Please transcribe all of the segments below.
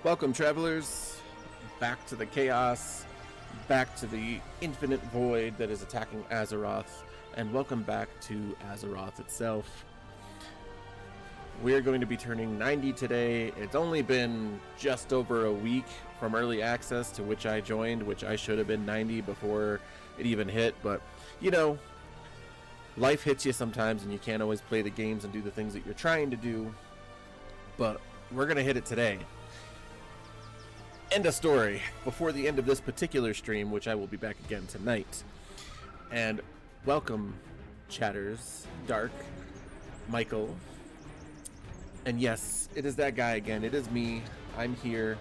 Welcome, travelers, back to the chaos, back to the infinite void that is attacking Azeroth, and welcome back to Azeroth itself. We're going to be turning 90 today. It's only been just over a week from early access to which I joined, which I should have been 90 before it even hit, but, you know, life hits you sometimes and you can't always play the games and do the things that you're trying to do, but we're going to hit it today. End of story before the end of this particular stream, which I will be back again tonight. And welcome, chatters, Dark, Michael, and yes, it is that guy again. It is me. I'm here.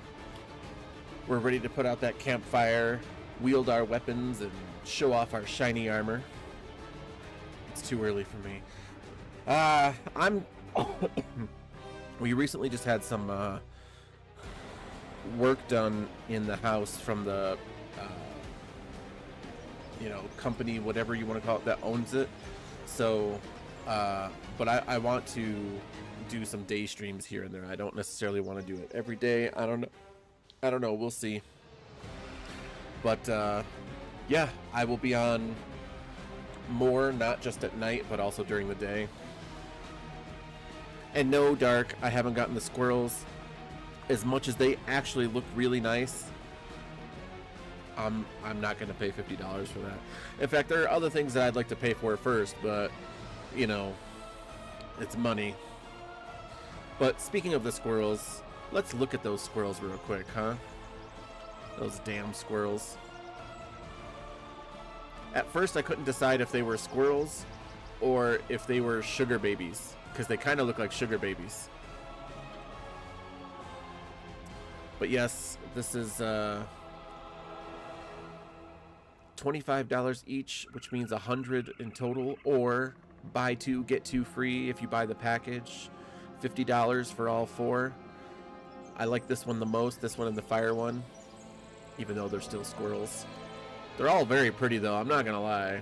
We're ready to put out that campfire, wield our weapons, and show off our shiny armor. It's too early for me. We recently just had some work done in the house from the company, whatever you want to call it, that owns it. So but I want to do some day streams here and there. I don't necessarily want to do it every day. I don't know, we'll see. But yeah, I will be on more, not just at night but also during the day. And no, Dark, I haven't gotten the squirrels. As much as they actually look really nice, I'm not going to pay $50 for that. In fact, there are other things that I'd like to pay for first, but, you know, it's money. But speaking of the squirrels, let's look at those squirrels real quick, huh? Those damn squirrels. At first, I couldn't decide if they were squirrels or if they were sugar babies, because they kind of look like sugar babies. But yes, this is $25 each, which means $100 in total, or buy two, get two free if you buy the package. $50 for all four. I like this one the most, this one and the fire one, even though they're still squirrels. They're all very pretty though, I'm not gonna lie.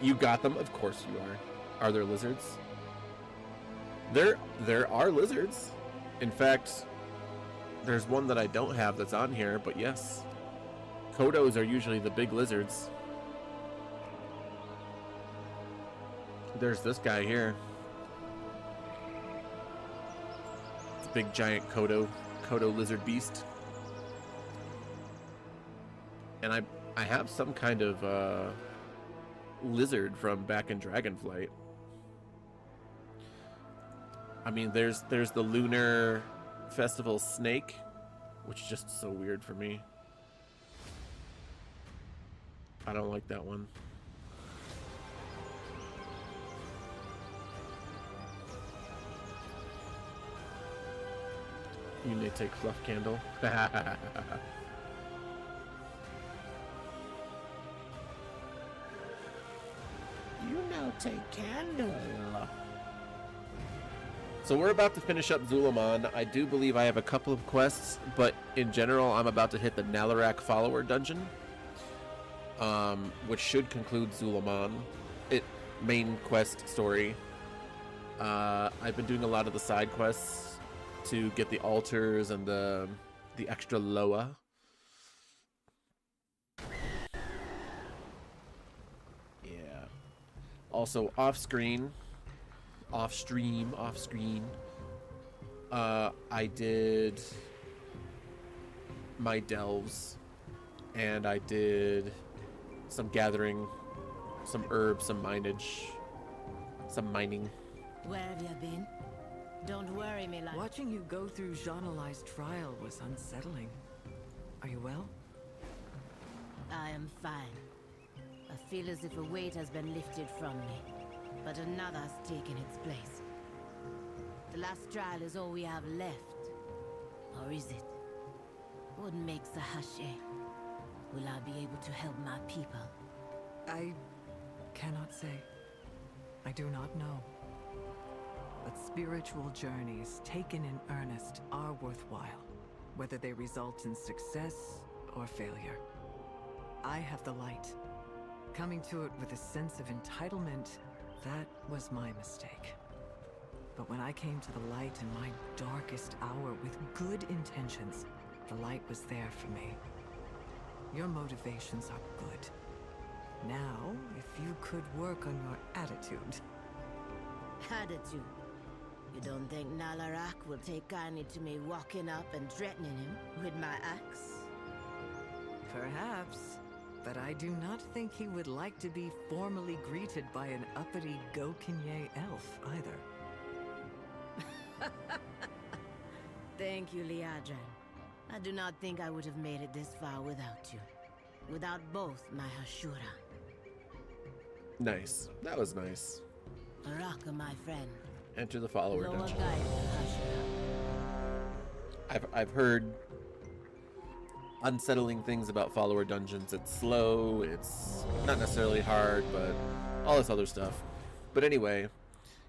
You got them? Of course you are. Are there lizards? There are lizards. In fact, there's one that I don't have that's on here, but yes. Kodos are usually the big lizards. There's this guy here. It's a big giant Kodo lizard beast. And I have some kind of lizard from back in Dragonflight. I mean, there's the Lunar Festival snake, which is just so weird for me. I don't like that one. You may take Fluff Candle. You now take Candle. So we're about to finish up Zul'Aman. I do believe I have a couple of quests, but in general, I'm about to hit the Nalarak follower dungeon, which should conclude Zul'Aman. Main quest story. I've been doing a lot of the side quests to get the altars and the extra Loa. Yeah. Also off screen, I did my delves, and I did some gathering, some herbs, some mining. Where have you been? Don't worry me like... Watching you go through Jean-Eli's trial was unsettling. Are you well? I am fine. I feel as if a weight has been lifted from me, but another has taken its place. The last trial is all we have left. Or is it? What makes a Hashe? Will I be able to help my people? I cannot say. I do not know. But spiritual journeys taken in earnest are worthwhile, whether they result in success or failure. I have the light. Coming to it with a sense of entitlement, that was my mistake. But when I came to the light in my darkest hour with good intentions, the light was there for me. Your motivations are good. Now, if you could work on your attitude. Attitude? You don't think Nalarak will take kindly to me walking up and threatening him with my axe? Perhaps. But I do not think he would like to be formally greeted by an uppity Gokinye elf, either. Thank you, Liadran. I do not think I would have made it this far without you. Without both my Hashura. Nice. That was nice. Araka, my friend. Enter the follower Lower dungeon. guide for Hashura. I've heard unsettling things about follower dungeons. It's slow, it's not necessarily hard, but all this other stuff. But anyway,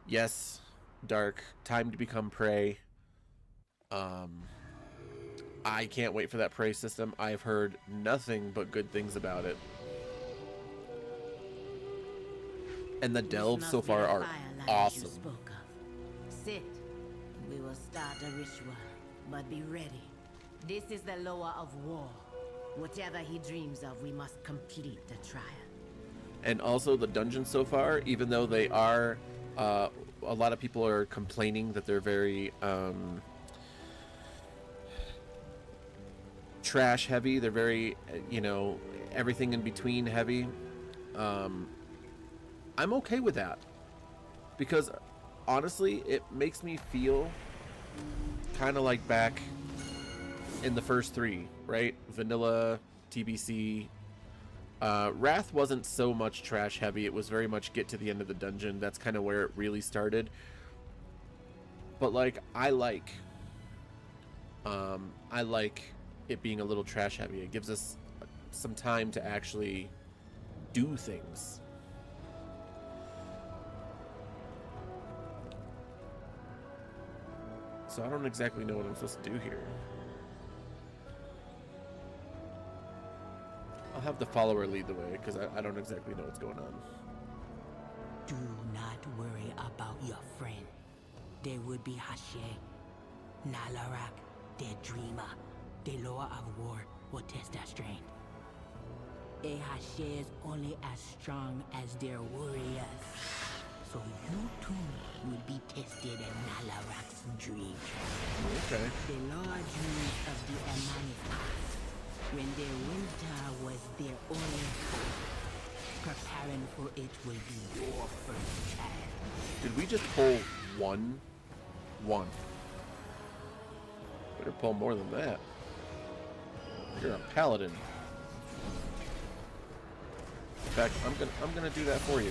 yes, dark, time to become prey. I can't wait for that prey system. I've heard nothing but good things about it. And the delves so far are awesome. Sit. We will start a ritual, but be ready. This is the lower of war. Whatever he dreams of, we must complete the trial. And also the dungeons so far, even though they are, a lot of people are complaining that they're very trash heavy. They're very, everything in between heavy. I'm okay with that. Because honestly, it makes me feel kind of like back in the first three, right? Vanilla, TBC. Wrath wasn't so much trash heavy. It was very much get to the end of the dungeon. That's kind of where it really started. But I like it being a little trash heavy. It gives us some time to actually do things. So I don't exactly know what I'm supposed to do here. I'll have the follower lead the way, because I don't exactly know what's going on. Do not worry about your friend. They would be Hashe, Nalarak, their dreamer. The law of war will test their strength. A Hashe is only as strong as their warriors. So you too will be tested in Nalarak's dream. Okay. The law dreams of the Amanis past, when their winter was their only hope. Preparing for it will be your first child. Did we just pull one? One. Better pull more than that. You're a paladin. In fact, I'm gonna do that for you.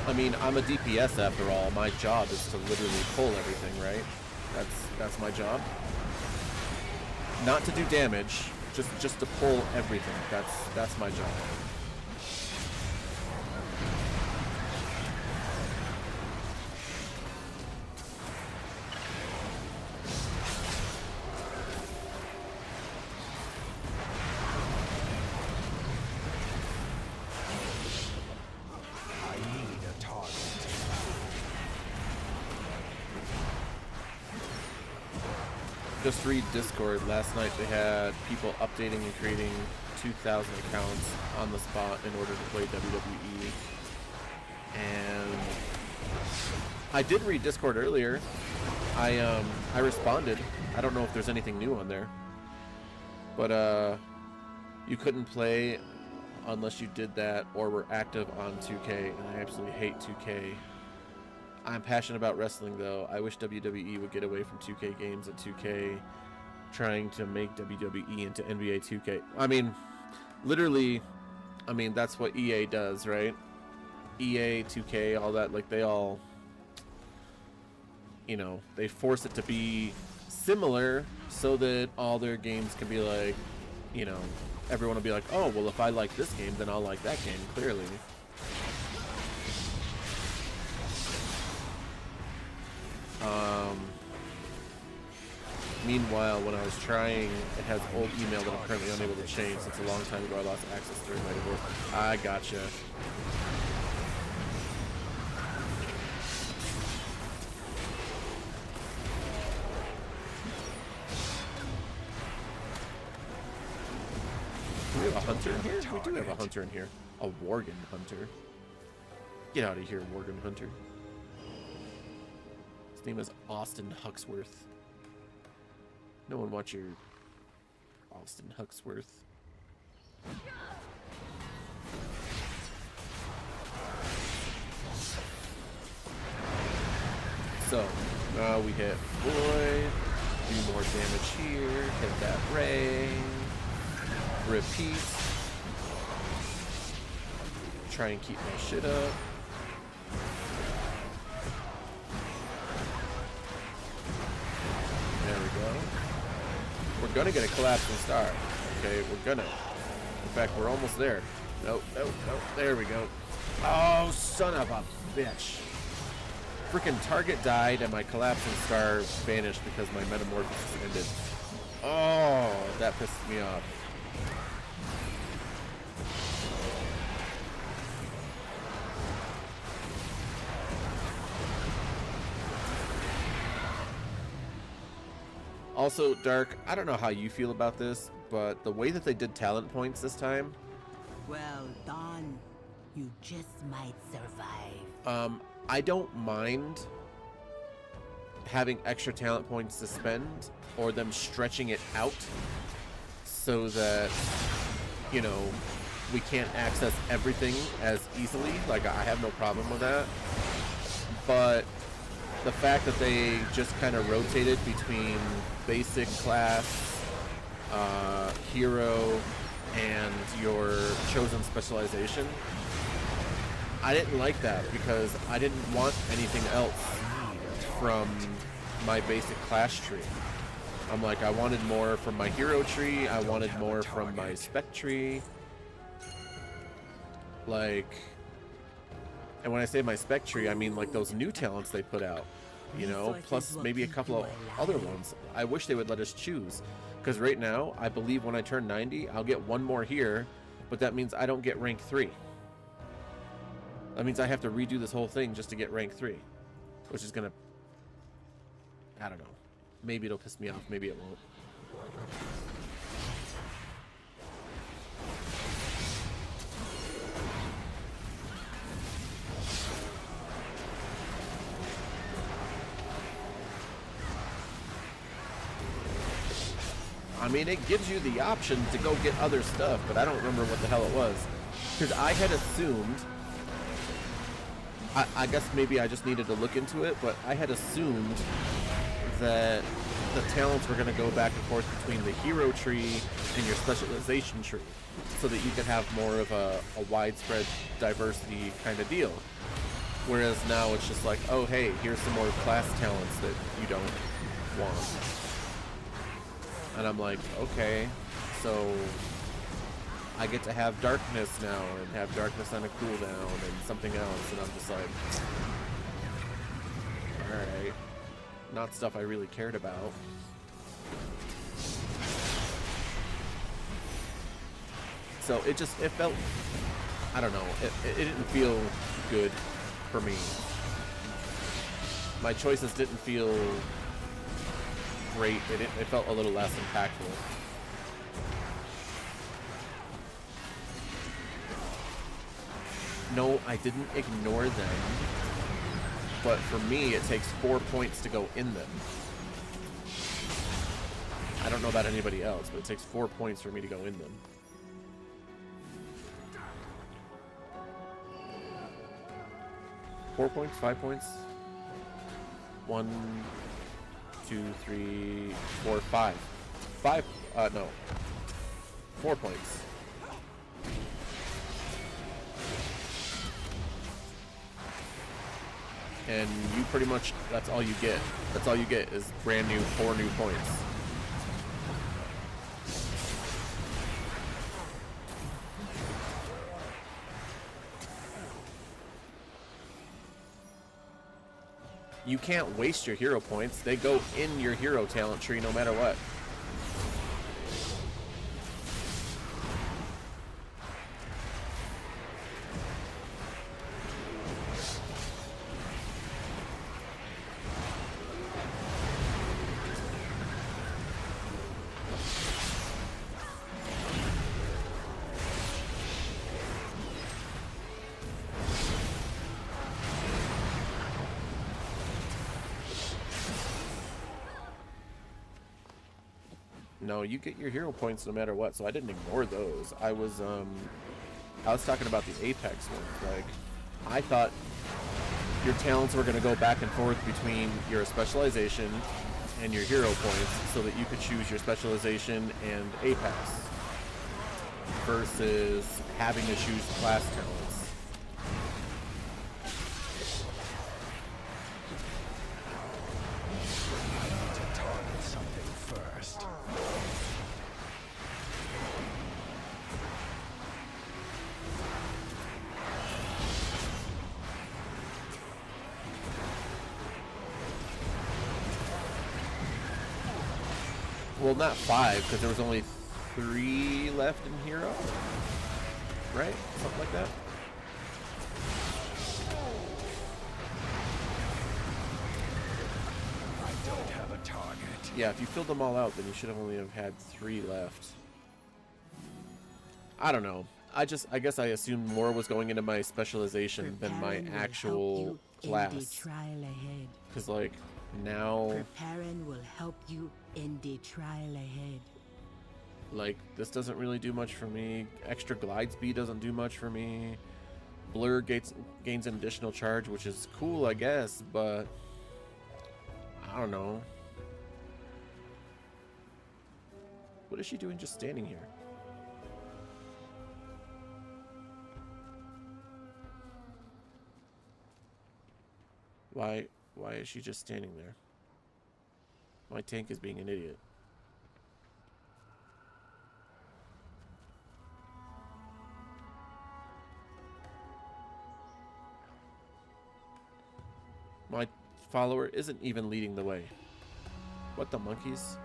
I mean, I'm a DPS after all. My job is to literally pull everything, right? That's my job. Not to do damage, just to pull everything. That's my job. Just read Discord. Last night they had people updating and creating 2,000 accounts on the spot in order to play WWE. And I did read Discord earlier. I responded. I don't know if there's anything new on there. But you couldn't play unless you did that or were active on 2K, and I absolutely hate 2K. I'm passionate about wrestling, though. I wish WWE would get away from 2K games at 2K, trying to make WWE into NBA 2K. I mean, literally, that's what EA does, right? EA, 2K, all that, they all, they force it to be similar so that all their games can be everyone will be like, oh, well, if I like this game, then I'll like that game, clearly. Meanwhile, when I was trying, it has old email that I'm currently unable to change since a long time ago I lost access during my divorce. I gotcha. Do we have a hunter in here? We do have a hunter in here. A Worgen hunter. Get out of here, Worgen hunter. His name is Austin Huxworth. No one wants your Austin Huxworth. So, now we hit Void, do more damage here, hit that ray, repeat, try and keep my shit up. There we go. We're gonna get a collapsing star. Okay, we're gonna. In fact, we're almost there. Nope, nope, nope. There we go. Oh, son of a bitch. Freaking target died and my collapsing star vanished because my metamorphosis ended. Oh, that pissed me off. Also, Dark, I don't know how you feel about this, but the way that they did talent points this time... Well done. You just might survive. I don't mind having extra talent points to spend, or them stretching it out so that, you know, we can't access everything as easily. Like, I have no problem with that. But the fact that they just kind of rotated between basic class, hero, and your chosen specialization, I didn't like that because I didn't want anything else from my basic class tree. I'm like, I wanted more from my hero tree, I wanted more from my spec tree. Like, and when I say my spec tree, I mean like those new talents they put out, you know, plus maybe a couple of other ones. I wish they would let us choose, because right now, I believe when I turn 90, I'll get one more here, but that means I don't get rank 3. That means I have to redo this whole thing just to get rank 3, which is gonna, I don't know. Maybe it'll piss me off, maybe it won't. I mean, it gives you the option to go get other stuff, but I don't remember what the hell it was. Because I had assumed, I guess maybe I just needed to look into it, but I had assumed that the talents were going to go back and forth between the hero tree and your specialization tree, so that you could have more of a widespread diversity kind of deal. Whereas now it's just like, oh hey, here's some more class talents that you don't want. And I'm like, okay, so I get to have darkness now and have darkness on a cooldown and something else, and I'm just like, alright, not stuff I really cared about. So it felt, I don't know, it didn't feel good for me. My choices didn't feel great. It felt a little less impactful. No, I didn't ignore them, but for me it takes 4 points to go in them. I don't know about anybody else, but it takes 4 points for me to go in them. Four points? 5 points? 1, 2, 3, 4, 5. 5, no. 4 points. And you pretty much, that's all you get. That's all you get is brand new 4 new points. you can't waste your hero points. They go in your hero talent tree no matter what. No, you get your hero points no matter what, so I didn't ignore those. I was talking about the Apex ones. Like, I thought your talents were going to go back and forth between your specialization and your hero points so that you could choose your specialization and Apex versus having to choose class talents. Well, not 5, because there was only 3 left in Hero, right? Something like that. I don't have a target. Yeah, if you filled them all out, then you should have only have had 3 left. I don't know. I guess I assumed more was going into my specialization than my actual class. Because, like, now... Preparing will help you in the trial ahead. Like, this doesn't really do much for me. Extra glide speed doesn't do much for me. Blur gains an additional charge, which is cool, I guess, but... I don't know. What is she doing just standing here? Why is she just standing there? My tank is being an idiot. My follower isn't even leading the way. What the monkeys?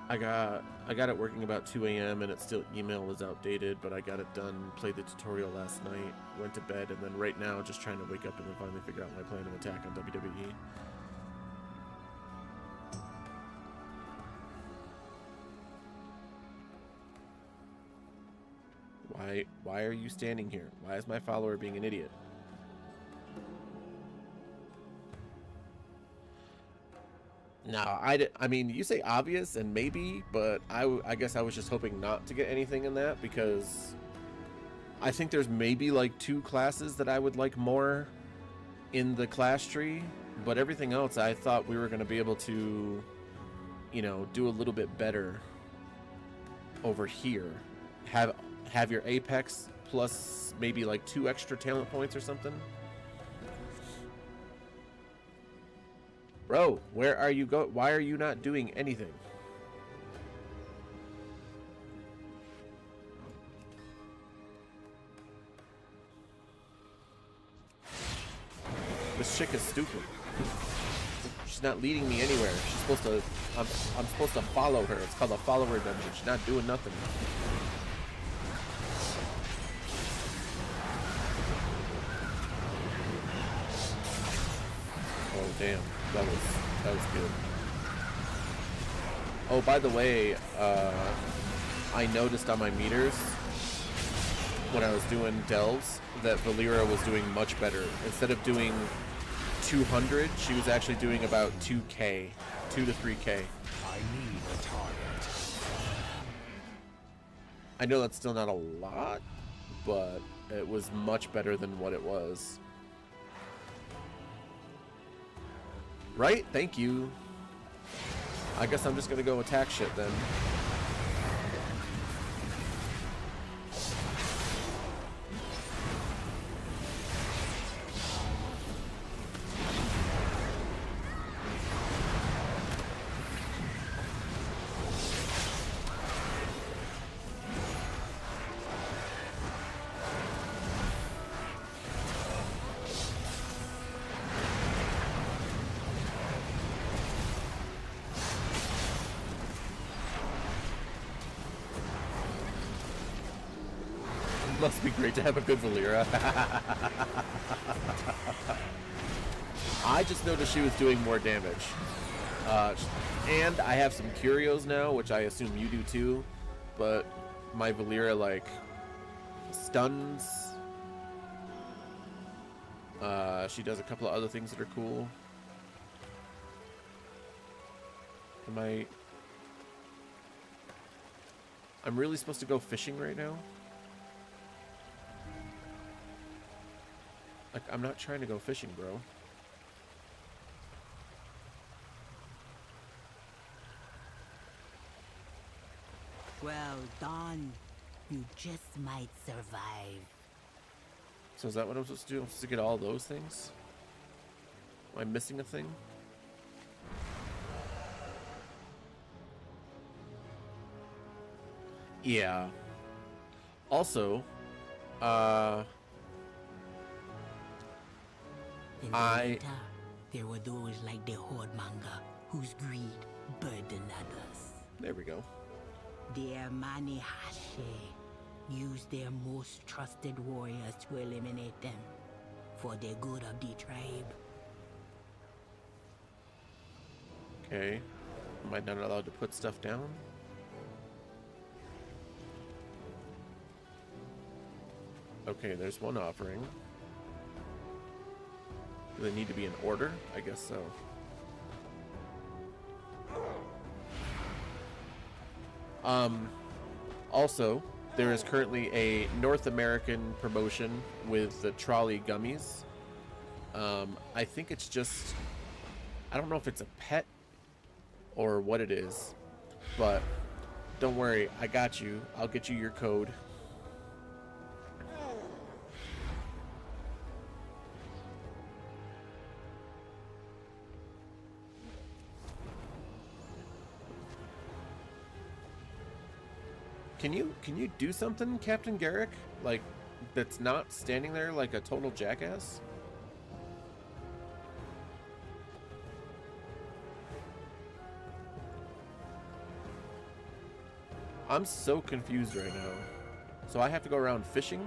I got it working about 2 a.m. and it's still email was outdated, but I got it done, played the tutorial last night, went to bed, and then right now just trying to wake up and then finally figure out my plan of attack on WWE. Why are you standing here? Why is my follower being an idiot? No, I mean, you say obvious and maybe, but I guess I was just hoping not to get anything in that, because I think there's maybe like 2 classes that I would like more in the class tree, but everything else I thought we were going to be able to, you know, do a little bit better over here. Have your Apex plus maybe like 2 extra talent points or something. Bro, where are you why are you not doing anything? This chick is stupid. She's not leading me anywhere. She's supposed to I'm supposed to follow her. It's called a follower dungeon. She's not doing nothing. Oh damn. That was good. Oh, by the way, I noticed on my meters when I was doing delves that Valera was doing much better. Instead of doing 200, she was actually doing about 2k, 2 to 3k. I need a target. I know that's still not a lot, but it was much better than what it was. Right? Thank you. I guess I'm just gonna go attack shit then. Must be great to have a good Valera. I just noticed she was doing more damage. And I have some curios now, which I assume you do too. But my Valera, like, stuns. She does a couple of other things that are cool. I'm really supposed to go fishing right now? Like, I'm not trying to go fishing, bro. Well done. You just might survive. So is that what I'm supposed to do? I'm supposed to get all those things? Am I missing a thing? Yeah. Also, In the winter, there were those like the Hordmonger whose greed burdened others. there we go. Their Mani Hashe used their most trusted warriors to eliminate them for the good of the tribe. Okay. Am I not allowed to put stuff down? Okay, there's one offering. Do they need to be in order? I guess so. Also, there is currently a North American promotion with the trolley gummies. I think it's just, I don't know if it's a pet or what it is, but don't worry, I got you. I'll get you your code. Can you do something, Captain Garrick? Like, that's not standing there like a total jackass? I'm so confused right now. So I have to go around fishing?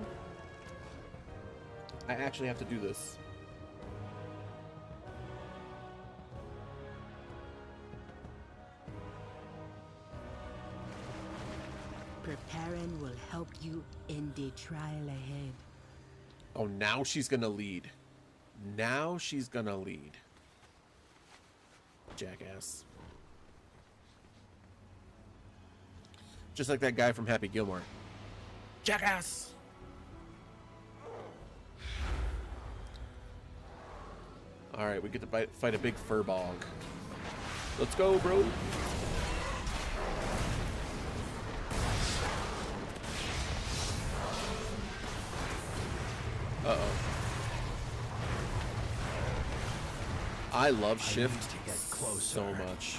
I actually have to do this. Preparing will help you in the trial ahead. Oh, now she's gonna lead. Now she's gonna lead. Jackass. Just like that guy from Happy Gilmore. Jackass! Alright, we get to fight a big furbog. Let's go, bro! Uh-oh. I love shift so much.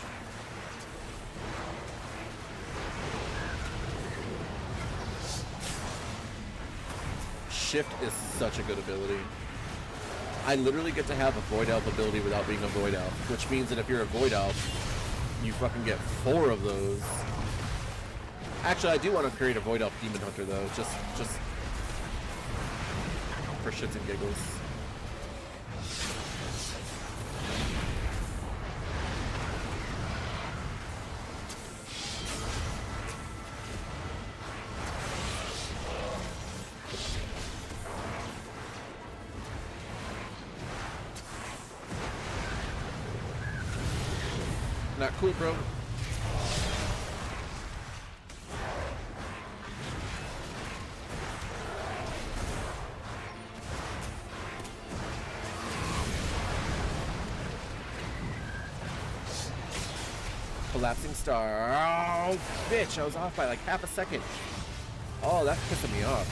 Shift is such a good ability. I literally get to have a Void Elf ability without being a Void Elf, which means that if you're a Void Elf, you fucking get 4 of those. Actually, I do want to create a Void Elf Demon Hunter, though, just for shits and giggles. Not cool, bro. Collapsing star. Oh, bitch. I was off by like half a second. Oh, that's pissing me off.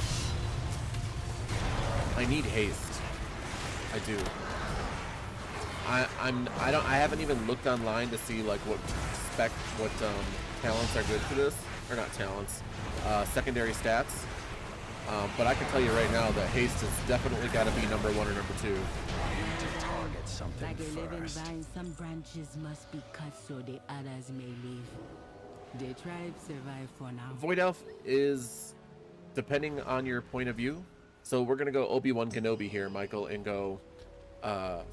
I need haste. I do. I haven't even looked online to see like what talents are good for this, or not talents, secondary stats. But I can tell you right now that haste has definitely got to be number 1 or number 2. I need to target something Like a living first. vine, some branches must be cut so the others may live. The tribe survive for now. Void Elf is depending on your point of view. So we're gonna go Obi-Wan Kenobi here, Michael, and go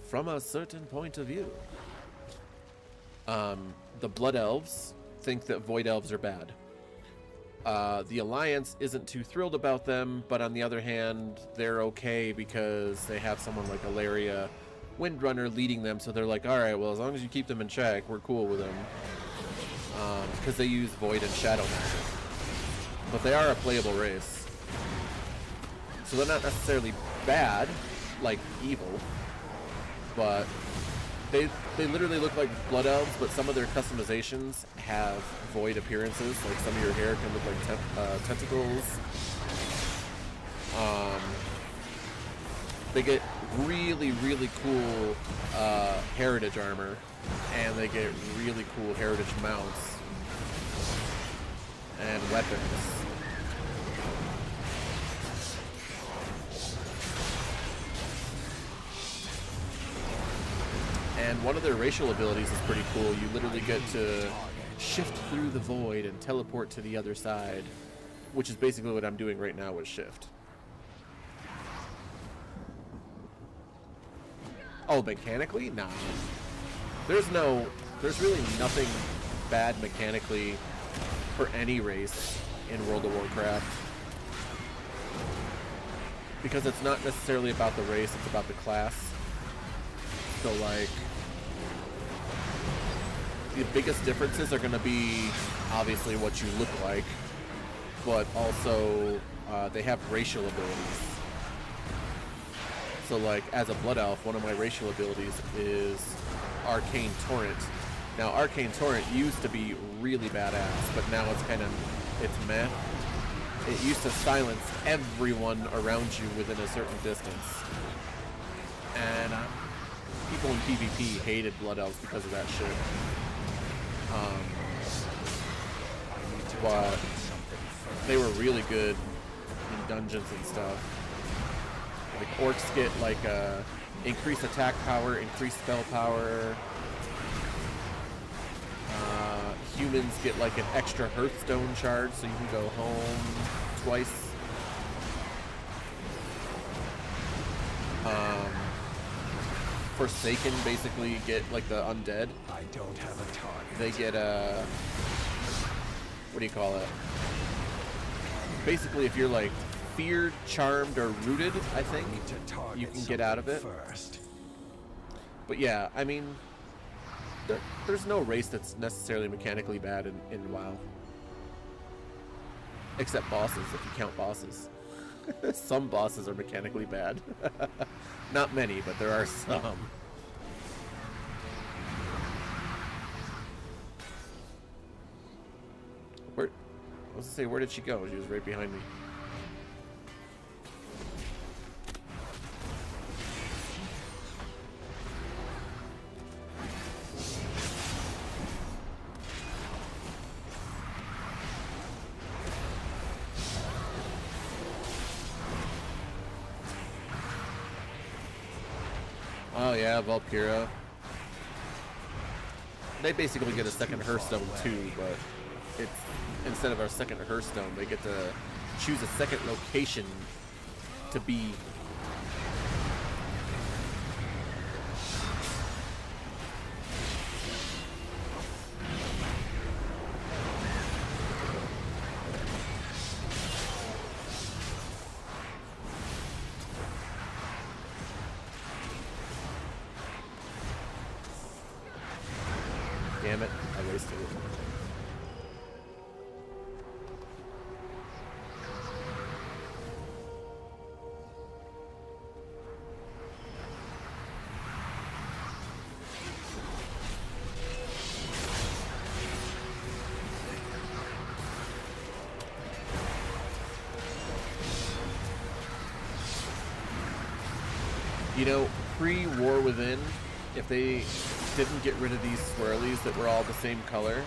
from a certain point of view. The Blood Elves think that Void Elves are bad. The Alliance isn't too thrilled about them, but on the other hand, they're okay because they have someone like Ilaria Windrunner leading them, so they're like, alright, well, as long as you keep them in check, we're cool with them. Because they use Void and Shadow magic. But they are a playable race. So they're not necessarily bad, like evil, but they literally look like Blood Elves, but some of their customizations have Void appearances. Like some of your hair can look like tentacles. They get really, really cool heritage armor, and they get really cool heritage mounts and weapons. And one of their racial abilities is pretty cool. You literally get to shift through the void and teleport to the other side, which is basically what I'm doing right now with shift. Oh, mechanically? Nah. There's really nothing bad mechanically for any race in World of Warcraft. Because it's not necessarily about the race, it's about the class. So, like, the biggest differences are going to be obviously what you look like, but also they have racial abilities. So, like, as a Blood Elf, one of my racial abilities is Arcane Torrent. Now, Arcane Torrent used to be really badass, but now it's meh. It used to silence everyone around you within a certain distance. And people in PvP hated Blood Elves because of that shit. But they were really good in dungeons and stuff. Like, orcs get like increased attack power, increased spell power. Humans get like an extra Hearthstone charge, so you can go home twice. Forsaken basically get like the undead. I don't have a target. They get what do you call it? Basically, if you're like feared, charmed, or rooted, I think you can get out of it. First. But yeah, I mean, there's no race that's necessarily mechanically bad in WoW. Except bosses, if you count bosses. Some bosses are mechanically bad. Not many, but there are some. Where? I was gonna say, where did she go? She was right behind me. Oh yeah, Valkyria. They basically get a second Hearthstone too, but it's instead of our second Hearthstone, they get to choose a second location to be. Damn it, I wasted it. You know, pre-War Within, if they didn't get rid of these swirlies that were all the same color,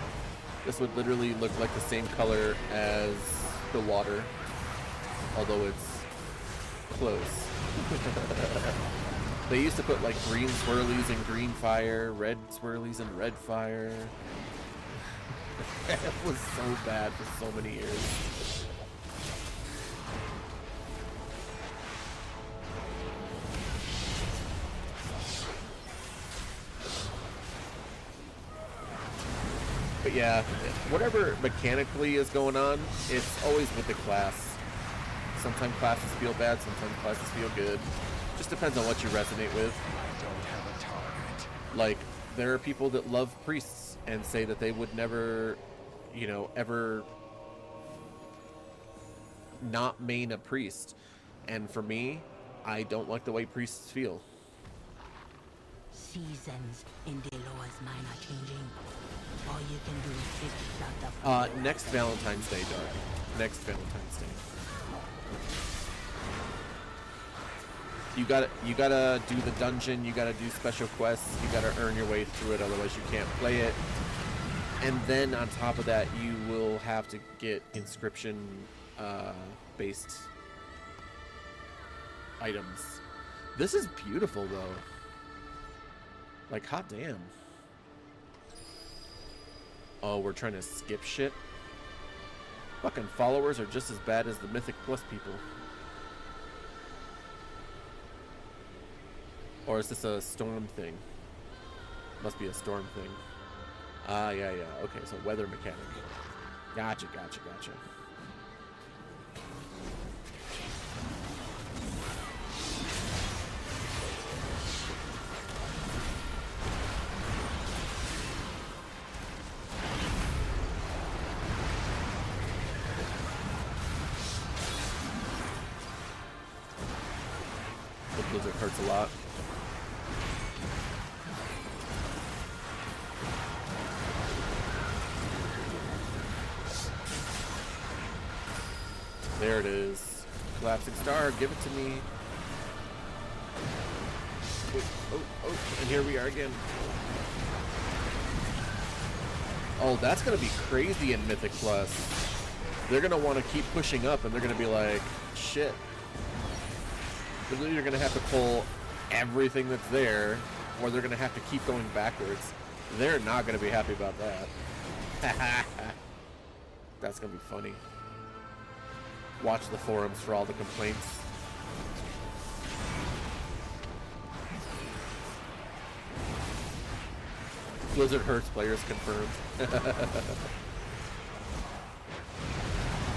this would literally look like the same color as the water, although it's close. They used to put like green swirlies in green fire, red swirlies in red fire. It was so bad for so many years. But yeah, whatever mechanically is going on, it's always with the class. Sometimes classes feel bad, sometimes classes feel good. Just depends on what you resonate with. I don't have a target. Like, there are people that love priests and say that they would never, you know, ever not main a priest. And for me, I don't like the way priests feel. Seasons in Deloa's mind are changing. All you can do is kick yourself the Next Valentine's Day, Dark. Next Valentine's Day. You gotta do the dungeon, you gotta do special quests, you gotta earn your way through it, otherwise you can't play it. And then on top of that, you will have to get inscription based items. This is beautiful though. Like, hot damn. Oh, we're trying to skip shit? Fucking followers are just as bad as the Mythic Plus people. Or is this a storm thing? Must be a storm thing. Ah, yeah. Okay, so weather mechanic. Gotcha. The blizzard hurts a lot. There it is. Collapsing star, give it to me. Wait, oh, and here we are again. Oh, that's gonna be crazy in Mythic Plus. They're gonna want to keep pushing up, and they're gonna be like, shit. You're gonna have to pull everything that's there, or they're gonna have to keep going backwards. They're not gonna be happy about that. That's gonna be funny. Watch the forums for all the complaints. Blizzard hurts players confirmed.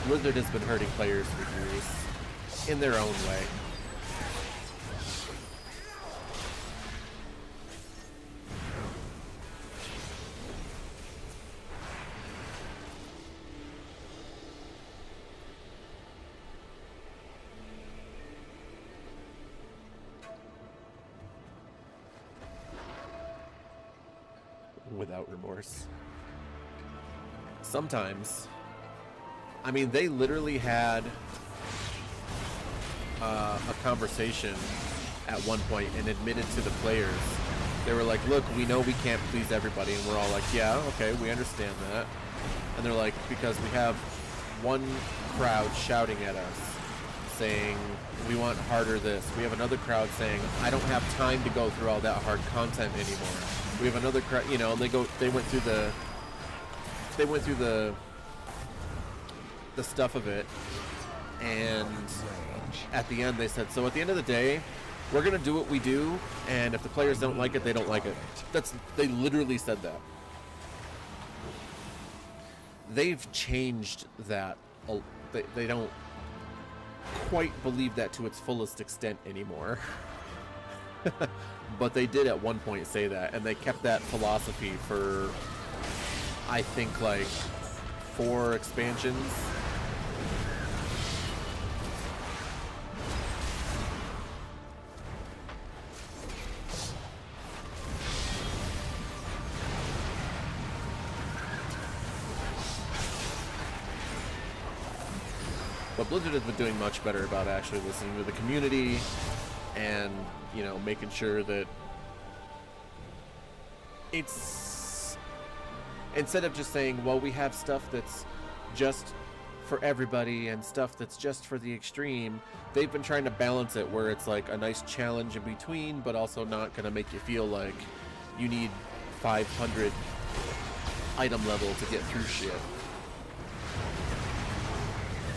Blizzard has been hurting players for years, in their own way. Without remorse. Sometimes, I mean, they literally had a conversation at one point and admitted to the players. They were like, look, we know we can't please everybody, and we're all like, yeah, okay, we understand that. And they're like, because we have one crowd shouting at us saying we want harder this, we have another crowd saying I don't have time to go through all that hard content anymore. We have another crowd, you know, they went through the stuff of it, and at the end they said, so at the end of the day, we're gonna do what we do, and if the players don't like it, they don't like it. They literally said that. They've changed that. They don't quite believe that to its fullest extent anymore. But they did at one point say that, and they kept that philosophy for, I think, like 4 expansions. But Blizzard has been doing much better about actually listening to the community and, you know, making sure that it's, instead of just saying, well, we have stuff that's just for everybody and stuff that's just for the extreme, they've been trying to balance it where it's like a nice challenge in between, but also not going to make you feel like you need 500 item level to get through shit.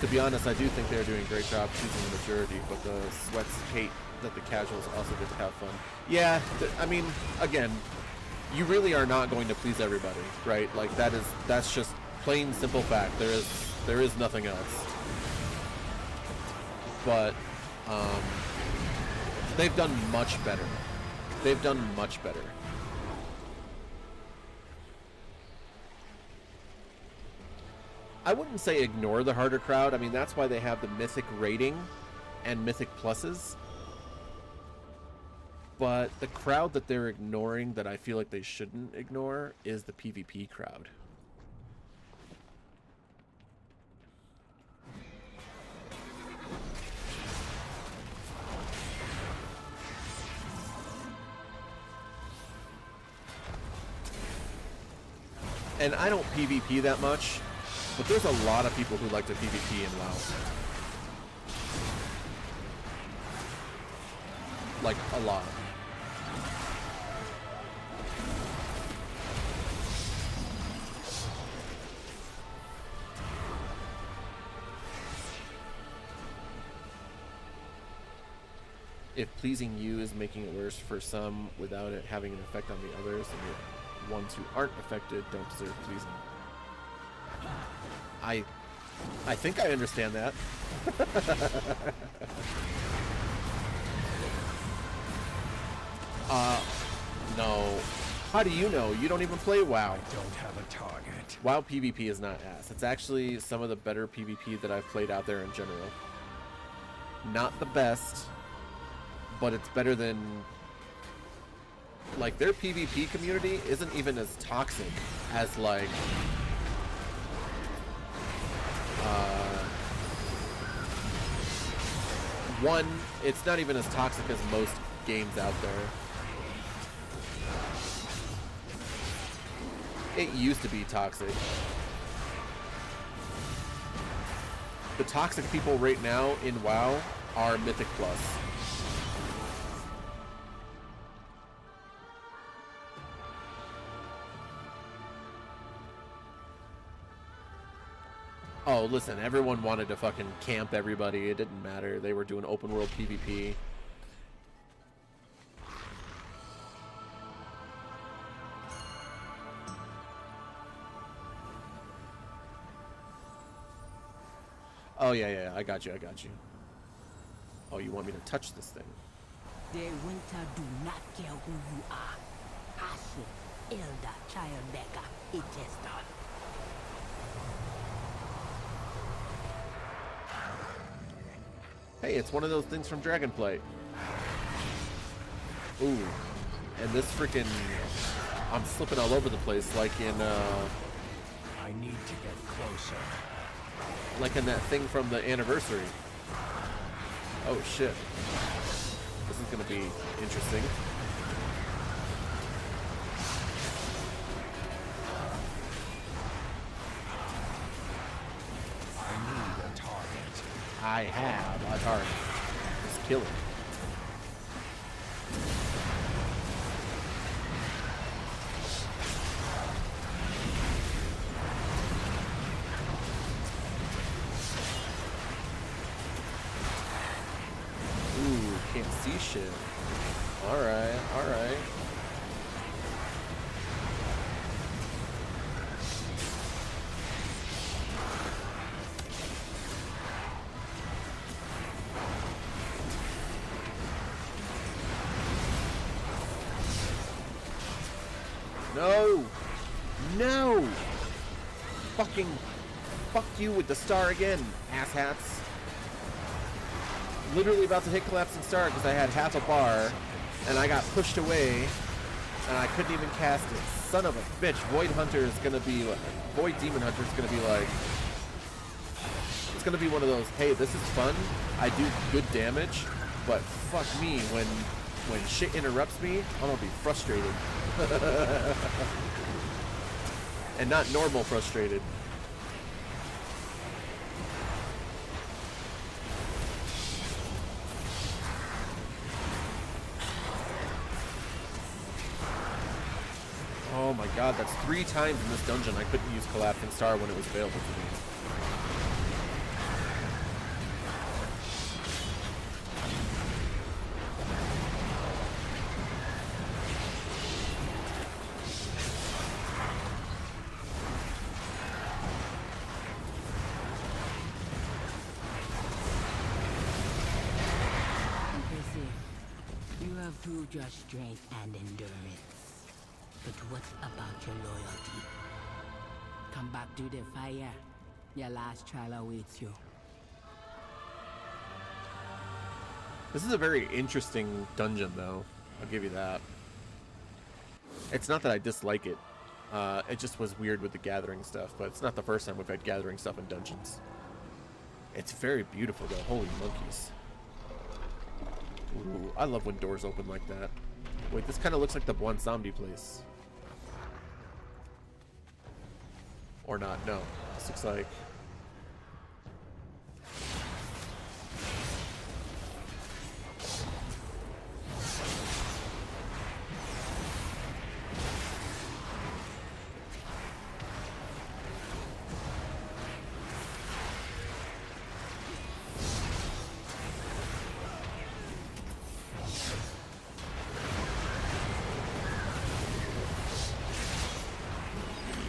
To be honest, I do think they're doing a great job choosing the majority, but the sweats hate that the casuals also get to have fun. Yeah, I mean, again, you really are not going to please everybody, right? Like that's just plain simple fact. There is nothing else. But they've done much better. They've done much better. I wouldn't say ignore the harder crowd. I mean, that's why they have the mythic rating and mythic pluses. But the crowd that they're ignoring that I feel like they shouldn't ignore is the PvP crowd. And I don't PvP that much, but there's a lot of people who like to PvP in WoW. Like, a lot. If pleasing you is making it worse for some without it having an effect on the others, then the ones who aren't affected don't deserve pleasing. I think I understand that. No. How do you know? You don't even play WoW. I don't have a target. WoW PvP is not ass. It's actually some of the better PvP that I've played out there in general. Not the best, but it's better than... Like, their PvP community isn't even as toxic as, like... One, it's not even as toxic as most games out there. It used to be toxic. The toxic people right now in WoW are Mythic Plus. Oh, listen, everyone wanted to fucking camp everybody. It didn't matter. They were doing open world PvP. Oh, yeah, I got you. Oh, you want me to touch this thing? The winter do not care who you are. Ashe, Elder, Childbreaker, it is done. Hey, it's one of those things from Dragonflight. Ooh. And this freaking... I'm slipping all over the place, like in, I need to get closer. like in that thing from the anniversary. Oh, shit. This is gonna be interesting. I need a target. I have a target. Just kill it. Ooh, can't see shit. Alright. No! Fucking fuck you with the star again, asshats. Literally about to hit collapsing star because I had half a bar and I got pushed away and I couldn't even cast it. Son of a bitch, Void Hunter is gonna be like, Void Demon Hunter is gonna be like, it's gonna be one of those, hey, this is fun, I do good damage, but fuck me, when shit interrupts me, I'm gonna be frustrated. And not normal frustrated. Oh my god, that's 3 times in this dungeon I couldn't use Collapsing Star when it was available to me. Prove your strength and endurance. But what about your loyalty? Come back to the fire. Your last trial awaits you. This is a very interesting dungeon, though. I'll give you that. It's not that I dislike it. It just was weird with the gathering stuff, but it's not the first time we've had gathering stuff in dungeons. It's very beautiful, though. Holy monkeys. Ooh, I love when doors open like that. Wait, this kind of looks like the Buon Zombie place. Or not, no. This looks like...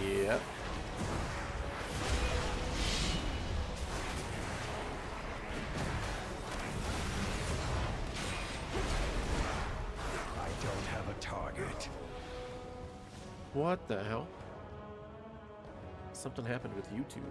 Yep. I don't have a target. What the hell? Something happened with YouTube.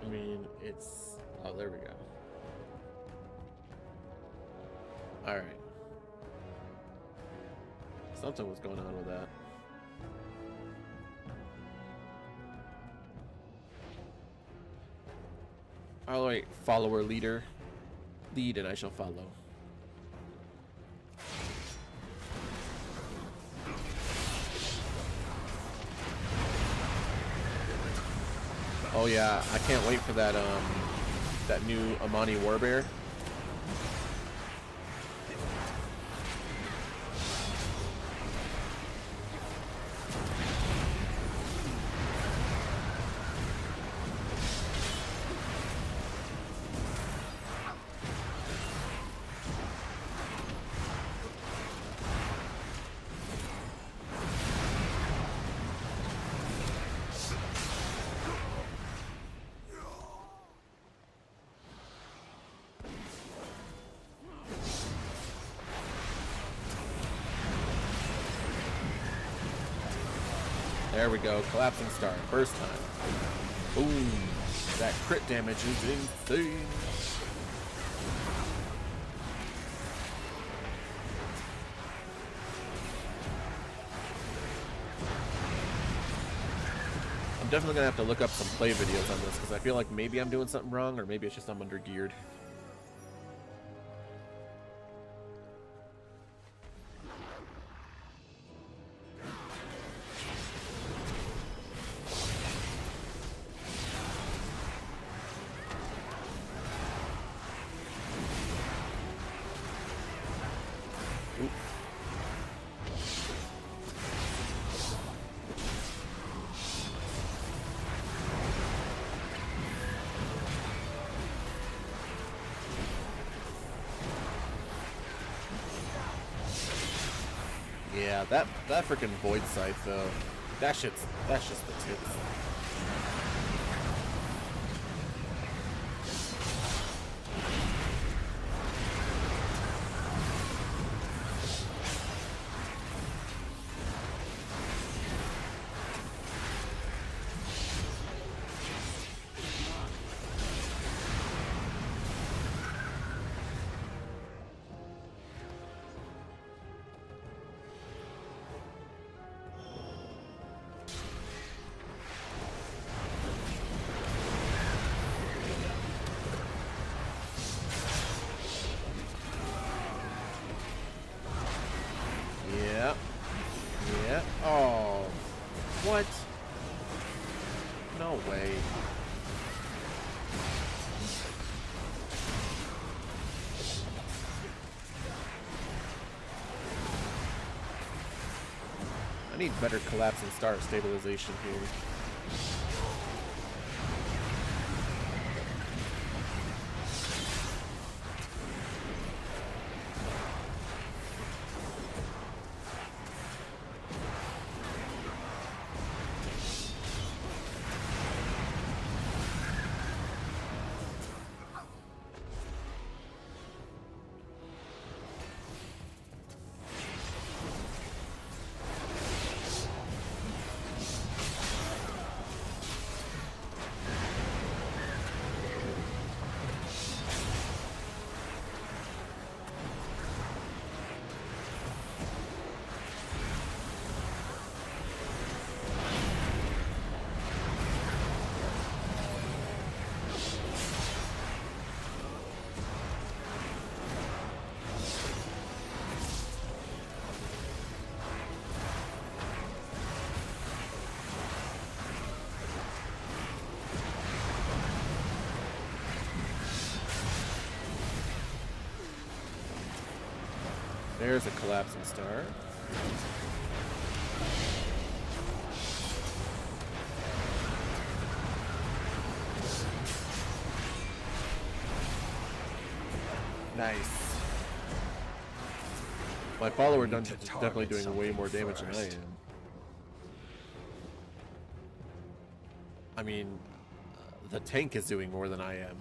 I mean, it's... Oh, there we go. Alright. Something was going on with that. Alright, follower leader. Lead and I shall follow. Oh yeah, I can't wait for that that new Amani Warbear. There we go, collapsing star, first time. Boom, that crit damage is insane. I'm definitely gonna have to look up some play videos on this because I feel like maybe I'm doing something wrong or maybe it's just I'm under geared. Yeah, that freaking void scythe though, that's just the tits. Yeah. Yeah. Oh. What? No way. I need better collapsing star stabilization here. There's a collapsing star. Nice. My follower dungeon is definitely doing way more damage than I am. I mean, the tank is doing more than I am.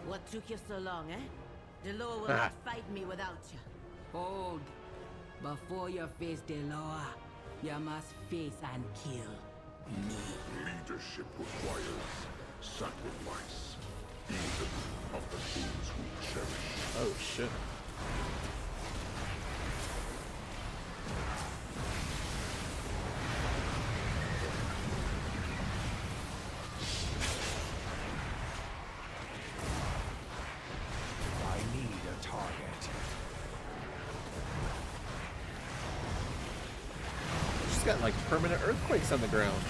What took you so long, eh? Deloa will not fight me without you. Hold. Before you face Deloa, you must face and kill me. Leadership requires sacrifice, even of the things we cherish. Oh shit. I need a target. She's got like permanent earthquakes on the ground.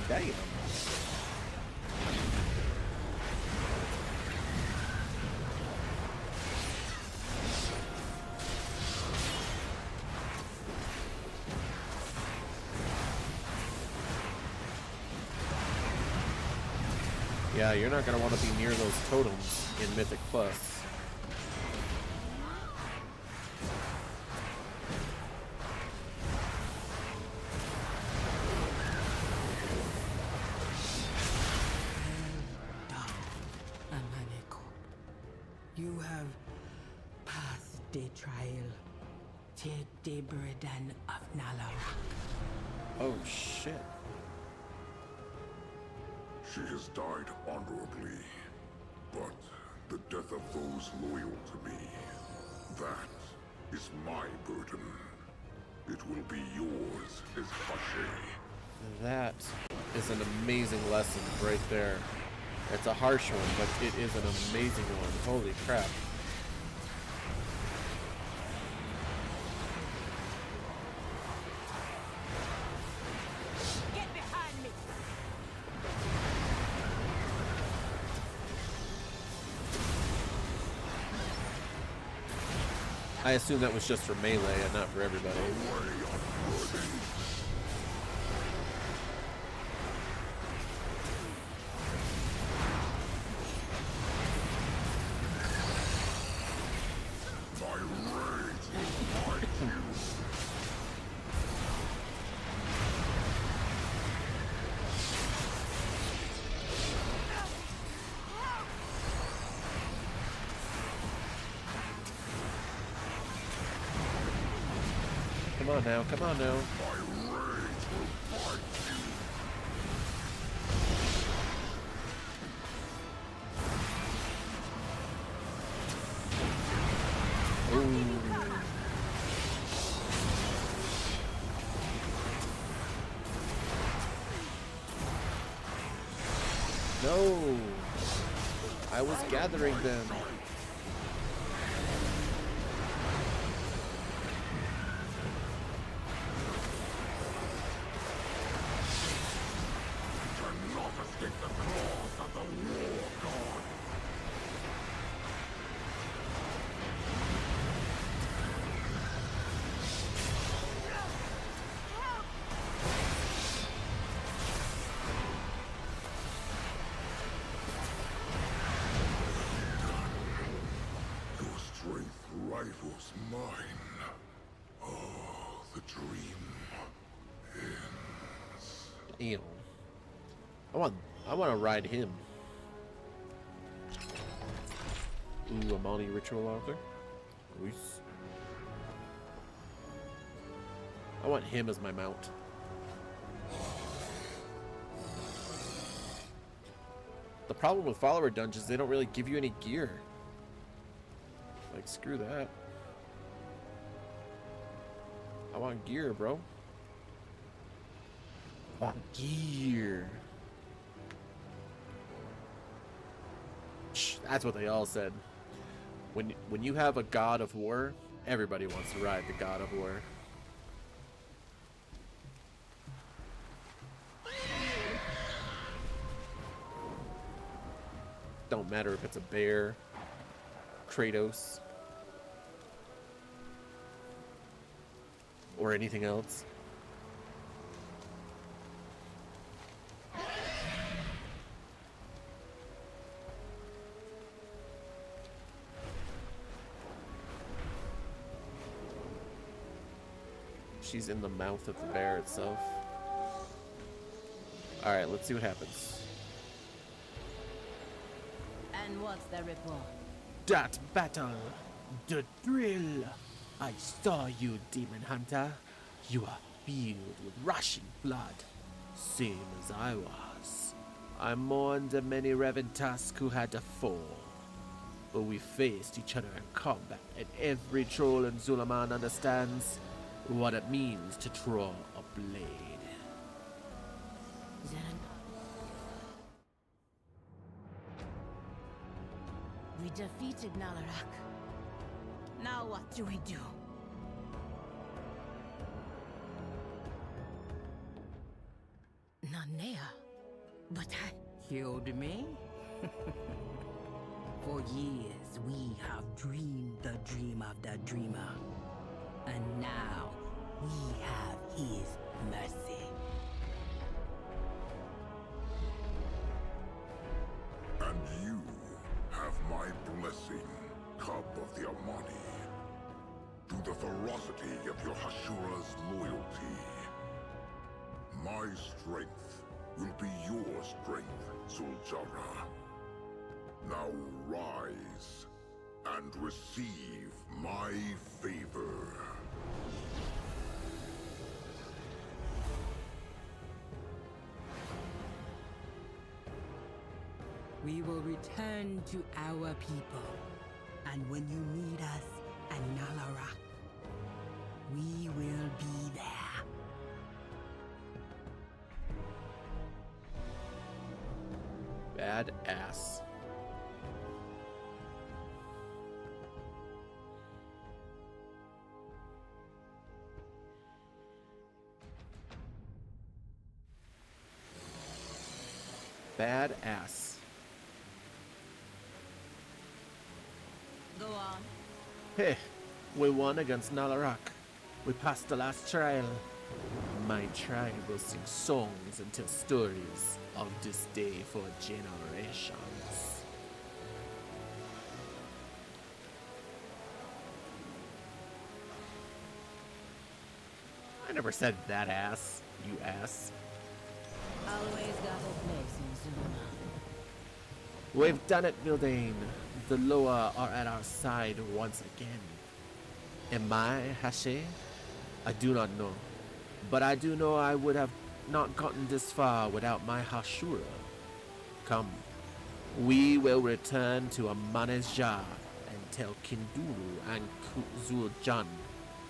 Damn. Yeah, you're not going to want to be near those totems in Mythic Plus. You have passed the trial. Take the burden of Nalarak. Oh shit. She has died honorably, but the death of those loyal to me, that is my burden. It will be yours as Hashe. That is an amazing lesson right there. It's a harsh one, but it is an amazing one. Holy crap. Get behind me! I assume that was just for melee and not for everybody. Come on now, come on now. Ooh. No! I was gathering them. Rivals mine. Oh, the dream ends. Ew. I want to ride him. Ooh, Amani Ritual Altar. Nice. I want him as my mount. The problem with follower dungeons, they don't really give you any gear. Like, screw that. I want gear, bro. I want gear. Shh, that's what they all said. When you have a god of war, everybody wants to ride the god of war. Don't matter if it's a bear, Kratos, or anything else. She's in the mouth of the bear itself. Alright, let's see what happens. And what's the report? That battle, the thrill. I saw you, demon hunter. You are filled with rushing blood, same as I was. I mourned the many Reventusk who had to fall. But we faced each other in combat, and every troll in Zul'Aman understands what it means to draw a blade. We defeated Nalarak. Now what do we do? Nanea, but I... Killed me? For years, we have dreamed the dream of the dreamer. And now, we have his mercy. And you have my blessing, Cub of the Amani. Through the ferocity of your Hashura's loyalty, my strength will be your strength, Zul'Jara. Now rise and receive my favor. We will return to our people. And when you need us at Nalarak, we will be there. Badass. Badass. Go on. Hey, we won against Nalarak. We passed the last trial. My tribe will sing songs and tell stories of this day for generations. I never said that ass, you ass. Always got a place in ZulAman. We've done it, Mildane. The Loa are at our side once again. Am I Hashe? I do not know. But I do know I would have not gotten this far without my Hashura. Come, we will return to Amanezja and tell Kindulu and Zul'Jan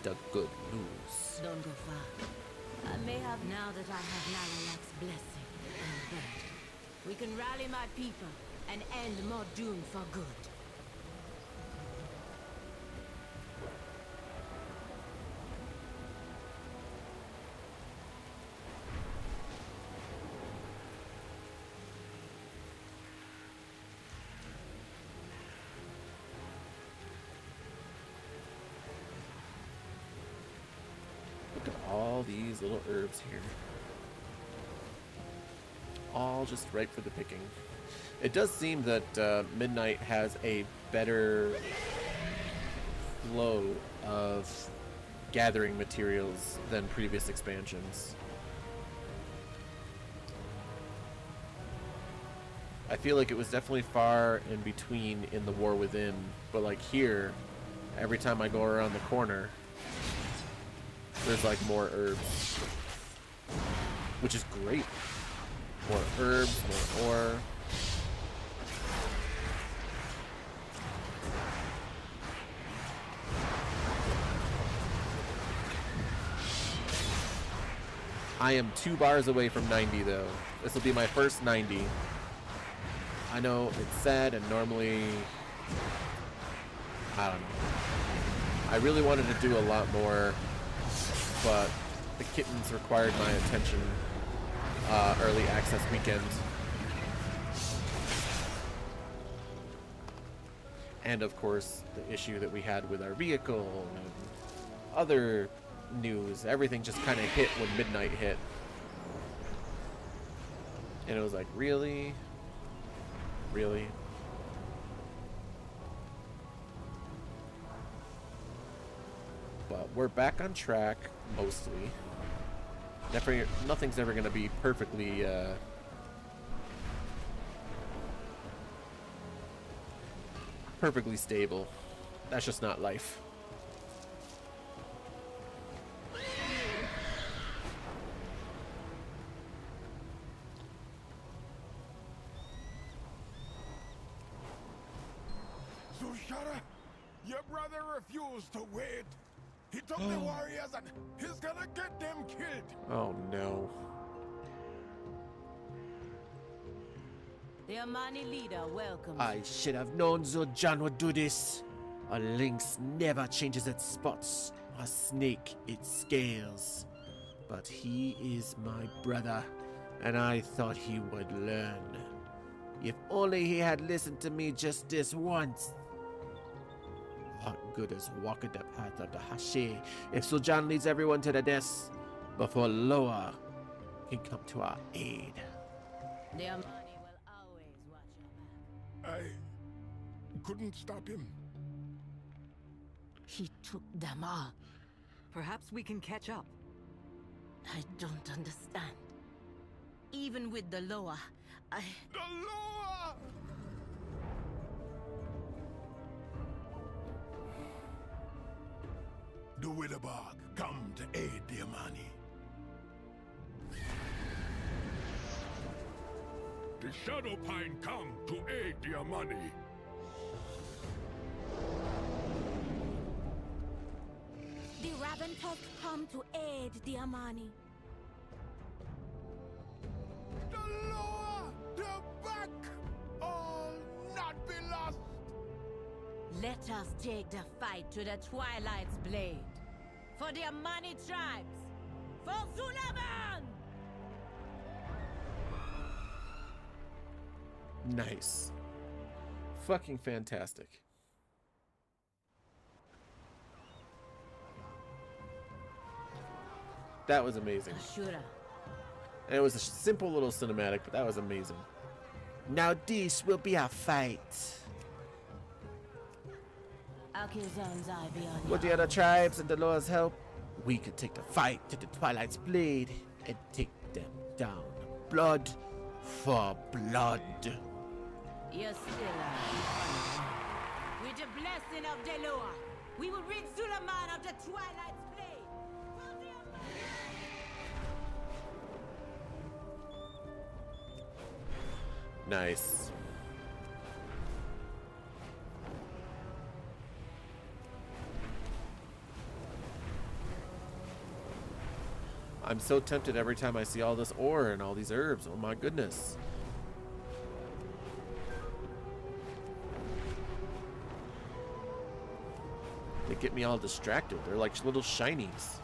the good news. Don't go far. I may have now that I have Nalarak's blessing and word. We can rally my people and end Mordoon for good. Look at all these little herbs here. All just ripe for the picking. It does seem that Midnight has a better flow of gathering materials than previous expansions. I feel like it was definitely far in between in the War Within, but like here, every time I go around the corner, there's like more herbs, which is great. More herbs, more ore. I am 2 bars away from 90 though. This will be my first 90. I know it's sad and normally, I don't know. I really wanted to do a lot more, but the kittens required my attention early access weekend. And of course, the issue that we had with our vehicle and other news. Everything just kind of hit when midnight hit. And it was like, really? Really? But we're back on track, mostly. Nothing's ever going to be perfectly perfectly stable. That's just not life. Zul'Aman, your brother refused to wait. He took the warriors and he's gonna get them killed. Oh no. The Amani leader welcomes I should have known Zul'Aman would do this. A lynx never changes its spots, a snake its scales. But he is my brother, and I thought he would learn. If only he had listened to me just this once. What good is walking the path of the Hashi if Zul'Aman leads everyone to the death before Loa can come to our aid? The Amani will always watch your back. I couldn't stop him. He took them all. Perhaps we can catch up. I don't understand. Even with the Loa, The Loa! The Witherbark come to aid the Amani. The Shadowpine come to aid the Amani. The Raventusk come to aid the Amani. The Loa! They're back! All not be lost! Let us take the fight to the Twilight's blade. For the Amani tribes. For ZulAman! Nice. Fucking fantastic. That was amazing. Ashura. And it was a simple little cinematic, but that was amazing. Now this will be our fight. Akizan's eye be on With the you. other tribes and the Lord's help, we could take the fight to the Twilight's blade and take them down. Blood for blood. You're still alive. With the blessing of Deloa, we will rid ZulAman of the Twilight's blade. For the Amani. Nice. I'm so tempted every time I see all this ore and all these herbs. Oh my goodness. They get me all distracted. They're like little shinies.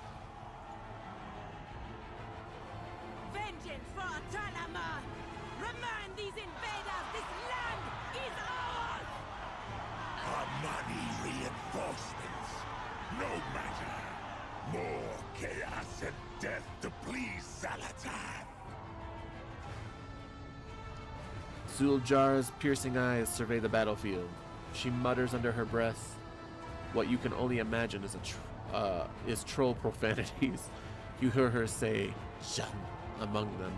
Vengeance for ZulAman! Remind these invaders this land is ours! Amani reinforcements. No matter. More chaos and death to please Zalatan. Zul'Jar's piercing eyes survey the battlefield. She mutters under her breath what you can only imagine is troll profanities. You hear her say, "Shun" among them.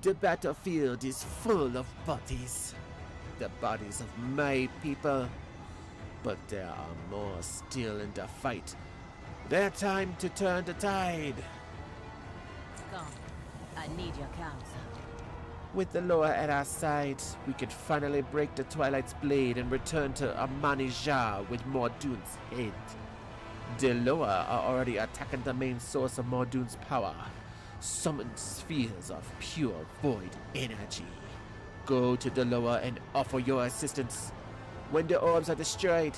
The battlefield is full of bodies. The bodies of my people. But there are more still in the fight. Their time to turn the tide. Come, I need your counsel. With the Loa at our side, we could finally break the Twilight's blade and return to Amani Jah with Mordune's head. The Loa are already attacking the main source of Mordune's power, summoned spheres of pure void energy. Go to the Loa and offer your assistance. When the orbs are destroyed,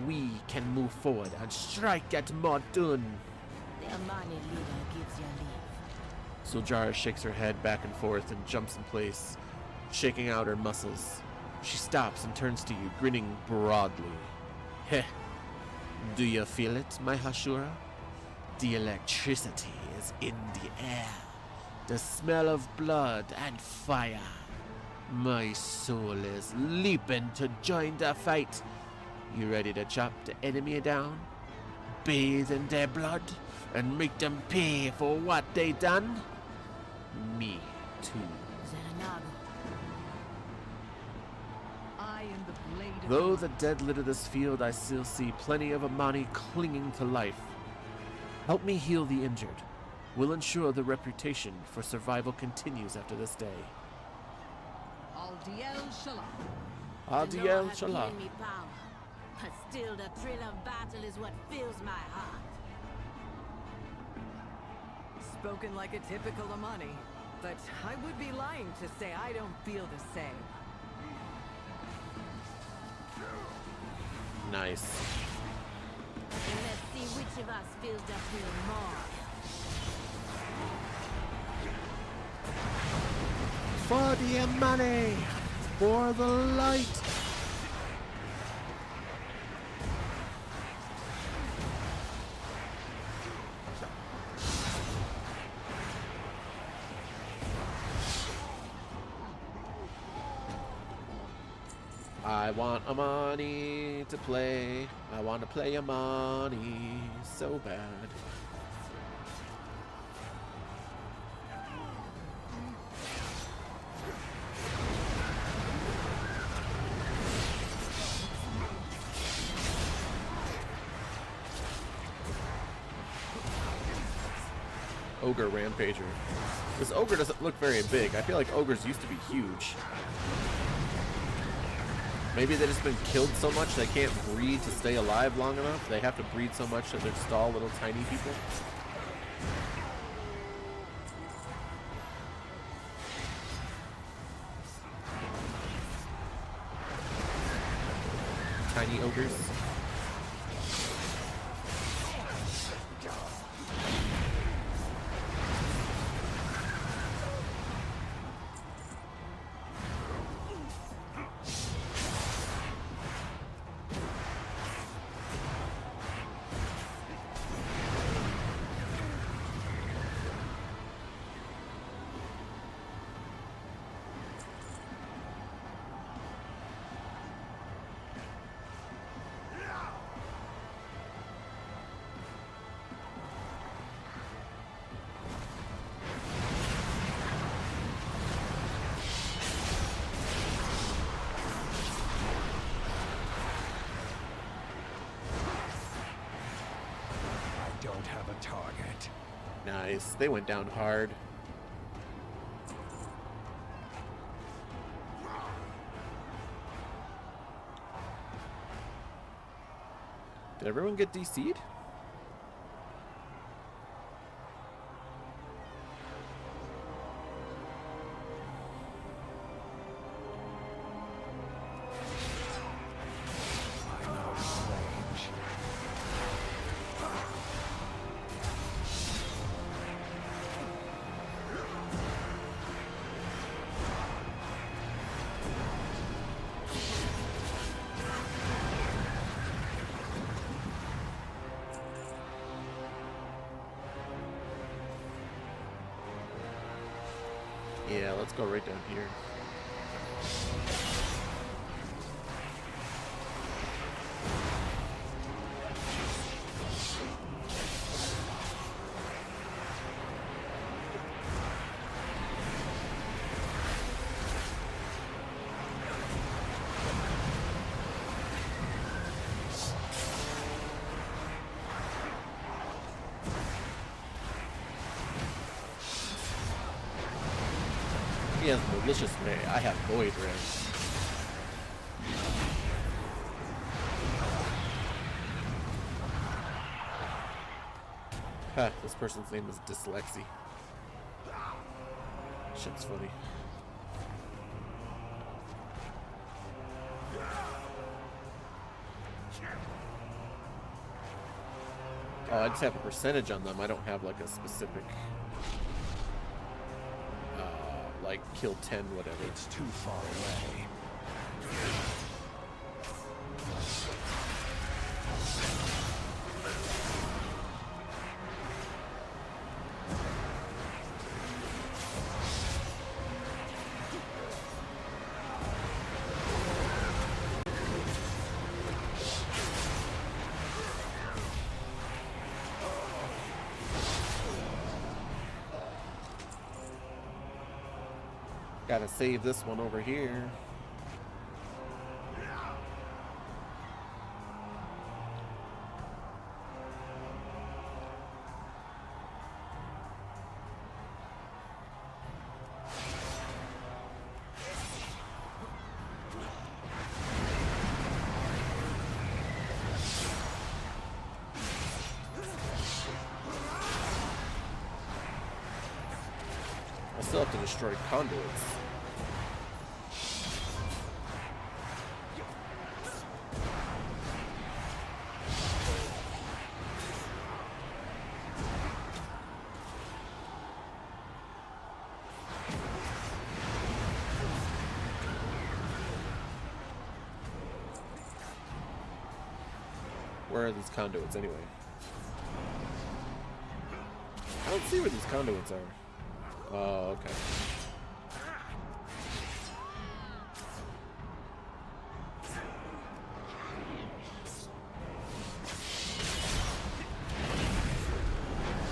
we can move forward and strike at Mordun. The Amani leader gives you leave. Zul'Jar shakes her head back and forth and jumps in place, shaking out her muscles. She stops and turns to you, grinning broadly. Heh. Do you feel it, my Hashura? The electricity is in the air. The smell of blood and fire. My soul is leaping to join the fight. You ready to chop the enemy down? Bathe in their blood and make them pay for what they done? Me too. I am the blade of Though the the dead litter this field, I still see plenty of Amani clinging to life. Help me heal the injured. We'll ensure the reputation for survival continues after this day. Aldiel Shalom. Adiel The law has Shalom. given me power, but still the thrill of battle is what fills my heart. Spoken like a typical Amani, but I would be lying to say I don't feel the same. Nice. And let's see which of us feels the thrill more. For the money, for the light. I want Amani to play. I want to play Amani so bad. Ogre Rampager. This ogre doesn't look very big. I feel like ogres used to be huge. Maybe they've just been killed so much they can't breed to stay alive long enough. They have to breed so much that they're just all little tiny people. Tiny ogres. Don't have a target. Nice. They went down hard. Did everyone get DC'd? I'm out of range. Yeah, let's go right down here. He has malicious May. I have Void Ray. Ha, this person's name is Dyslexy. Shit's funny. Oh, I just have a percentage on them. I don't have like a specific like kill 10 whatever. It's too far away. Gotta save this one over here. I still have to destroy conduits. Where are these conduits anyway? I don't see where these conduits are. Oh, okay.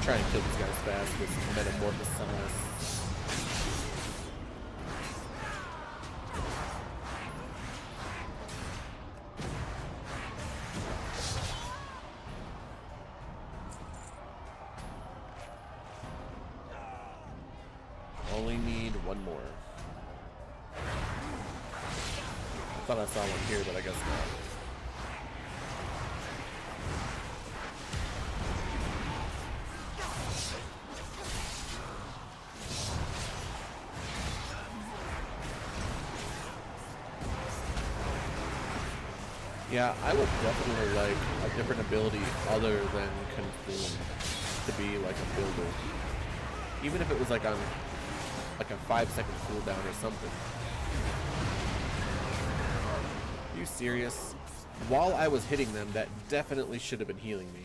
Try and kill these guys fast with Metamorphosis. Only need one more. I thought I saw one here, but I guess not. Yeah, I would definitely like a different ability other than Conform to be like a builder. Even if it was like on like a 5-second cooldown or something. Are you serious? While I was hitting them, that definitely should have been healing me.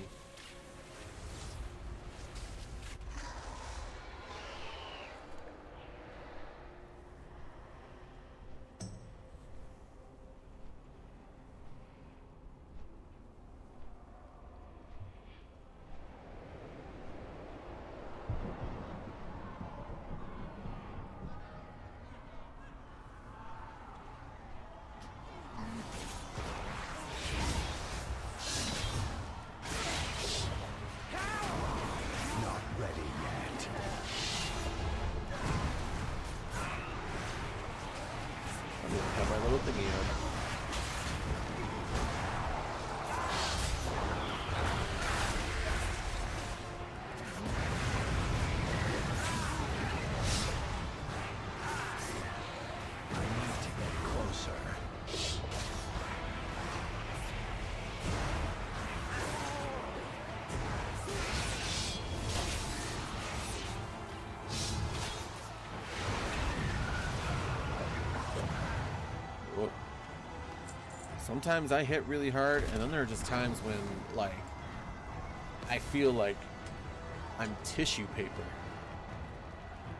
Have my little thingy on. I need to get closer. Sometimes I hit really hard, and then there are just times when, like, I feel like I'm tissue paper,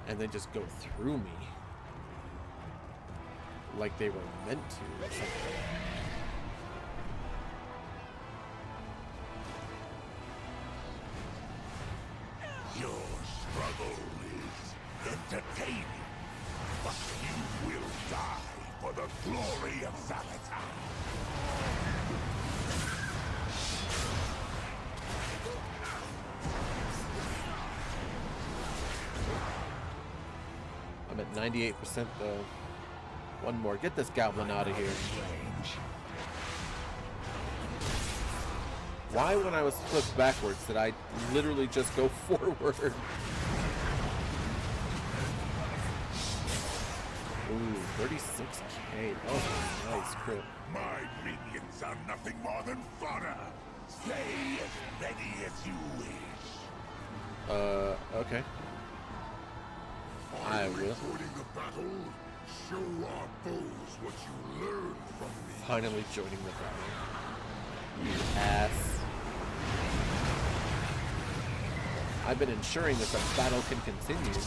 and they just go through me, like they were meant to or something. Your struggle is entertaining, but you will die for the glory of Zalatan. I'm at 98% though. One more. Get this goblin out of here. Why, when I was flipped backwards, did I literally just go forward? Ooh, 36k. That was a nice crit. My minions are nothing more than fodder. Stay as many as you wish. Okay. I will. Joining the battle, show our foes what you learned from me. Finally joining the battle. You ass. I've been ensuring that the battle can continue.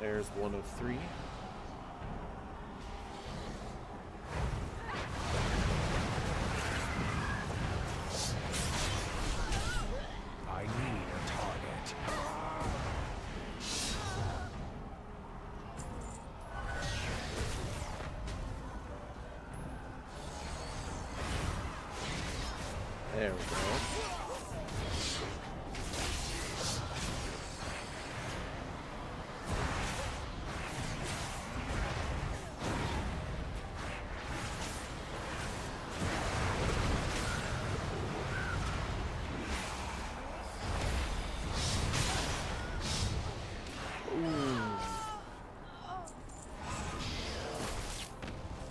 There's is one of 3. I need a target. There we go.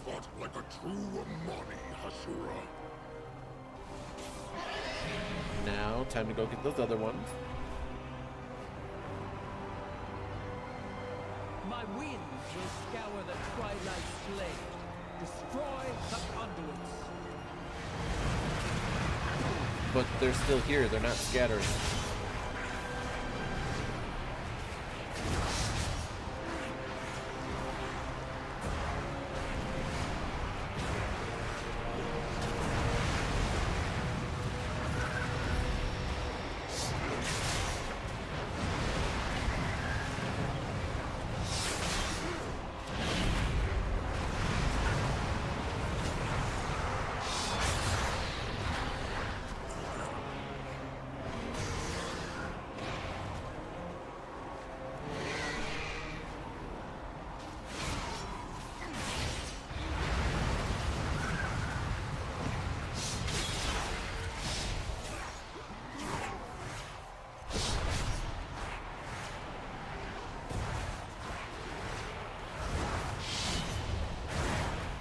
Fought like a true Amani, Hashura. Now, time to go get those other ones. My winds will scour the twilight slate, destroy the conduits. But they're still here, they're not scattering.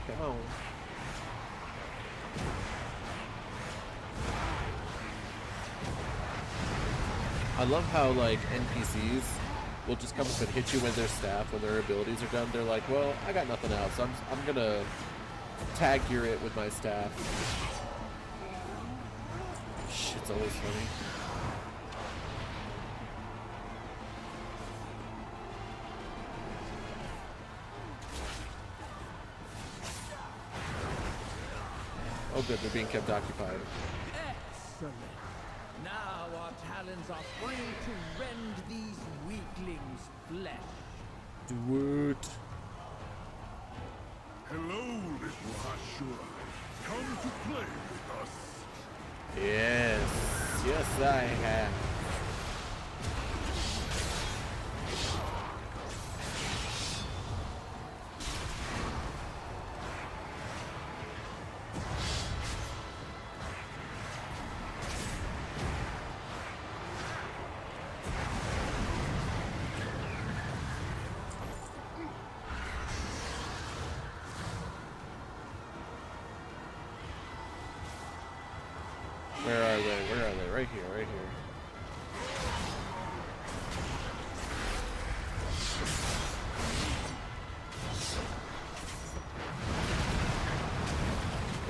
Come on. I love how, like, NPCs will just come up and hit you with their staff when their abilities are done. They're like, well, I got nothing else. I'm gonna tag gear it with my staff. Shit's always funny. Oh good, they're being kept occupied. Excellent. Now our talons are free to rend these weaklings' flesh. Do it. Hello, little Hashura. Come to play with us. Yes. Yes, I have. Where are they? Where are they? Right here, right here.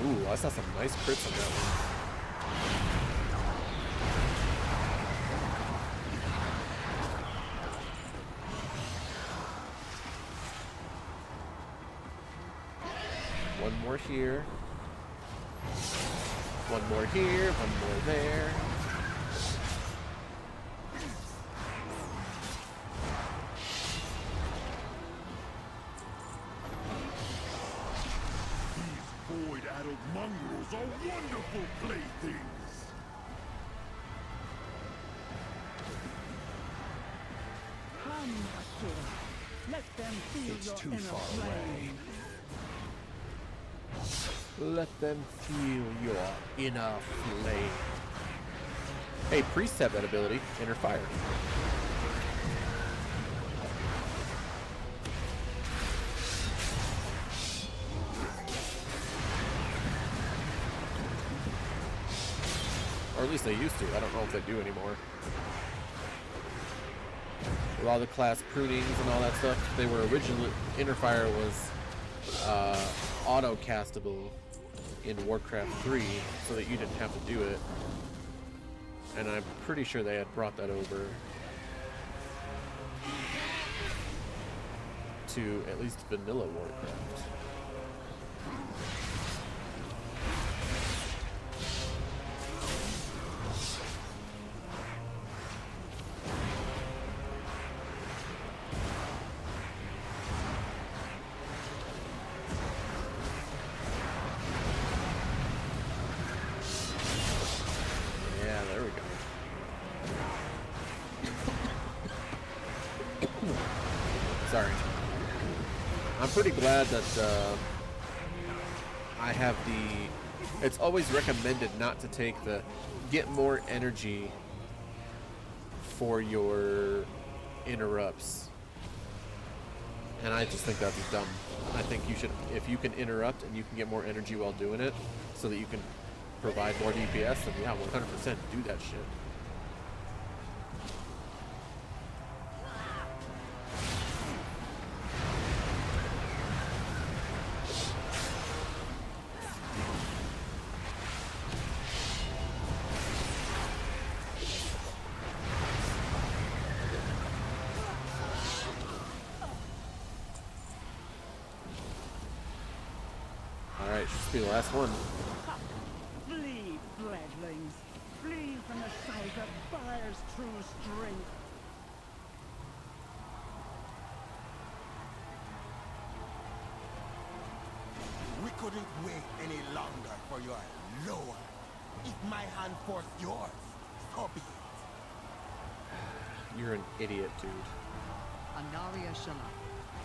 Ooh, I saw some nice crits on that one. One more here. One more here, one more there. These void-addled mongrels are wonderful playthings. Come, Hashura. Let them feel It's your too inner far flame. Let them feel your inner flame. Hey, priests have that ability, inner fire. Or at least they used to. I don't know if they do anymore. With all the class prunings and all that stuff, they were originally, inner fire was auto castable in Warcraft 3 so that you didn't have to do it. And I'm pretty sure they had brought that over. to at least vanilla Warcraft. Yeah, there we go. Sorry. I'm pretty glad that I have the... It's always recommended not to take the get more energy for your interrupts. And I just think that's dumb. I think you should, if you can interrupt and you can get more energy while doing it so that you can provide more DPS, then yeah, 100% do that shit. Alright, should be the last one. Flee, fledglings. Flee from the sight of fire's true strength. We couldn't wait any longer for your lower. If my hand forced yours, so be it. You're an idiot, dude. Anaria Shala.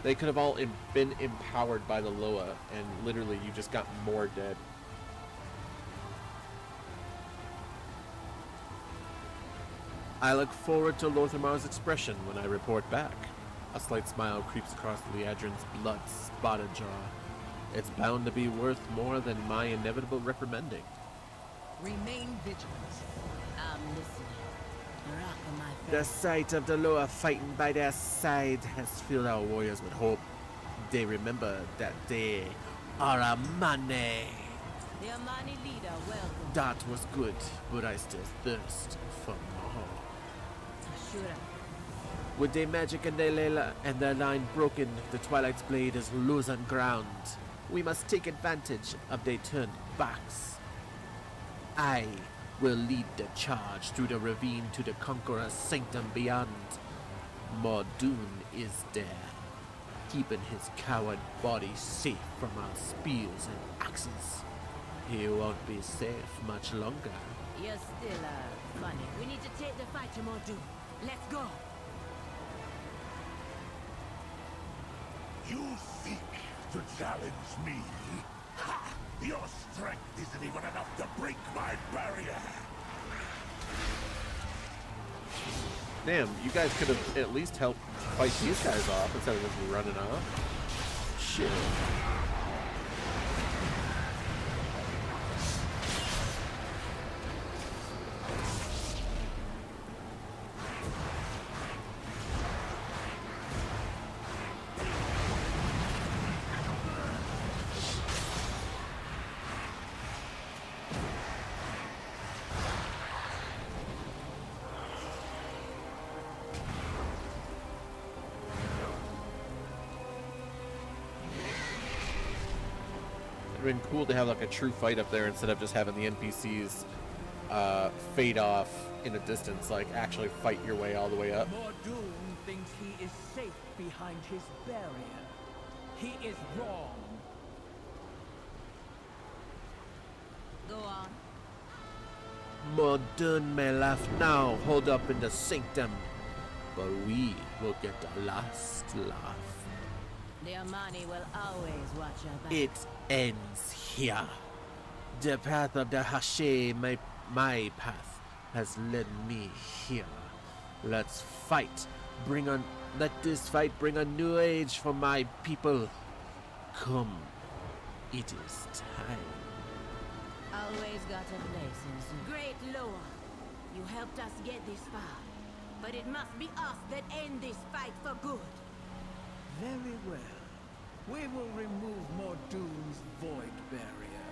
They could have all been empowered by the Loa, and literally you just got more dead. I look forward to Lothamar's expression when I report back. A slight smile creeps across Liadrin's blood-spotted jaw. It's bound to be worth more than my inevitable reprimanding. Remain vigilant. I'm listening. Rock on my The face. sight of the Loa fighting by their side has filled our warriors with hope. They remember that they are a money. The Amani leader, welcome. That was good, but I still thirst for more. Ashura. With their magic and their line broken, the Twilight's blade is losing ground. We must take advantage of their turned backs. I will lead the charge through the ravine to the Conqueror's sanctum beyond. Mordoon is there, keeping his coward body safe from our spears and axes. He won't be safe much longer. You're still, funny. We need to take the fight to Mordoon. Let's go. You seek to challenge me? Ha! Your strength isn't even enough to break my barrier. Damn, you guys could have at least helped fight these guys off instead of just running off. Shit. It'd been cool to have like a true fight up there instead of just having the NPCs fade off in a distance, like actually fight your way all the way up. Mordoon thinks he is safe behind his barrier. He is wrong. Go on. Mordoon may laugh now, hold up in the sanctum, but we will get the last laugh. The Amani will always watch your back. It ends here. The path of the Hashe, my path, has led me here. Let's fight. Let this fight bring a new age for my people. Come. It is time. Always got a place in Zoo. Great Loa, you helped us get this far. But it must be us that end this fight for good. Very well. We will remove Mordoon's void barrier.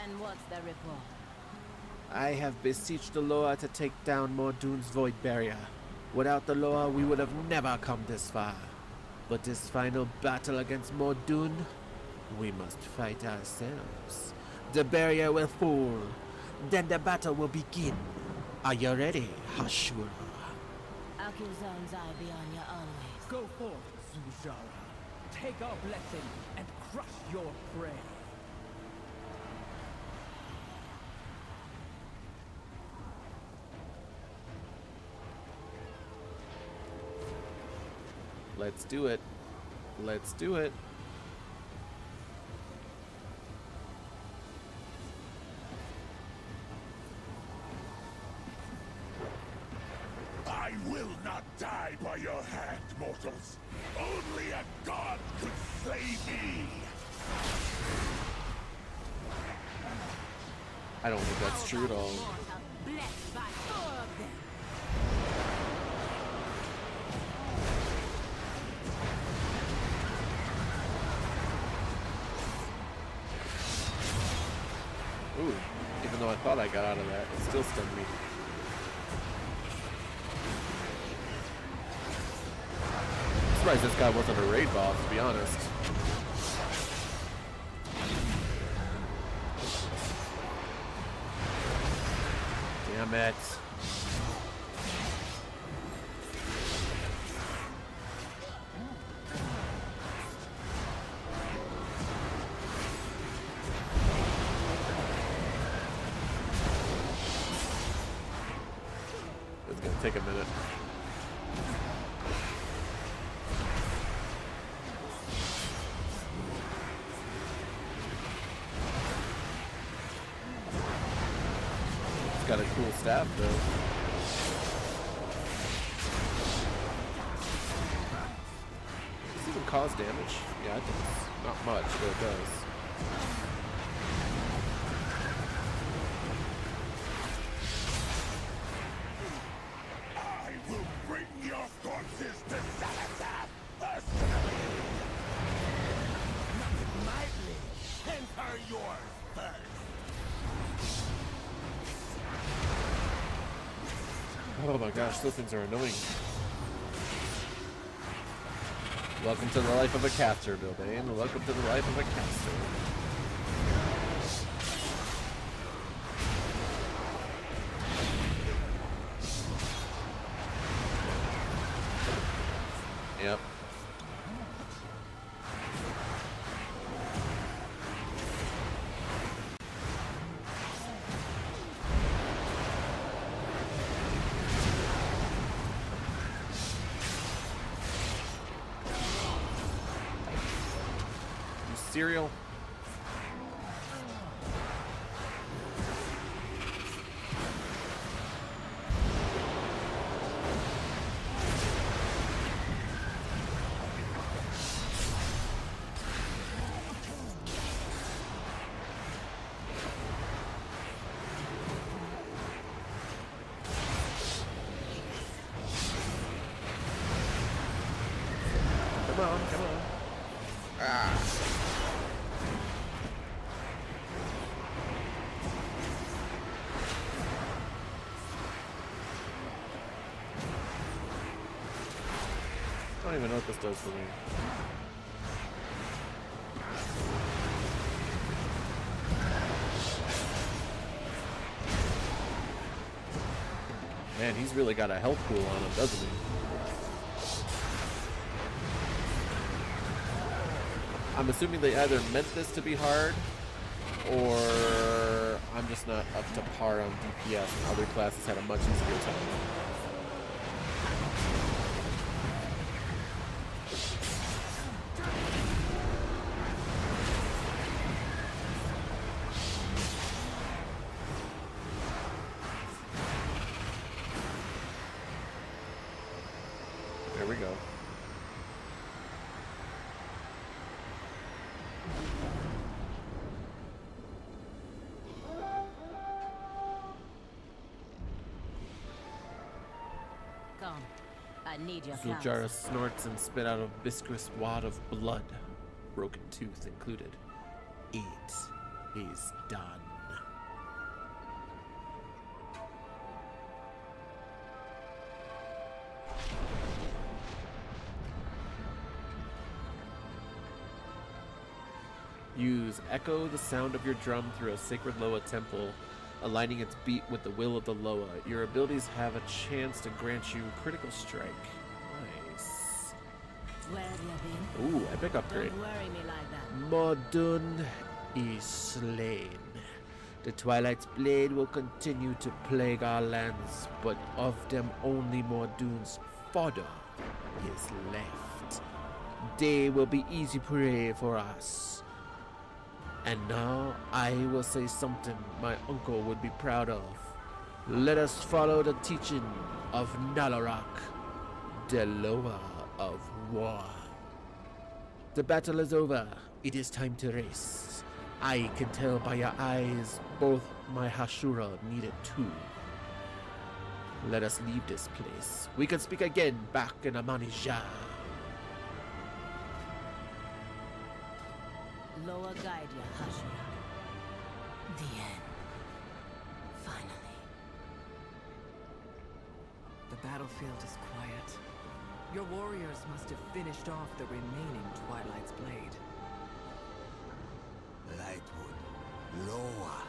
And what's the report? I have beseeched the Loa to take down Mordoon's void barrier. Without the Loa, we would have never come this far. But this final battle against Mordoon, we must fight ourselves. The barrier will fall. Then the battle will begin. Are you ready, Hashura? Akuzan's eye be on you always. Go forth, Zul'Aman. Take our blessing and crush your prey. Let's do it. Let's do it. I will not die by your hand, mortals. Only a god could slay me. I don't think that's true at all. Blessed by 4 of them. Ooh, even though I thought I got out of that, it still stunned me. I'm surprised this guy wasn't a raid boss, to be honest. Damn it. It's gonna take a minute. It's got a cool staff though. Does it even cause damage? Yeah, I think it's not much, but it does. I will bring your corpses to Salazar personally. Not with my blade. Enter yours first. Oh my gosh, those things are annoying. Welcome to the life of a caster, Bilbane. Welcome to the life of a caster. Yep. You cereal. Come on, come on. Ah. I don't even know what this does for me. Man, he's really got a health pool on him, doesn't he? I'm assuming they either meant this to be hard, or I'm just not up to par on DPS and other classes had a much easier time. There we go. Come. I need your Zul'Aman counsel. snorts and spit out a viscous wad of blood, broken tooth included. It is done. Use echo the sound of your drum through a sacred Loa temple, aligning its beat with the will of the Loa. Your abilities have a chance to grant you critical strike. Nice. Where have you been? Ooh, epic upgrade. Don't worry me like that. Modun is slain. The Twilight's blade will continue to plague our lands, but of them only Modun's fodder is left. They will be easy prey for us. And now I will say something my uncle would be proud of. Let us follow the teaching of Nalarak, the Loa of War. The battle is over. It is time to race. I can tell by your eyes both my Hashura need it too. Let us leave this place. We can speak again back in Amanija. Lower guide ya, Hashira. The end. Finally. The battlefield is quiet. Your warriors must have finished off the remaining Twilight's blade. Lightwood, Loa,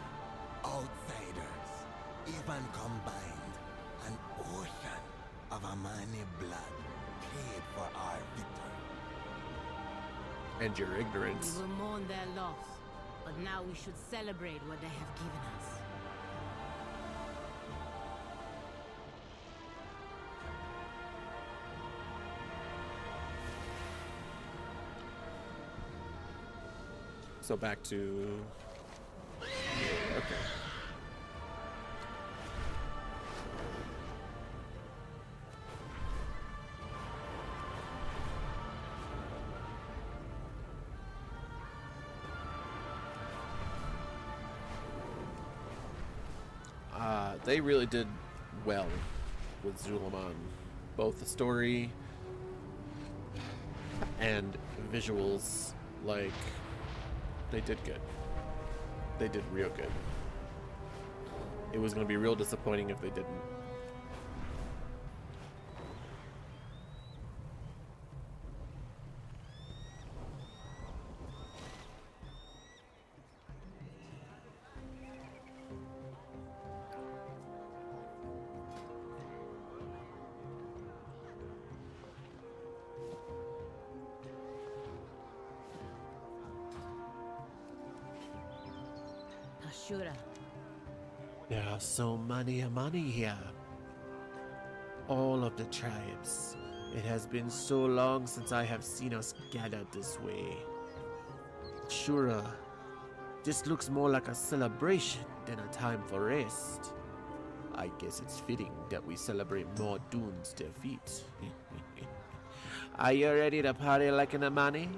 outsiders, even combined, an ocean of Amani blood paid for our victory. And your ignorance. We will mourn their loss, but now we should celebrate what they have given us. So back to... Okay. They really did well with ZulAman. Both the story and visuals, like, they did good. They did real good. It was going to be real disappointing if they didn't. Ashura. There are so many Amani here. All of the tribes. It has been so long since I have seen us gathered this way. Shura, this looks more like a celebration than a time for rest. I guess it's fitting that we celebrate Mordune's defeat. Are you ready to party like an Amani?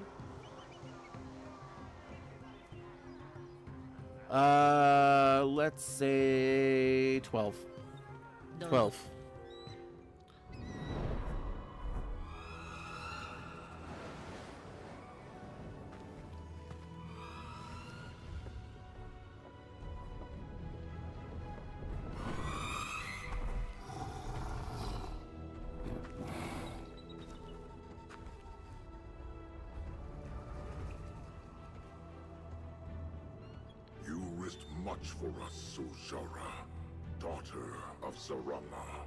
Let's say 12. Don't 12. You risked much for us, Zul'Aman, daughter of Zarama.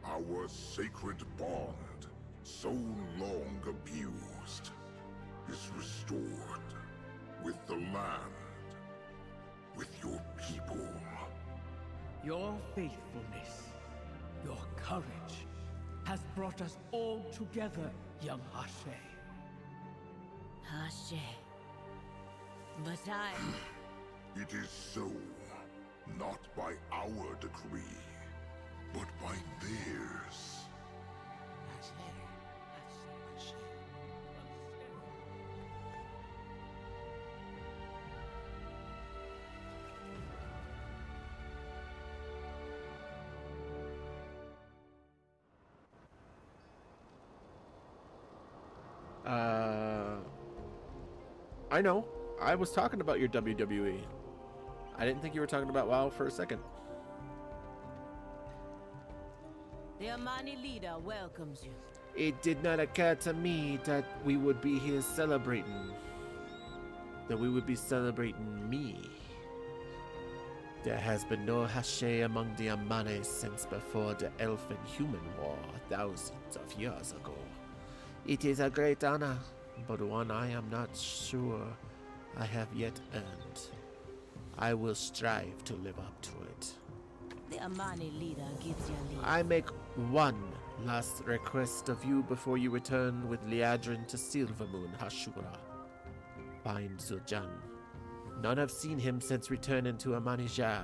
Our sacred bond, so long abused, is restored with the land, with your people. Your faithfulness, your courage, has brought us all together, young Hashe. Hashe. But I... It is so, not by our decree, but by theirs. I know. I was talking about your WWE. I didn't think you were talking about WoW for a second. The Amani leader welcomes you. It did not occur to me that we would be here celebrating. that we would be celebrating me. There has been no Hashe among the Amanes since before the Elf and Human War thousands of years ago. It is a great honor, but one I am not sure I have yet earned. I will strive to live up to it. The Amani leader gives you leave. I make one last request of you before you return with Liadrin to Silvermoon Hashura. Find Zul'Aman. None have seen him since returning to Amanija.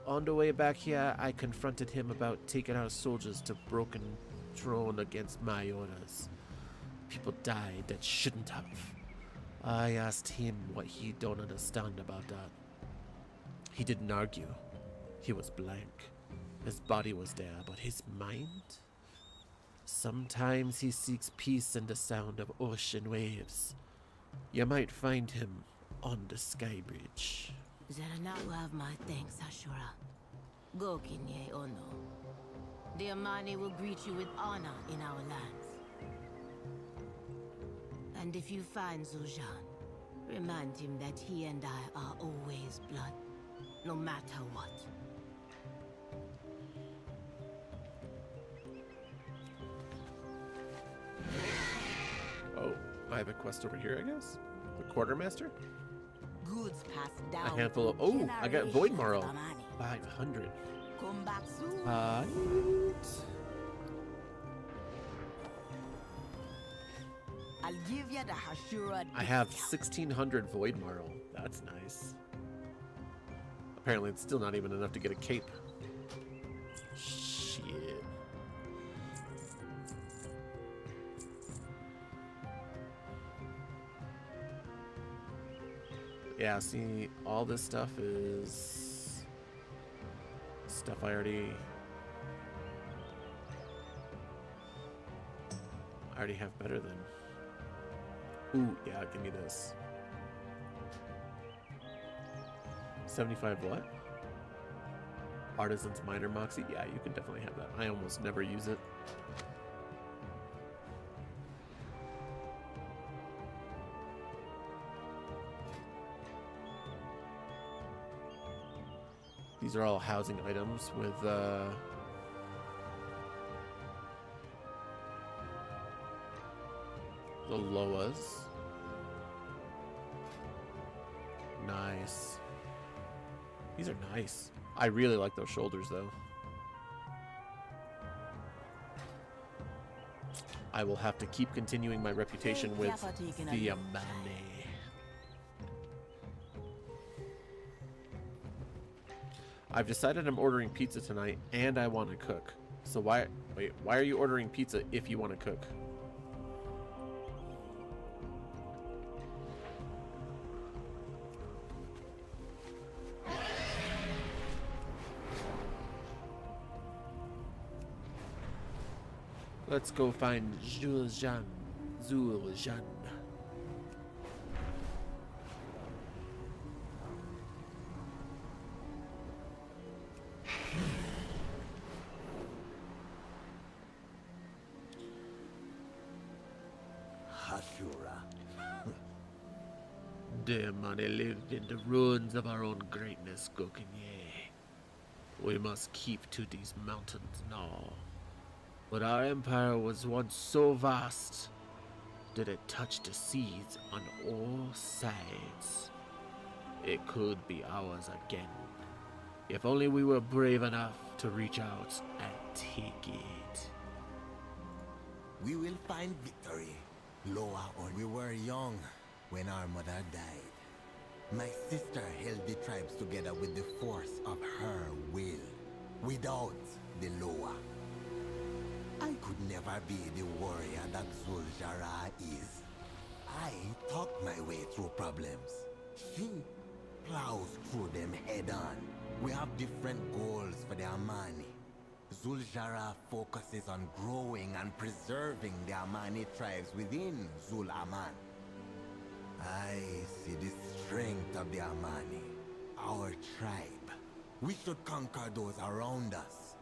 On the way back here, I confronted him about taking our soldiers to Broken Throne against my orders. People died that shouldn't have. I asked him what he don't understand about that. He didn't argue. He was blank. His body was there, but his mind? Sometimes he seeks peace in the sound of ocean waves. You might find him on the sky bridge. Zerana will have my thanks, Ashura. Go, Kinye Ono. The Amani will greet you with honor in our lands. And if you find Zul'Aman, remind him that he and I are always blood, no matter what. Oh, I have a quest over here, I guess? The Quartermaster? Goods passed down. A handful of... Oh, I got Void Marrow. 500. Come back soon. I'll give you the Hashura. I have 1600 Void Marrow. That's nice. Apparently it's still not even enough to get a cape. Shit. Yeah, see, all this stuff is stuff I already have better than. Ooh, yeah, give me this. 75 what? Artisan's Minor Moxie? Yeah, you can definitely have that. I almost never use it. These are all housing items with the Loas. Nice. These are nice. I really like those shoulders though. I will have to keep continuing my reputation with the Amane. I've decided I'm ordering pizza tonight and I want to cook. So why are you ordering pizza if you want to cook? Let's go find Zul'Aman. Hashura. Dear money lived in the ruins of our own greatness, Gokenye. We must keep to these mountains now. But our empire was once so vast that it touched the seas on all sides. It could be ours again, if only we were brave enough to reach out and take it. We will find victory. Loa, or we were young when our mother died. My sister held the tribes together with the force of her will. Without the Loa, I could never be the warrior that Zul'Jara is. I talked my way through problems. She plows through them head on. We have different goals for the Amani. Zul'Jara focuses on growing and preserving the Amani tribes within Zul'Aman. I see the strength of the Amani, our tribe. We should conquer those around us.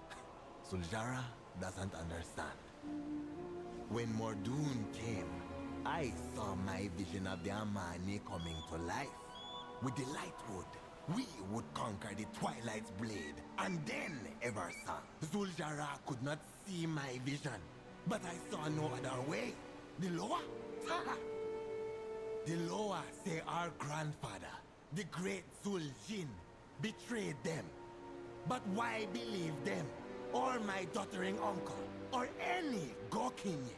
Zul'Jara doesn't understand. When Mordoon came, I saw my vision of the Amani coming to life. With the Lightwood, we would conquer the Twilight's blade, and then Eversong. Zul'Jara could not see my vision, but I saw no other way. The Loa? The Loa say our grandfather, the great Zul'Jin, betrayed them. But why believe them, or my doddering uncle, or any Gokinye?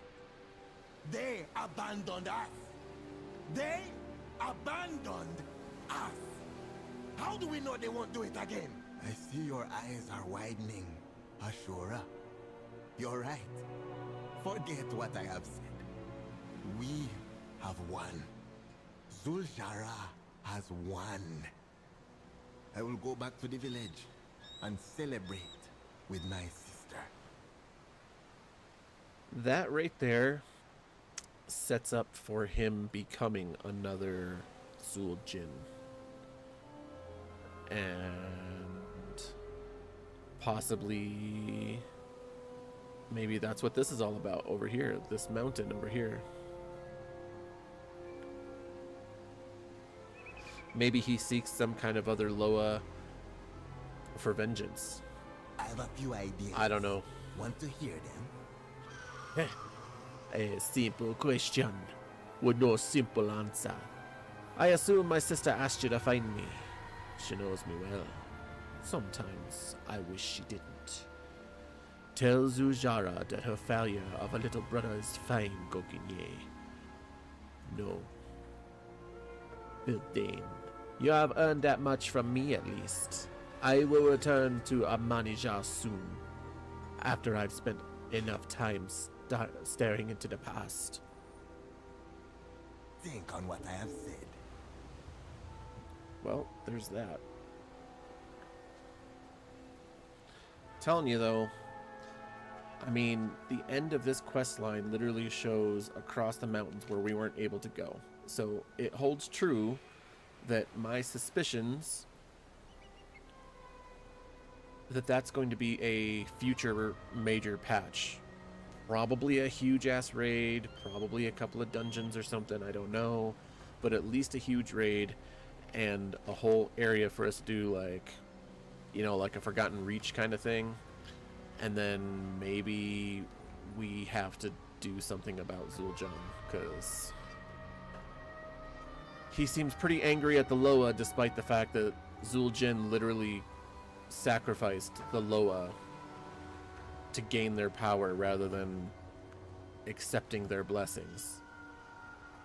They abandoned us. They abandoned us. How do we know they won't do it again? I see your eyes are widening, Ashura. You're right. Forget what I have said. We have won. Zul'Jara has won. I will go back to the village and celebrate with my sister. That right there sets up for him becoming another Zul'Jin. And possibly maybe that's what this is all about over here, this mountain over here. Maybe he seeks some kind of other Loa for vengeance. I have a few ideas. I don't know. Want to hear them? A simple question with no simple answer. I assume my sister asked you to find me. She knows me well. Sometimes I wish she didn't. Tell Zul'Jara that her failure of a little brother is fine, Gokinye. No. Well then, you have earned that much from me at least. I will return to Amanija soon, after I've spent enough time staring into the past. Think on what I have said. Well, there's that. Telling you though, I mean, the end of this quest line literally shows across the mountains where we weren't able to go. So it holds true that my suspicions that that's going to be a future major patch. Probably a huge ass raid, probably a couple of dungeons or something, I don't know. But at least a huge raid and a whole area for us to do, like, you know, like a Forgotten Reach kind of thing. And then maybe we have to do something about Zul'Jin, because he seems pretty angry at the Loa, despite the fact that Zul'Jin literally sacrificed the Loa to gain their power rather than accepting their blessings.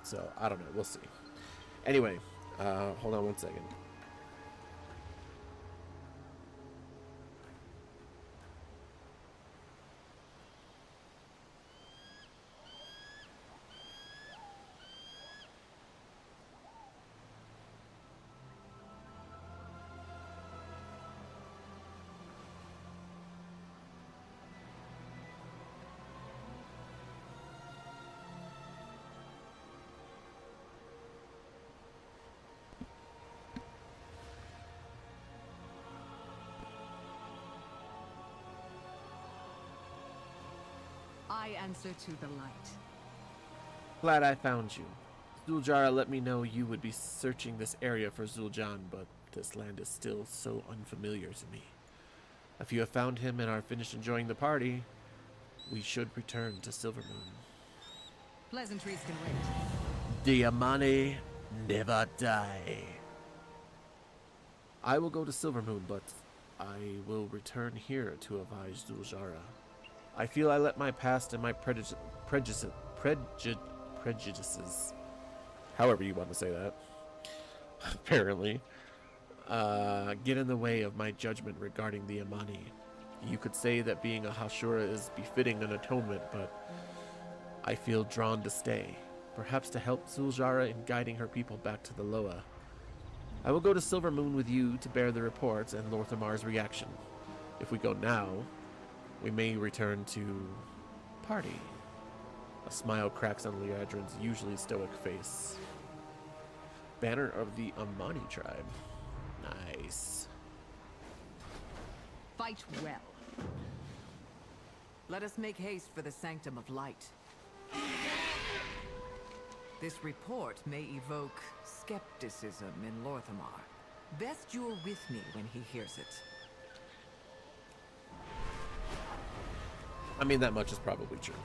So, I don't know. We'll see. Anyway, hold on one second. I answer to the light. Glad I found you. Zul'Jara let me know you would be searching this area for Zul'Jan, but this land is still so unfamiliar to me. If you have found him and are finished enjoying the party, we should return to Silvermoon. Pleasantries can wait. The Amani never die. I will go to Silvermoon, but I will return here to avenge Zul'Jara. I feel I let my past and my prejudices, however you want to say that, apparently, get in the way of my judgment regarding the Amani. You could say that being a Hashura is befitting an atonement, but I feel drawn to stay, perhaps to help Zul'Jara in guiding her people back to the Loa. I will go to Silvermoon with you to bear the reports and Lorthamar's reaction. If we go now, we may return to party. A smile cracks on Liadrin's usually stoic face. Banner of the Amani tribe. Nice. Fight well. Let us make haste for the Sanctum of Light. This report may evoke skepticism in Lorthamar. Best you're with me when he hears it. I mean, that much is probably true.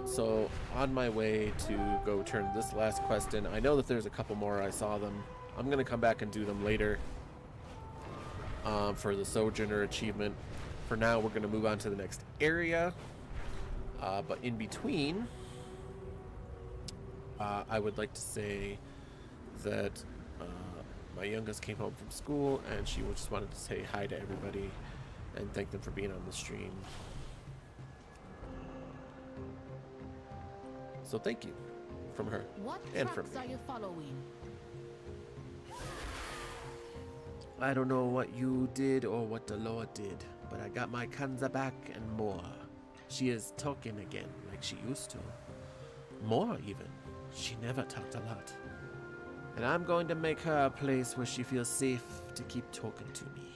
So on my way to go turn this last quest in, I know that there's a couple more. I saw them. I'm gonna come back and do them later for the Sojourner achievement. For now, we're gonna move on to the next area. But in between, I would like to say that my youngest came home from school and she just wanted to say hi to everybody and thank them for being on the stream. So thank you from her and from me. What tracks are you following? I don't know what you did or what the Lord did, but I got my Kanza back and more. She is talking again like she used to. More even. She never talked a lot. And I'm going to make her a place where she feels safe to keep talking to me.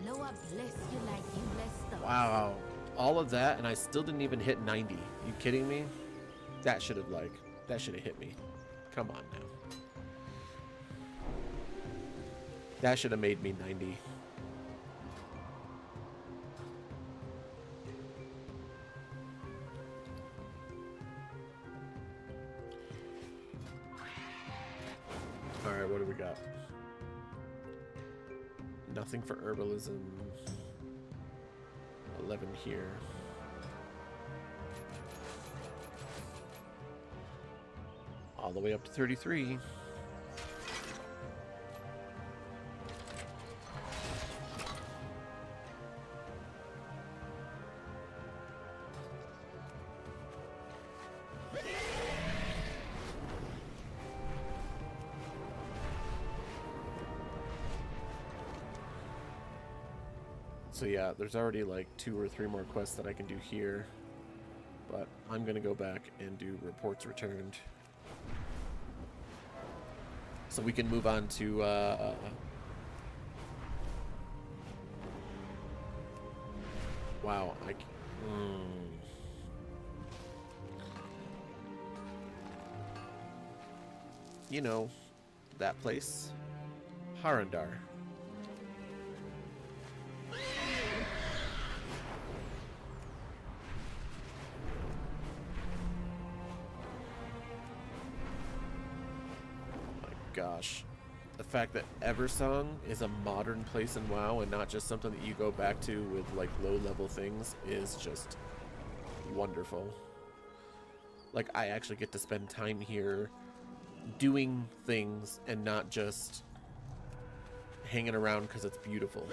Loa bless you like you bless those. Wow. All of that and I still didn't even hit 90. You kidding me? That should have hit me. Come on now. That should have made me 90. Alright, what do we got? Nothing for herbalism. 11 here. All the way up to 33. So yeah, there's already like 2 or 3 more quests that I can do here, but I'm gonna go back and do reports returned, so we can move on to wow, you know, that place, Harandar. Gosh, the fact that Eversong is a modern place in WoW and not just something that you go back to with like low-level things is just wonderful. Like, I actually get to spend time here doing things and not just hanging around because it's beautiful.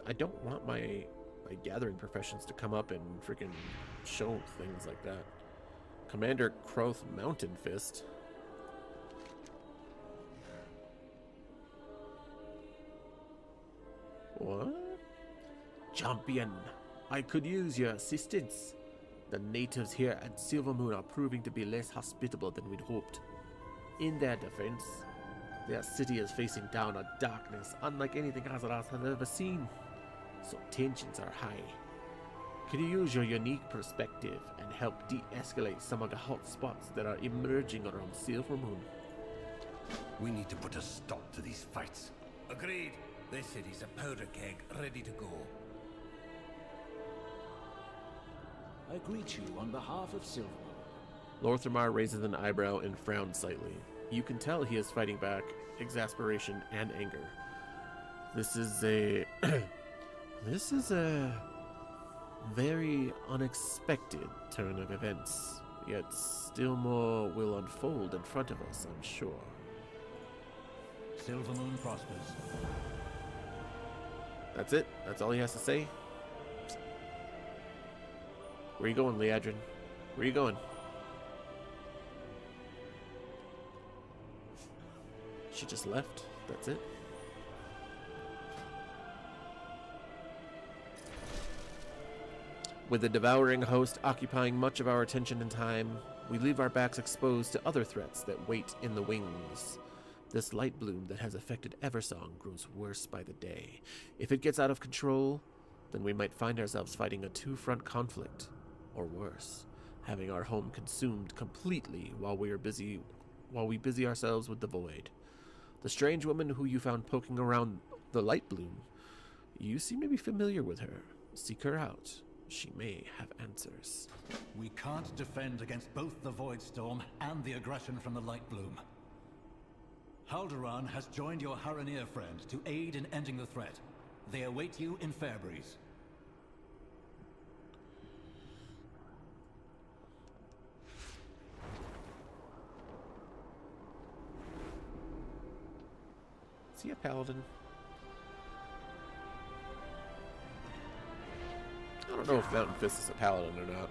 I don't want my gathering professions to come up and freaking show things like that. Commander Kroth Mountain Fist. What? Champion, I could use your assistance. The natives here at Silvermoon are proving to be less hospitable than we'd hoped. In their defense, their city is facing down a darkness unlike anything Azeroth has ever seen. So tensions are high. Can you use your unique perspective and help de-escalate some of the hot spots that are emerging around Silvermoon? We need to put a stop to these fights. Agreed. This city's a powder keg, ready to go. I greet you on behalf of Silvermoon. Lorthamar raises an eyebrow and frowns slightly. You can tell he is fighting back exasperation and anger. This is a this is a very unexpected turn of events, yet still more will unfold in front of us, I'm sure. Silvermoon prospers. That's it? That's all he has to say? Where you going, Leadrin? Where you going? She just left. That's it. With the devouring host occupying much of our attention and time, we leave our backs exposed to other threats that wait in the wings. This light bloom that has affected Eversong grows worse by the day. If it gets out of control, then we might find ourselves fighting a two-front conflict, or worse, having our home consumed completely while we busy ourselves with the void. The strange woman who you found poking around the light bloom, you seem to be familiar with her. Seek her out. She may have answers. We can't defend against both the Void Storm and the aggression from the Light Bloom. Haldoran has joined your Haranir friend to aid in ending the threat. They await you in Fairbreeze. Is he a paladin? I don't know if Mountain Fist is a paladin or not.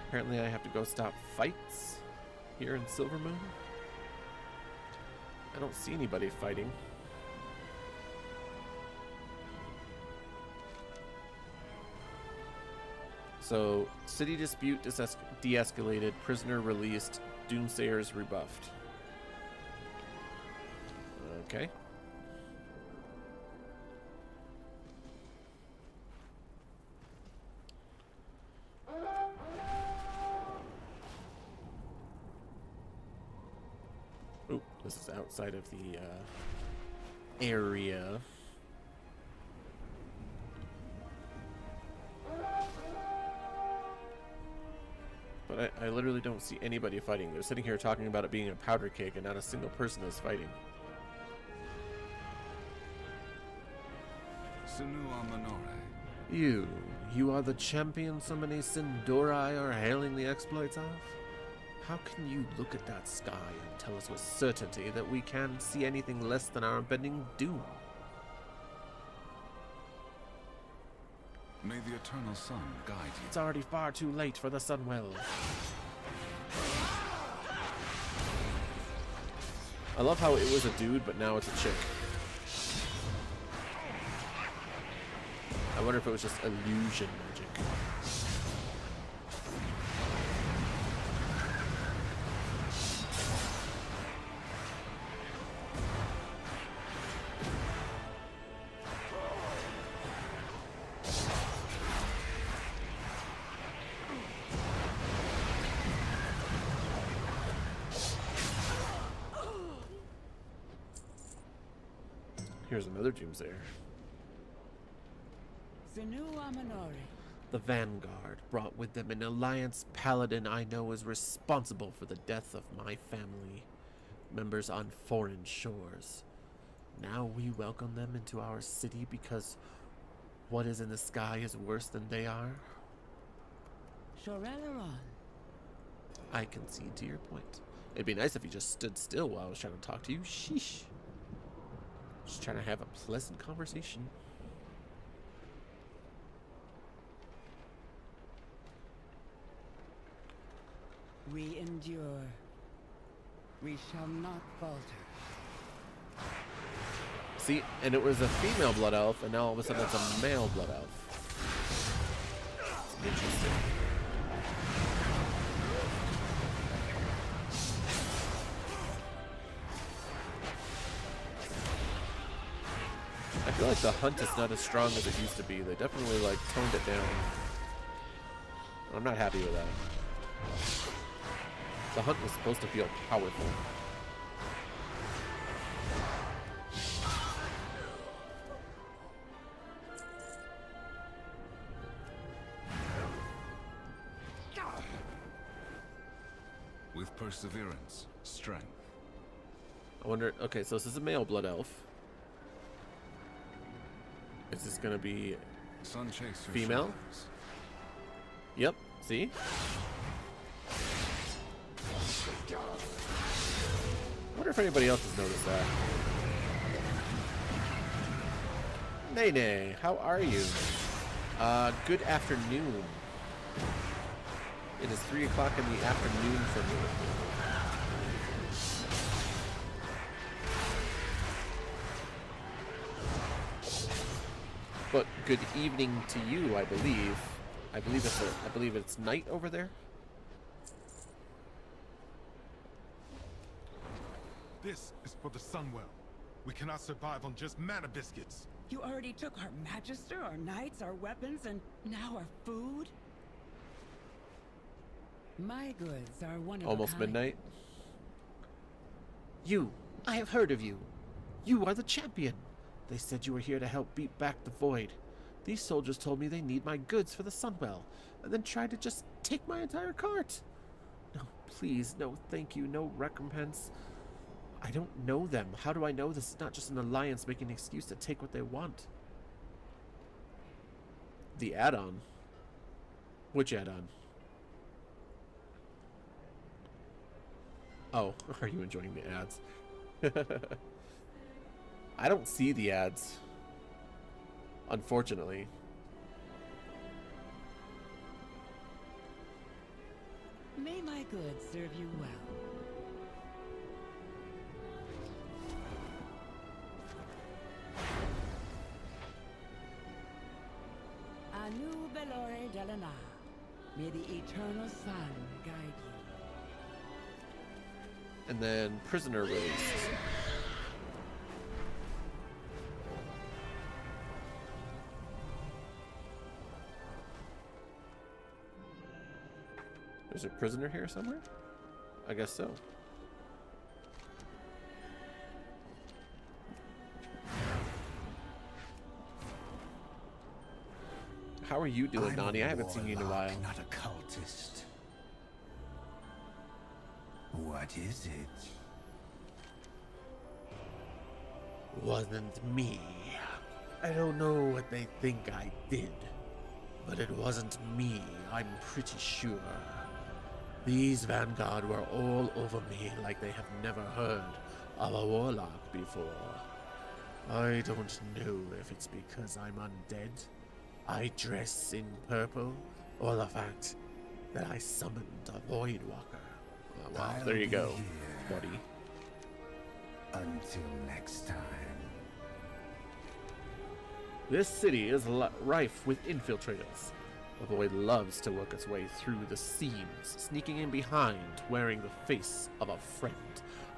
Apparently I have to go stop fights here in Silvermoon. I don't see anybody fighting. So, city dispute de-escalated, prisoner released, doomsayers rebuffed. Okay. Oop, this is outside of the area. But I literally don't see anybody fighting. They're sitting here talking about it being a powder keg and not a single person is fighting. You are the champion so many Sindorai are hailing the exploits of? How can you look at that sky and tell us with certainty that we can't see anything less than our impending doom? May the eternal sun guide you. It's already far too late for the Sunwell. I love how it was a dude, but now it's a chick. I wonder if it was just illusion magic. Here's another Doomsayer. Zul'Aman. The Vanguard brought with them an alliance paladin I know is responsible for the death of my family, members on foreign shores. Now we welcome them into our city because what is in the sky is worse than they are? Shorelaron. I concede to your point. It'd be nice if you just stood still while I was trying to talk to you. Sheesh. Just trying to have a pleasant conversation. We endure. We shall not falter. See, and it was a female blood elf, and now all of a sudden it's a male blood elf. It's interesting. I feel like the hunt is not as strong as it used to be. They definitely like toned it down. I'm not happy with that. The hunt was supposed to feel powerful. With perseverance, strength. I wonder, okay, so this is a male blood elf. Is this gonna be Sun chaser female? shadows. Yep, see? I wonder if anybody else has noticed that. Nene, how are you? Good afternoon. It is 3 o'clock in the afternoon for me. But good evening to you, I believe. I believe it's night over there. This is for the Sunwell. We cannot survive on just mana biscuits. You already took our Magister, our knights, our weapons, and now our food? My goods are one of Almost a kind. midnight. You, I have heard of you. You are the champion. They said you were here to help beat back the Void. These soldiers told me they need my goods for the Sunwell, and then tried to just take my entire cart. No, please, no thank you, no recompense. I don't know them. How do I know this is not just an alliance making an excuse to take what they want? The add-on? Which add-on? Oh, are you enjoying the ads? I don't see the ads, unfortunately. May my goods serve you well. Anu Belore Delana. May the eternal sun guide you. And then prisoner released. There's a prisoner here somewhere? I guess so. How are you doing, Nani? I haven't seen you in a while. Not a cultist. What is it? Wasn't me. I don't know what they think I did, but it wasn't me, I'm pretty sure. These Vanguard were all over me like they have never heard of a warlock before. I don't know if it's because I'm undead, I dress in purple, or the fact that I summoned a Void Walker. Oh, wow, there you go, buddy. Until next time. This city is rife with infiltrators. The Void loves to work its way through the seams, sneaking in behind, wearing the face of a friend.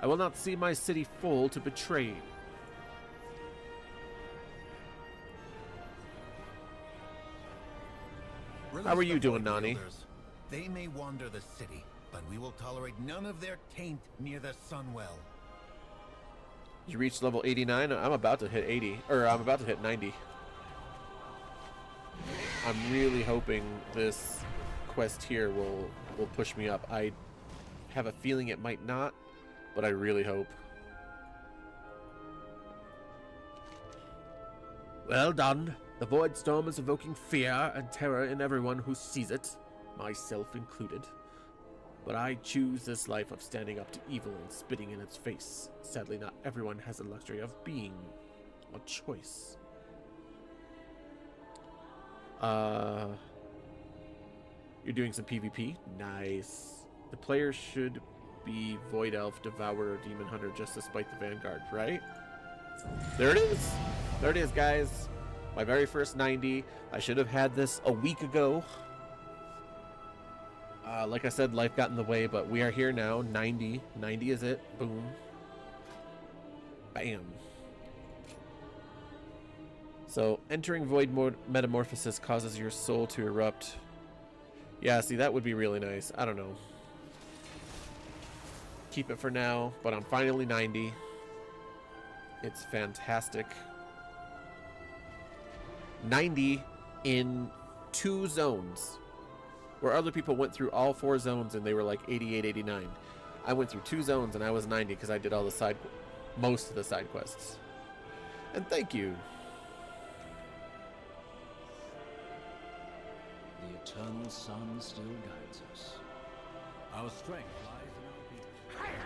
I will not see my city fall to betray. How are you doing, Nani? They may wander the city, but we will tolerate none of their taint near the Sunwell. You reached level 89? I'm about to hit 80, or I'm about to hit 90. I'm really hoping this quest here will push me up. I have a feeling it might not, but I really hope. Well done. The Void Storm is evoking fear and terror in everyone who sees it, myself included. But I choose this life of standing up to evil and spitting in its face. Sadly, not everyone has the luxury of being a choice. You're doing some PvP? Nice. The player should be Void Elf, Devourer, or Demon Hunter just to spite the Vanguard, right? There it is! There it is, guys. My very first 90. I should have had this a week ago. Like I said, life got in the way, but we are here now. 90. 90 is it. Boom. Bam. So, entering Void Metamorphosis causes your soul to erupt. Yeah, see, that would be really nice. I don't know. Keep it for now, but I'm finally 90. It's fantastic. 90 in 2 zones. Where other people went through all 4 zones and they were like 88, 89. I went through 2 zones and I was 90 because I did all the most of the side quests. And thank you. The eternal sun still guides us. Our strength lies in our people.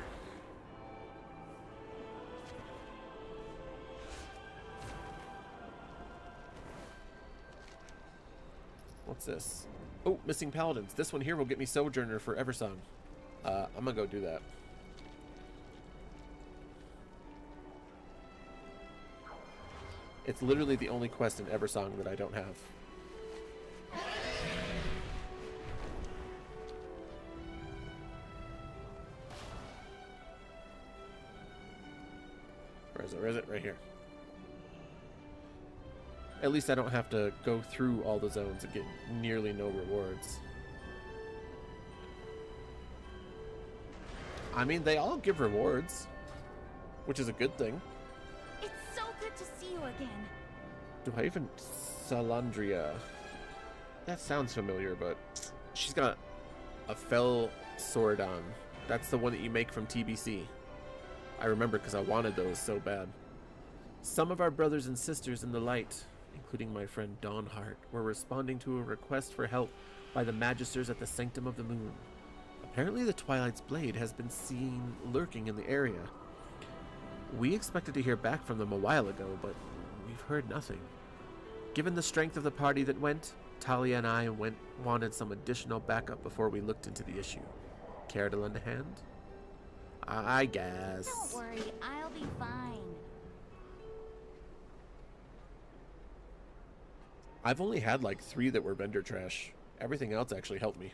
What's this? Oh, missing paladins. This one here will get me Sojourner for Eversong. I'm gonna go do that. It's literally the only quest in Eversong that I don't have. Where is it? Where is it? Right here. At least I don't have to go through all the zones and get nearly no rewards. I mean, they all give rewards, which is a good thing. It's so good to see you again. Do I even... Salandria. That sounds familiar, but she's got a fell sword on. That's the one that you make from TBC. I remember because I wanted those so bad. Some of our brothers and sisters in the light, including my friend Dawnheart, were responding to a request for help by the Magisters at the Sanctum of the Moon. Apparently the Twilight's Blade has been seen lurking in the area. We expected to hear back from them a while ago, but we've heard nothing. Given the strength of the party that went, Talia and I wanted some additional backup before we looked into the issue. Care to lend a hand? I guess. Don't worry, I'll be fine. I've only had like 3 that were vendor trash. Everything else actually helped me.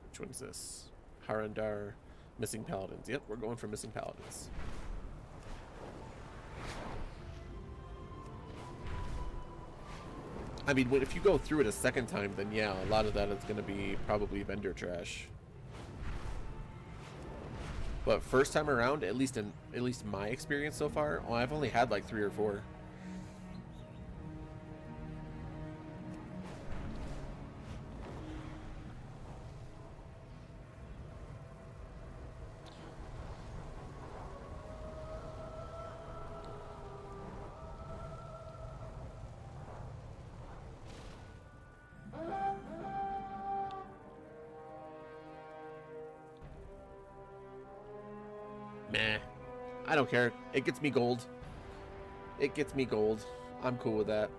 Which one's this? Harandar, missing paladins. Yep, we're going for missing paladins. I mean, if you go through it a second time, then yeah, a lot of that is going to be probably vendor trash. But first time around, at least my experience so far, I've only had like 3 or 4. Meh. I don't care. It gets me gold. It gets me gold. I'm cool with that.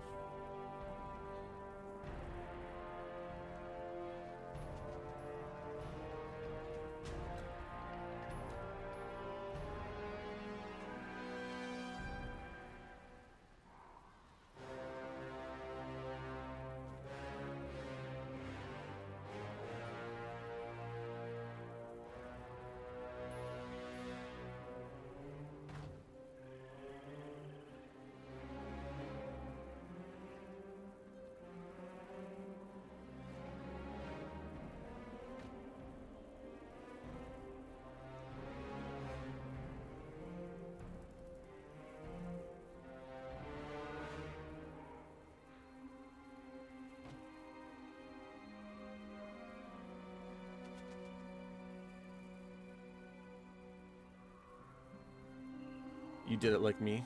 You did it like me.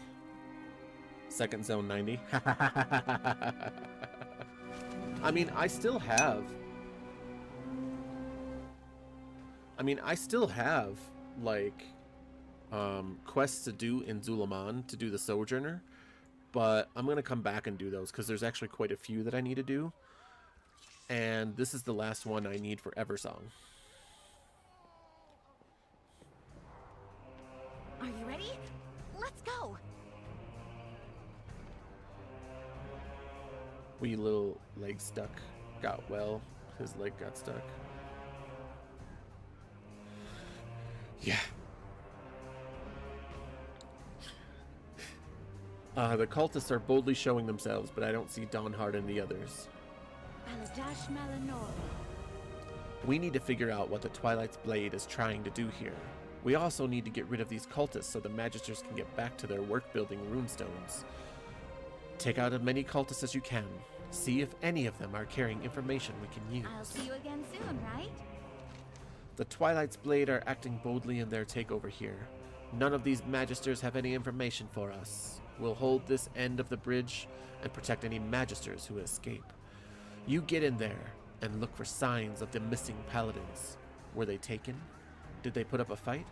Second zone 90. I mean, I still have like quests to do in Zul'Aman to do the Sojourner, but I'm gonna come back and do those because there's actually quite a few that I need to do, and this is the last one I need for Eversong. Are you ready? Let's go! Wee little leg stuck. Got well. His leg got stuck. Yeah. The cultists are boldly showing themselves, but I don't see Dawnheart and the others. We need to figure out what the Twilight's Blade is trying to do here. We also need to get rid of these cultists so the Magisters can get back to their work building runestones. Take out as many cultists as you can. See if any of them are carrying information we can use. I'll see you again soon, right? The Twilight's Blade are acting boldly in their takeover here. None of these Magisters have any information for us. We'll hold this end of the bridge and protect any Magisters who escape. You get in there and look for signs of the missing paladins. Were they taken? Did they put up a fight?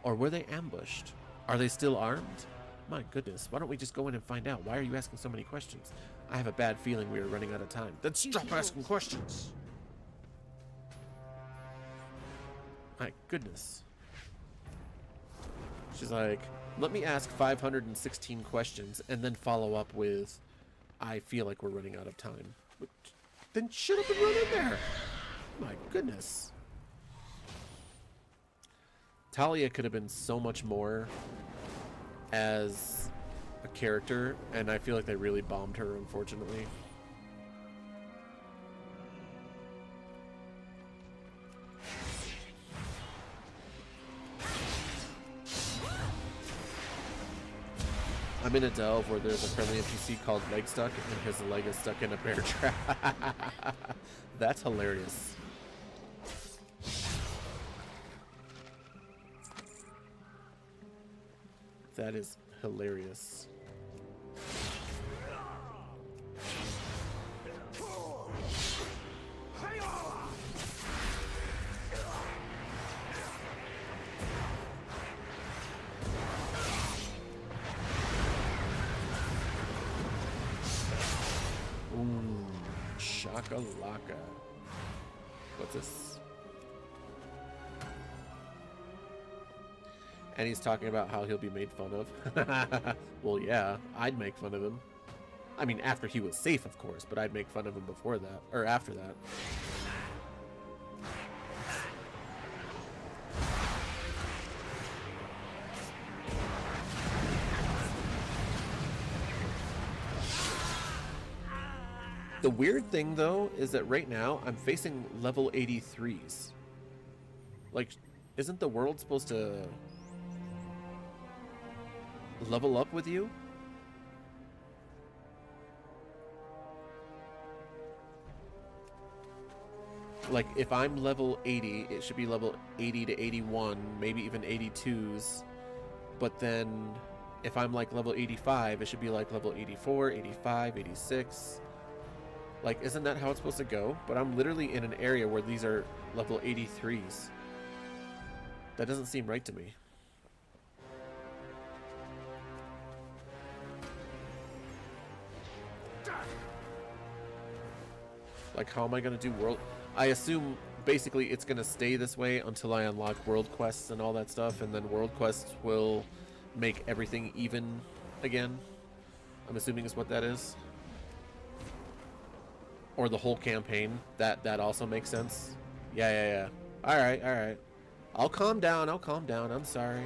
Or were they ambushed? Are they still armed? My goodness, why don't we just go in and find out? Why are you asking so many questions? I have a bad feeling we are running out of time. Then stop asking questions! My goodness. She's like, let me ask 516 questions and then follow up with, I feel like we're running out of time. Then shut up and run in there! My goodness. Talia could have been so much more as a character, and I feel like they really bombed her, unfortunately. I'm in a delve where there's a friendly NPC called Leg Stuck, and his leg is stuck in a bear trap. That's hilarious. That is hilarious. Ooh, shakalaka. What's this? And he's talking about how he'll be made fun of. Well, yeah, I'd make fun of him. I mean, after he was safe, of course, but I'd make fun of him before that, or after that. The weird thing, though, is that right now I'm facing level 83s. Like, isn't the world supposed to level up with you? Like, if I'm level 80, it should be level 80 to 81, maybe even 82s. But then, if I'm like level 85, it should be like level 84, 85, 86. Like, isn't that how it's supposed to go? But I'm literally in an area where these are level 83s. That doesn't seem right to me. Like, how am I going to do world... I assume, basically, it's going to stay this way until I unlock world quests and all that stuff, and then world quests will make everything even again. I'm assuming is what that is. Or the whole campaign. That also makes sense. Yeah. Alright. I'll calm down, I'm sorry.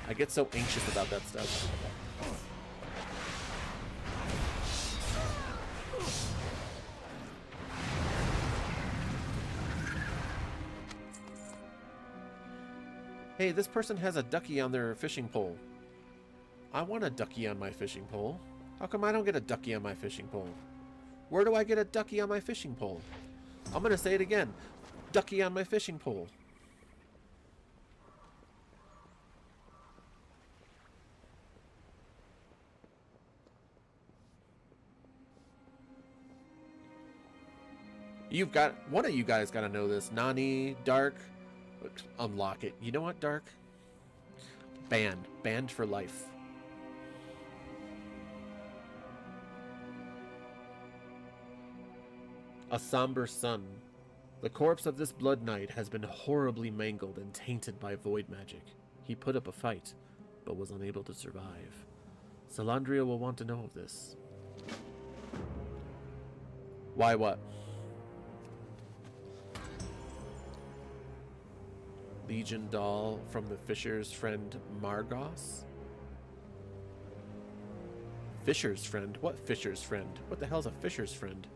I get so anxious about that stuff. Hey, this person has a ducky on their fishing pole. I want a ducky on my fishing pole. How come I don't get a ducky on my fishing pole? Where do I get a ducky on my fishing pole? I'm gonna say it again. Ducky on my fishing pole. You've got... One of you guys gotta know this. Nani, Dark. Unlock it. You know what, Dark? Banned. Banned for life. A somber sun. The corpse of this blood knight has been horribly mangled and tainted by void magic. He put up a fight, but was unable to survive. Salandria will want to know of this. Why what? Legion doll from the Fisher's friend Margos? Fisher's friend? What Fisher's friend? What the hell's a Fisher's friend?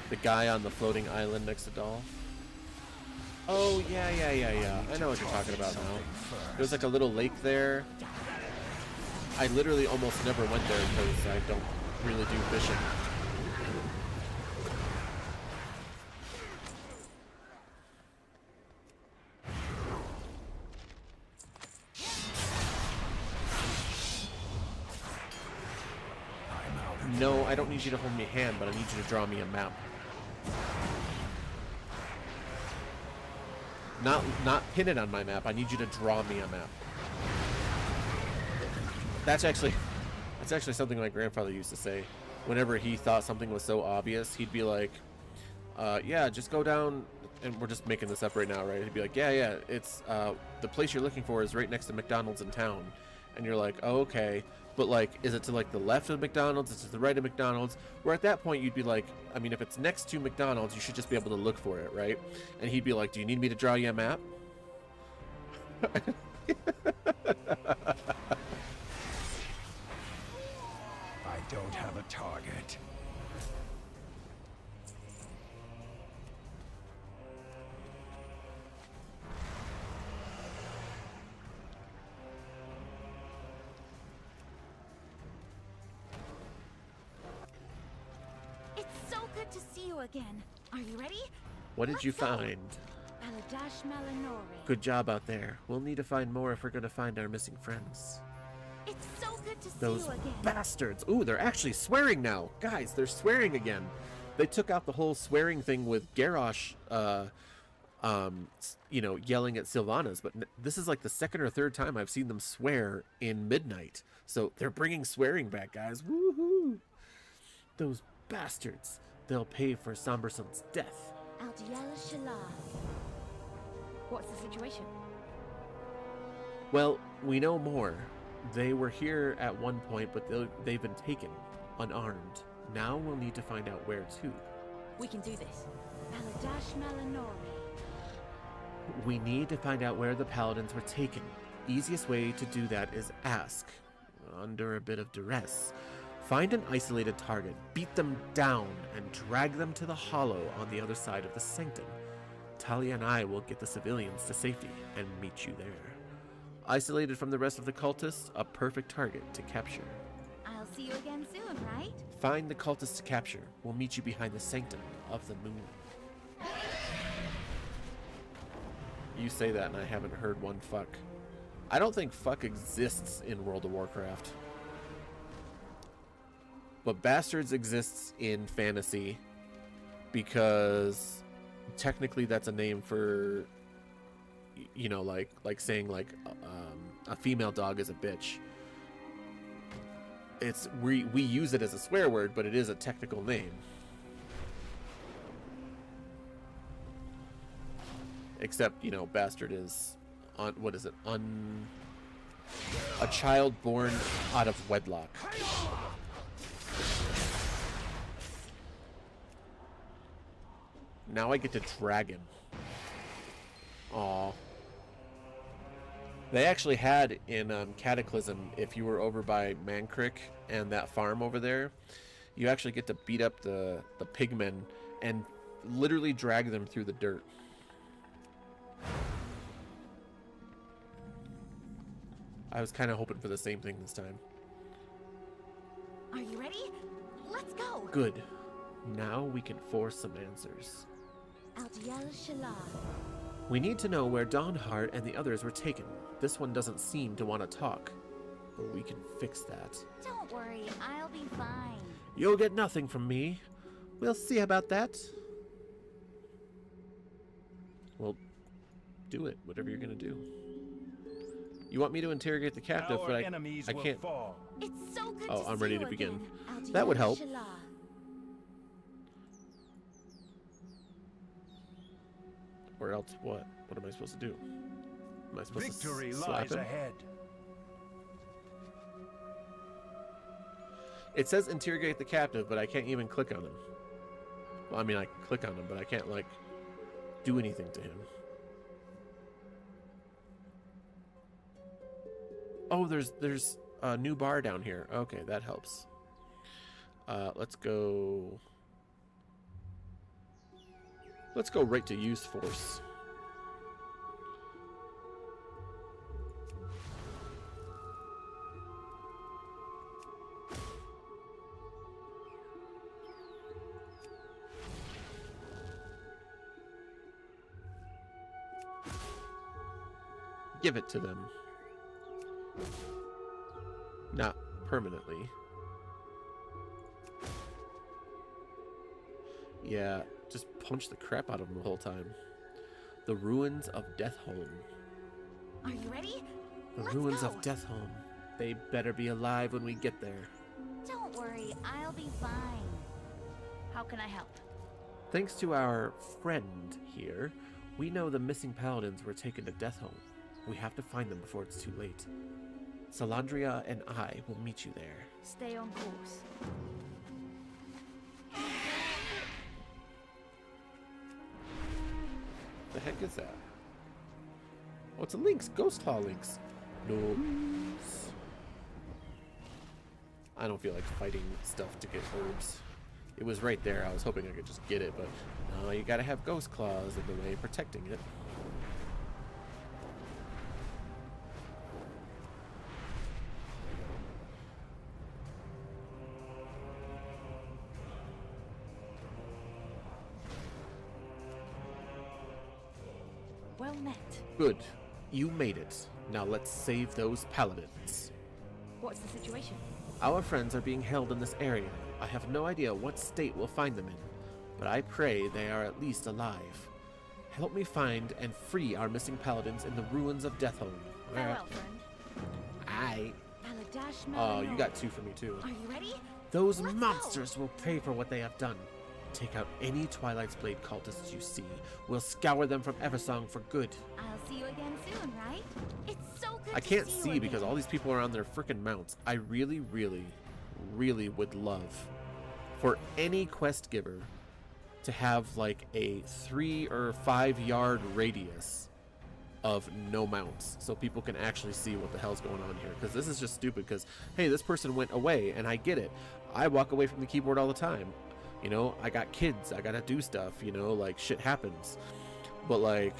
The guy on the floating island next to Doll. Oh, yeah. I know what you're talking about now. There's like a little lake there. I literally almost never went there because I don't really do fishing. No, I don't need you to hold me a hand, but I need you to draw me a map. Not pin it on my map. I need you to draw me a map. That's actually something my grandfather used to say. Whenever he thought something was so obvious, he'd be like, yeah, just go down, and we're just making this up right now, right? He'd be like, yeah, it's, the place you're looking for is right next to McDonald's in town. And you're like, oh, okay. But, like, is it to, like, the left of McDonald's? Is it to the right of McDonald's? Where at that point, you'd be like, I mean, if it's next to McDonald's, you should just be able to look for it, right? And he'd be like, do you need me to draw you a map? I don't have a target. It's so good to see you again. Are you ready? What did you find? Baladash Malinore. Good job out there. We'll need to find more if we're going to find our missing friends. It's so good to Those see you again. bastards. Ooh, they're actually swearing now. Guys, they're swearing again. They took out the whole swearing thing with Garrosh, you know, yelling at Sylvanas, but this is like the second or third time I've seen them swear in Midnight. So they're bringing swearing back, guys. Woohoo! Those bastards. They'll pay for Somberson's death. Aldiel Shalah. What's the situation? Well, we know more. They were here at one point, but they've been taken, unarmed. Now we'll need to find out where to. We can do this. Baladash Malinore. We need to find out where the paladins were taken. Easiest way to do that is ask, under a bit of duress. Find an isolated target, beat them down, and drag them to the hollow on the other side of the sanctum. Talia and I will get the civilians to safety and meet you there. Isolated from the rest of the cultists, a perfect target to capture. I'll see you again soon, right? Find the cultists to capture. We'll meet you behind the sanctum of the moon. You say that and I haven't heard one fuck. I don't think fuck exists in World of Warcraft. But bastards exists in fantasy because technically that's a name for, you know, like saying like a female dog is a bitch. It's we use it as a swear word, but it is a technical name. Except, you know, bastard is on what is it? A child born out of wedlock. Now I get to drag him. Aw. They actually had in Cataclysm, if you were over by Mankrik and that farm over there, you actually get to beat up the pigmen and literally drag them through the dirt. I was kind of hoping for the same thing this time. Are you ready? Let's go. Good. Now we can force some answers. Aldiel Shalah. We need to know where Dawnheart and the others were taken. This one doesn't seem to want to talk, but we can fix that. Don't worry, I'll be fine. You'll get nothing from me. We'll see about that. Well, do it, whatever you're gonna do. You want me to interrogate the captive, but I can't. It's so good Oh, to I'm see ready you to begin. again. That would Aldiel help. Shalah. Or else what? What am I supposed to do? Am I supposed Victory to slap lies him? ahead. It says interrogate the captive, but I can't even click on him. Well, I mean, I can click on him, but I can't, like, do anything to him. Oh, there's a new bar down here. Okay, that helps. Let's go Let's go right to use force. Give it to them. Not permanently. Yeah, just punch the crap out of them the whole time. The ruins of Deathholm. Are you ready? The Let's ruins go. of Deathholm. They better be alive when we get there. Don't worry, I'll be fine. How can I help? Thanks to our friend here, we know the missing paladins were taken to Deathholm. We have to find them before it's too late. Salandria and I will meet you there. Stay on course. The heck is that? Oh, it's a lynx. Ghost Claw lynx. No. I don't feel like fighting stuff to get herbs. It was right there. I was hoping I could just get it, but no, you gotta have Ghost Claws in the way protecting it. Well met. Good. You made it. Now let's save those paladins. What's the situation? Our friends are being held in this area. I have no idea what state we'll find them in, but I pray they are at least alive. Help me find and free our missing paladins in the ruins of Deathholm. Farewell, friend. Aye. Baladash Oh, you got 2 for me too. Are you ready? Those monsters will pay for what they have done. Take out any Twilight's Blade cultists you see. We'll scour them from Eversong for good. I'll see you again soon, right? It's so good I can't to see you because again. all these people are on their freaking mounts. I really, really, really would love for any quest giver to have like a 3 or 5 yard radius of no mounts so people can actually see what the hell's going on here, because this is just stupid. Because hey, this person went away and I get it. I walk away from the keyboard all the time. You know, I got kids, I gotta do stuff, you know, like shit happens. But like,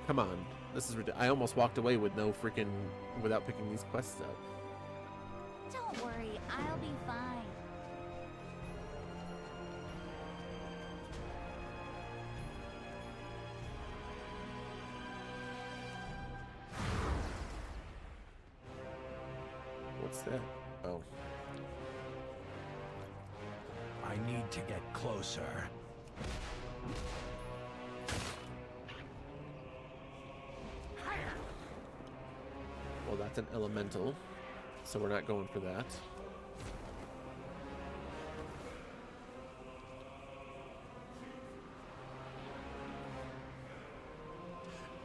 come on, this is ridiculous. I almost walked away with no freaking, without picking these quests up. Don't worry, I'll be fine. What's that? Oh. I need to get closer. Well, that's an elemental, so we're not going for that.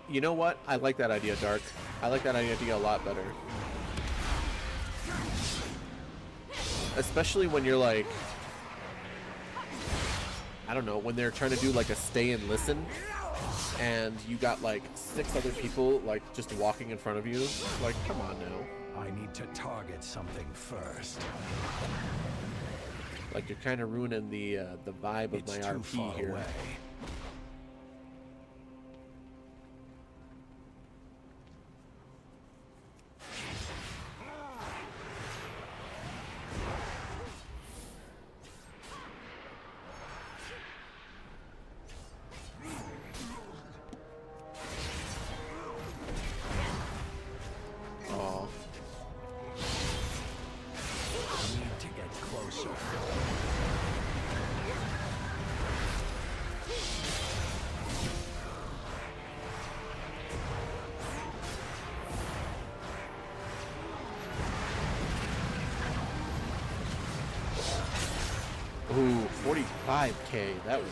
You know what? I like that idea, Dark. I like that idea a lot better. Especially when you're like, I don't know, when they're trying to do like a stay and listen, and you got like 6 other people like just walking in front of you. Like, come on now. I need to target something first. Like, you're kind of ruining the vibe of my RP here. Away. Ooh, 45k. That was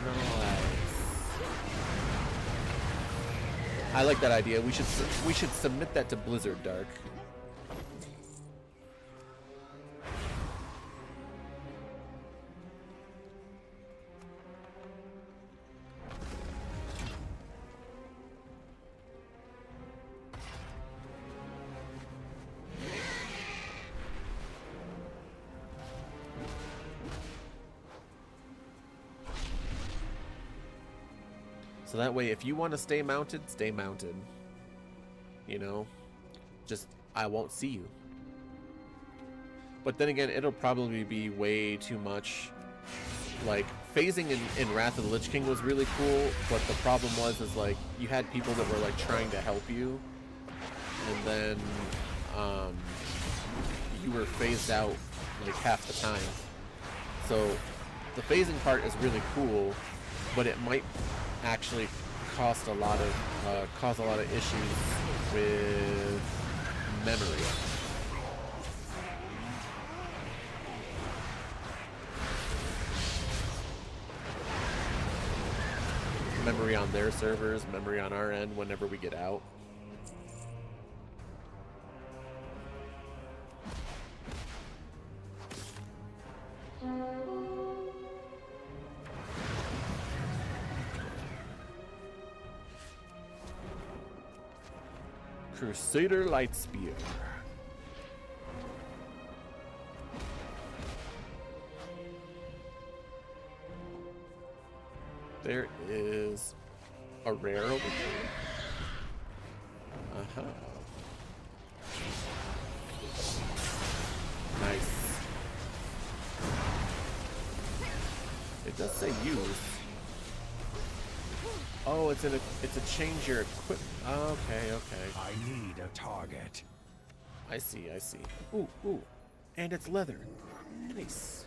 nice. I like that idea. We should submit that to Blizzard, Dark. So that way, if you want to stay mounted, stay mounted. You know? Just, I won't see you. But then again, it'll probably be way too much. Like, phasing in Wrath of the Lich King was really cool, but the problem was, is like, you had people that were like trying to help you, and then, you were phased out like half the time. So, the phasing part is really cool, but it might actually cause a lot of issues with memory. Memory on their servers, memory on our end whenever we get out. Crusader Lightspear. There is a rare over here. Uh-huh. Nice. It does say use. Oh, it's a change your equip. Okay, okay. I need a target. I see, I see. Ooh, ooh. And it's leather. Nice.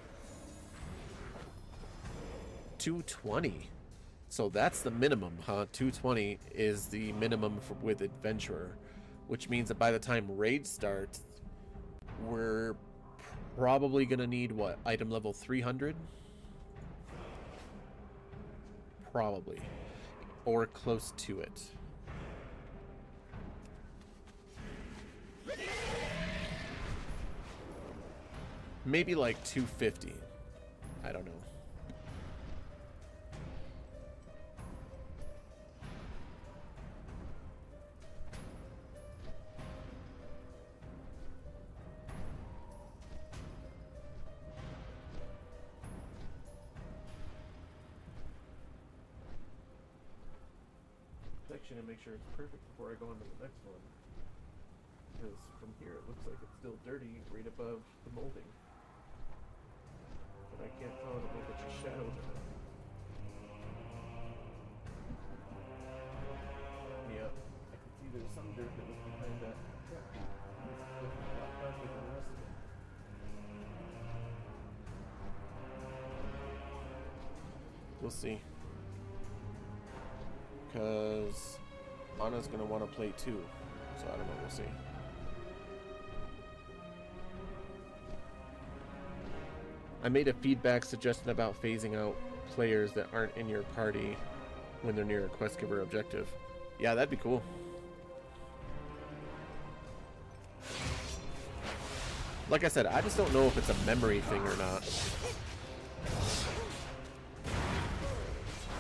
220. So that's the minimum, huh? 220 is the minimum with Adventurer, which means that by the time Raid starts, we're probably gonna need, what, item level 300? Probably. Or close to it. Maybe like 250. I don't know. And make sure it's perfect before I go into the next one, because from here it looks like it's still dirty right above the molding, but I can't tell if it'll get your shadows or not. Yep, I can see there's some dirt that was behind that truck. It's looking a lot darker than the rest of it. We'll see. Because Anna's going to want to play too. So I don't know, we'll see. I made a feedback suggestion about phasing out players that aren't in your party when they're near a quest giver objective. Yeah, that'd be cool. Like I said, I just don't know if it's a memory thing or not.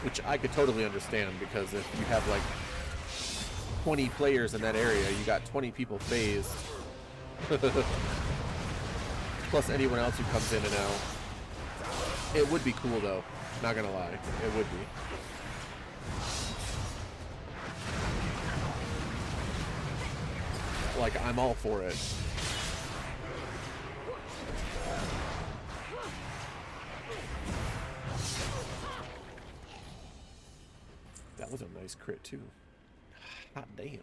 Which I could totally understand, because if you have like 20 players in that area, you got 20 people phased. Plus anyone else who comes in and out. It would be cool though, not gonna lie, it would be. Like, I'm all for it. That was a nice crit too. Hot damn.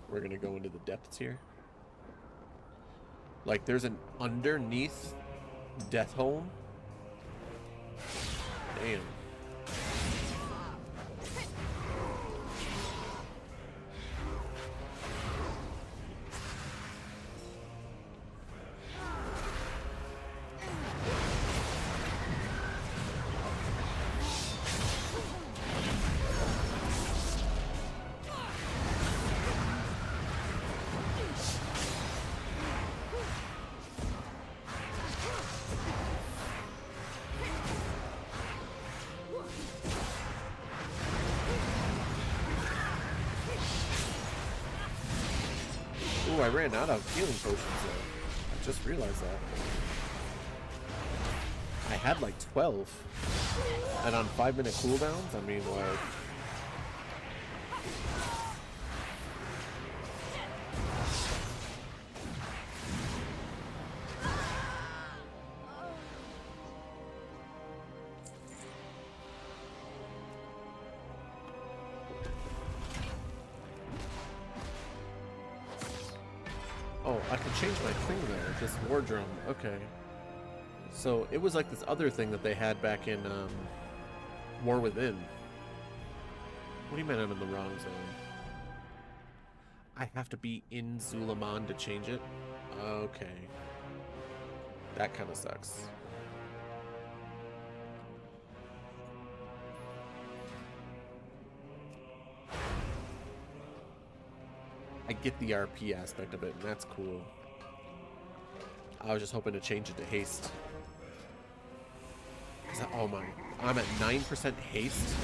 We're gonna go into the depths here. Like, there's an underneath death home. Damn. I ran out of healing potions though. I just realized that. I had like 12. And on 5-minute cooldowns, I mean, like... Oh, I can change my thing there, this war drum. Okay. So, it was like this other thing that they had back in, War Within. What do you mean I'm in the wrong zone? I have to be in ZulAman to change it? Okay. That kind of sucks. I get the RP aspect of it, and that's cool. I was just hoping to change it to haste. Oh my, I'm at 9% haste?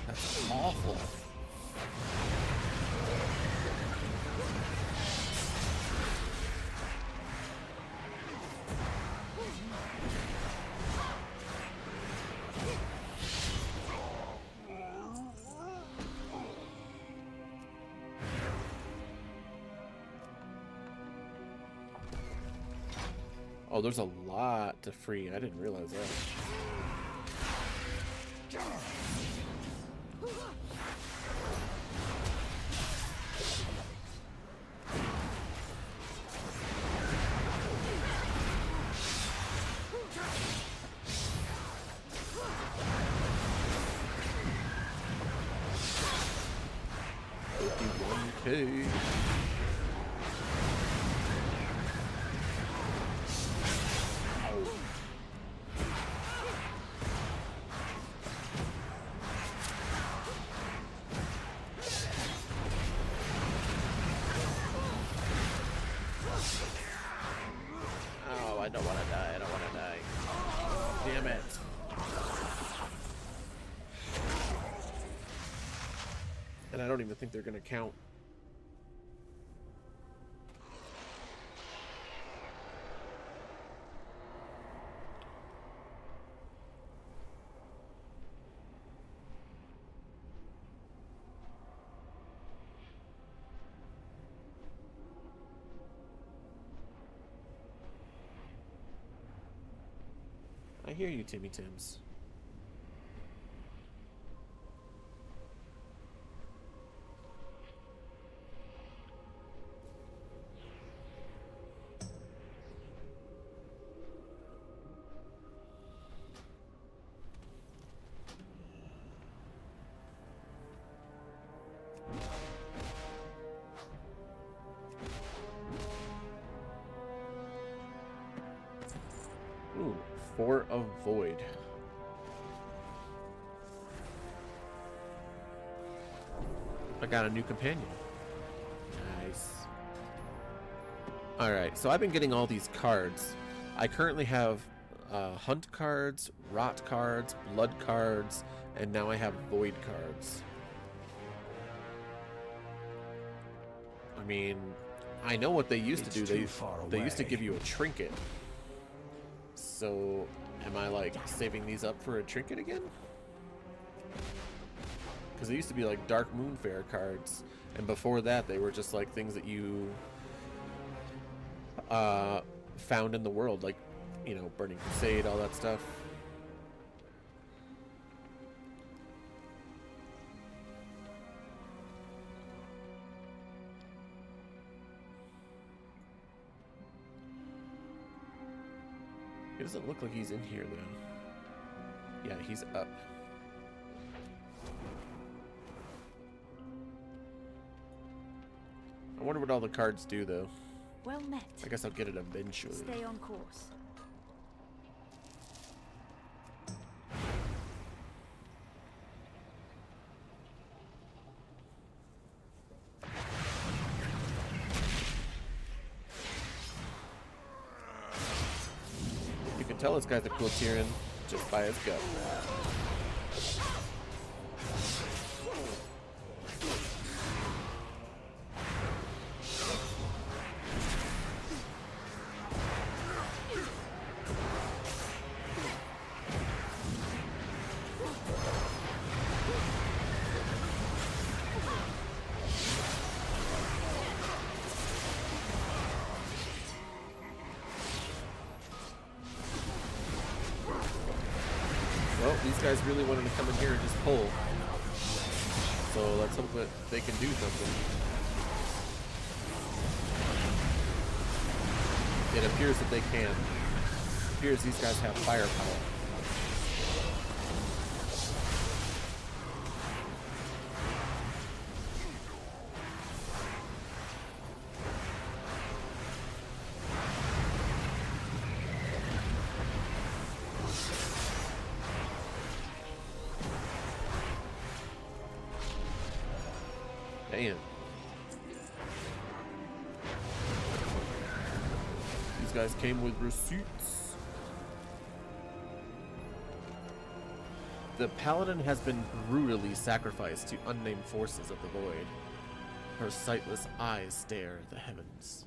That's awful. Oh, there's a lot to free. I didn't realize that. Okay. Oh, I don't want to die. I don't want to die. Damn it. And I don't even think they're going to count. I hear you, Timmy Tims. Ooh, 4 of Void. I got a new companion. Nice. Alright, so I've been getting all these cards. I currently have Hunt cards, Rot cards, Blood cards, and now I have Void cards. I mean, I know what they used to do. They used to give you a trinket. So, am I like saving these up for a trinket again? Because they used to be like Dark Moonfair cards, and before that they were just like things that you found in the world, like, you know, Burning Crusade, all that stuff. It doesn't look like he's in here, though. Yeah, he's up. I wonder what all the cards do, though. Well met. I guess I'll get it eventually. Stay on course. You can tell this guy's a cool Tyrion just by his gut. these guys really wanted to come in here and just pull. So let's hope that they can do something. It appears that they can. It appears these guys have firepower. Damn. These guys came with receipts. The paladin has been brutally sacrificed to unnamed forces of the void. Her sightless eyes stare at the heavens.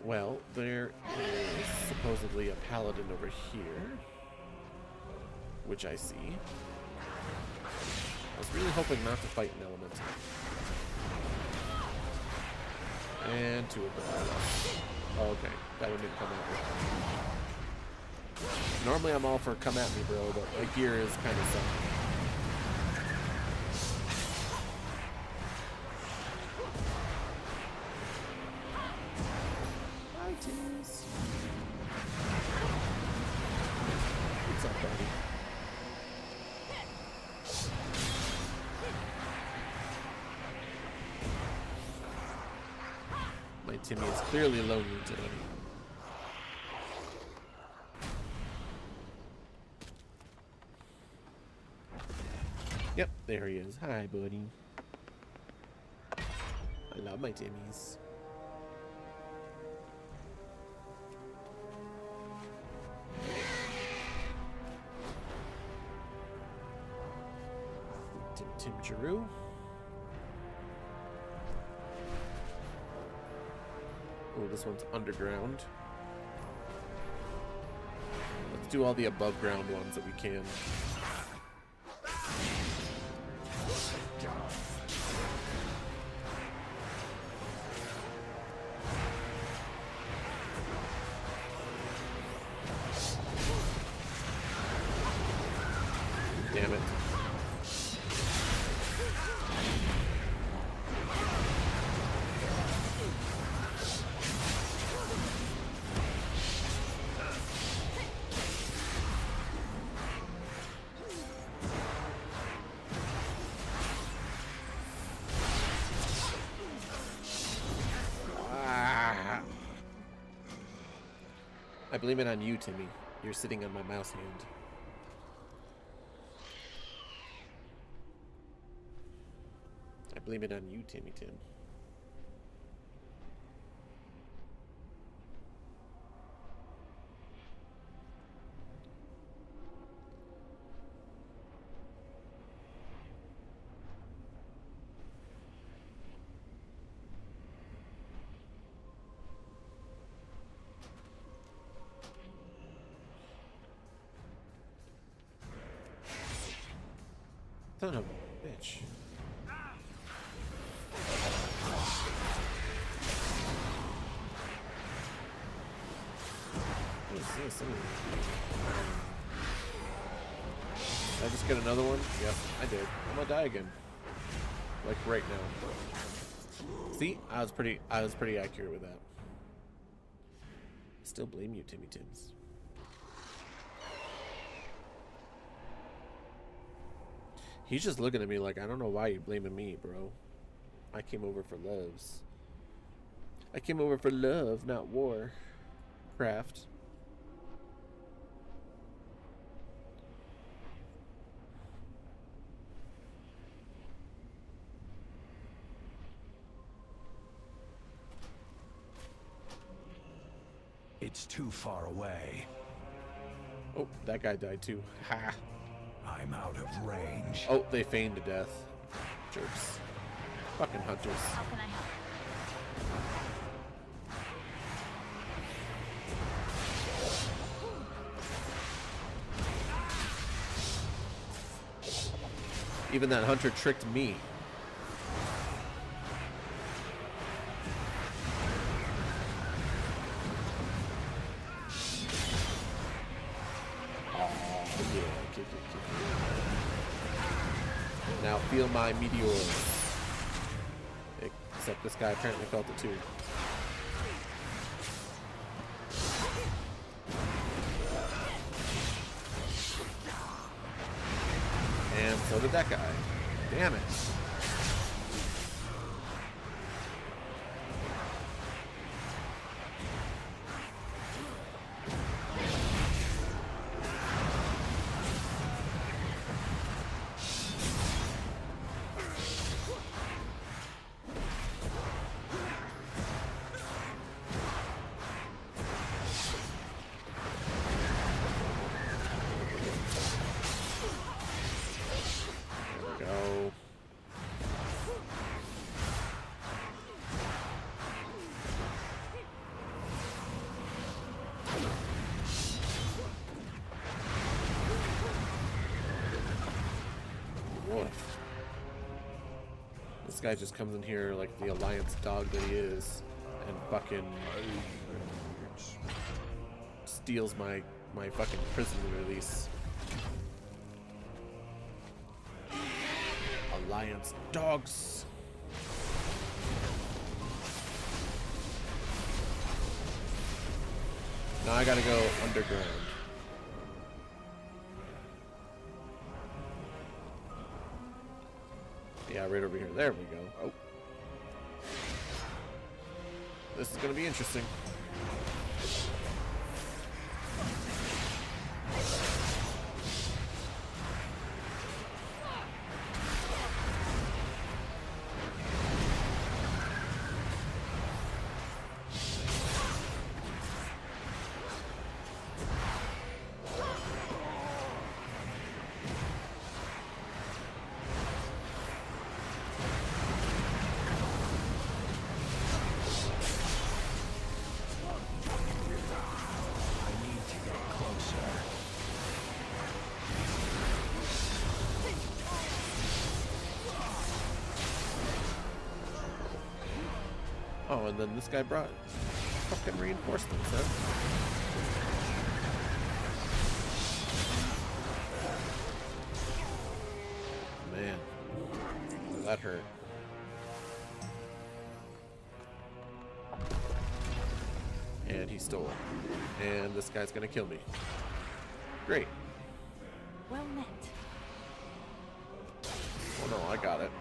Well, there is supposedly a paladin over here, which I see. I was really hoping not to fight an elemental. And two of them. Oh, okay, that one didn't come at me. Normally I'm all for come at me, bro, but my gear is kind of sucky. What's up, buddy? My Timmy is clearly lonely today. Yep, there he is. Hi, buddy. I love my Timmies. Tim Giroux. Oh, this one's underground. Let's do all the above ground ones that we can. Damn it. I blame it on you, Timmy. You're sitting on my mouse hand. I blame it on you, Timmy Tim. Son of a bitch. What is this? Did I just get another one? Yep, I did. I'm gonna die again. Like right now. See? I was pretty accurate with that. Still blame you, Timmy Tims. He's just looking at me like, I don't know why you're blaming me, bro. I came over for loves. I came over for love, not war. Craft. It's too far away. Oh, that guy died too. Ha! I'm out of range. Oh, they feigned to death. Jerks. Fucking hunters. How can I help? Even that hunter tricked me. Oh, yeah. Kick. Now feel my meteors. Except this guy apparently felt it too. And so did that guy. Damn it. Go. What? This guy just comes in here like the Alliance dog that he is and fucking steals my fucking prison release. Alliance dogs. Now I gotta go underground. Yeah, right over here. There we go. Oh. This is gonna be interesting. Oh, and then this guy brought fucking reinforcements, huh? Man, that hurt. And he stole. And this guy's gonna kill me. Great. Well met. Oh no, I got it.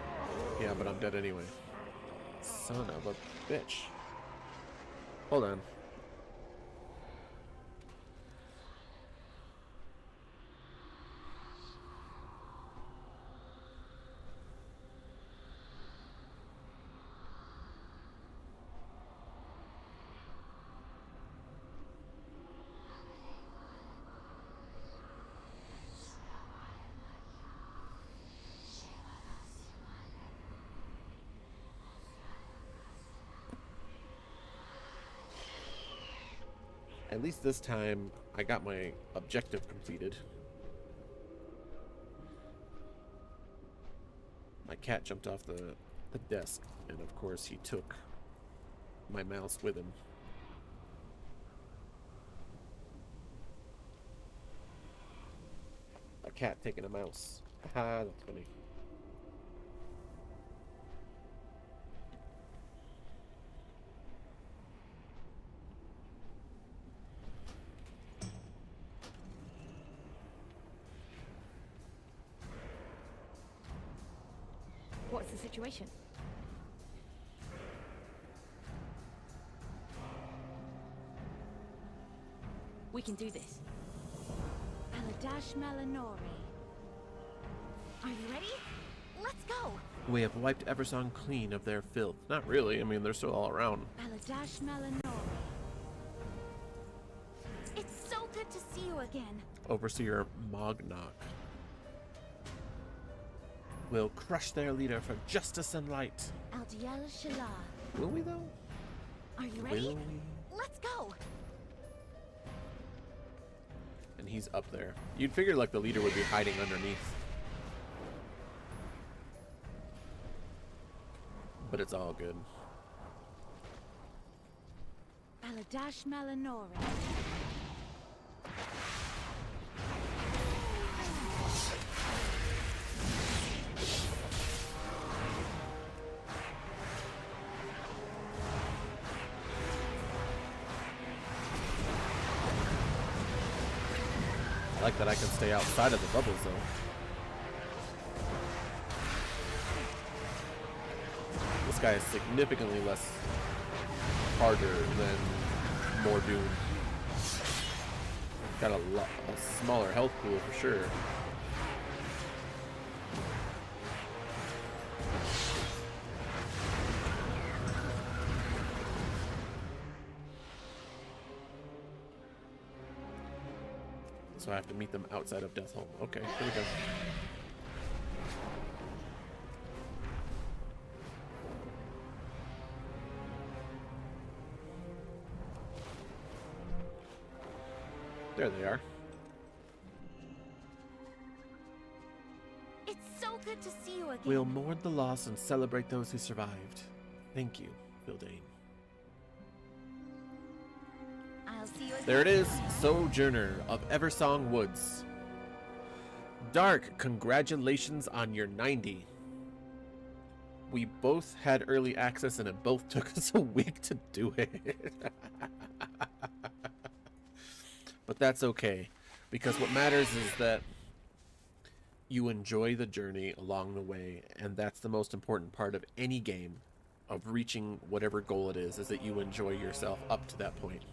Yeah, but I'm dead anyway. Son of a bitch. Hold on. At least this time, I got my objective completed. My cat jumped off the desk, and of course he took my mouse with him. A cat taking a mouse. Haha, that's funny. What's the situation? We can do this. Aladash Malanori. Are you ready? Let's go! We have wiped Eversong clean of their filth. Not really, I mean, they're still all around. Aladash Malanori. It's so good to see you again. Overseer Mognock. We'll crush their leader for justice and light. Aldiel Shalah. Will we, though? Are you ready? Will we? Let's go! And he's up there. You'd figure, like, the leader would be hiding underneath. but it's all good. Baladash Malinori. I like that I can stay outside of the bubbles, though. This guy is significantly less harder than Mordoon. Got a smaller health pool for sure. So I have to meet them outside of Deathholm. Okay, here we go. There they are. It's so good to see you again. We'll mourn the loss and celebrate those who survived. Thank you, Bildane. I'll see you again. There it is, Sojourner of Eversong Woods. Dark, congratulations on your 90. We both had early access and it both took us a week to do it. But that's okay, because what matters is that you enjoy the journey along the way, and that's the most important part of any game, of reaching whatever goal it is that you enjoy yourself up to that point.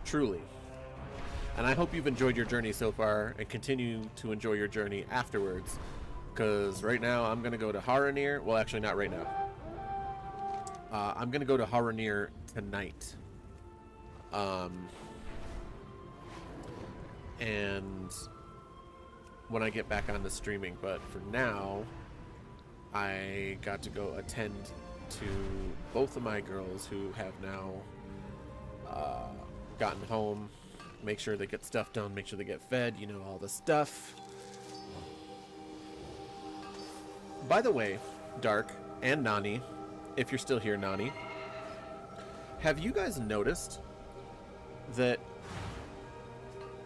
Truly. And I hope you've enjoyed your journey so far and continue to enjoy your journey afterwards, because right now I'm going to go to Haranir. Well, actually not right now. I'm going to go to Haranir tonight. And when I get back on the streaming, but for now I got to go attend to both of my girls who have now gotten home, make sure they get stuff done, make sure they get fed, you know, all the stuff. By the way, Dark and Nani, if you're still here, Nani, have you guys noticed that,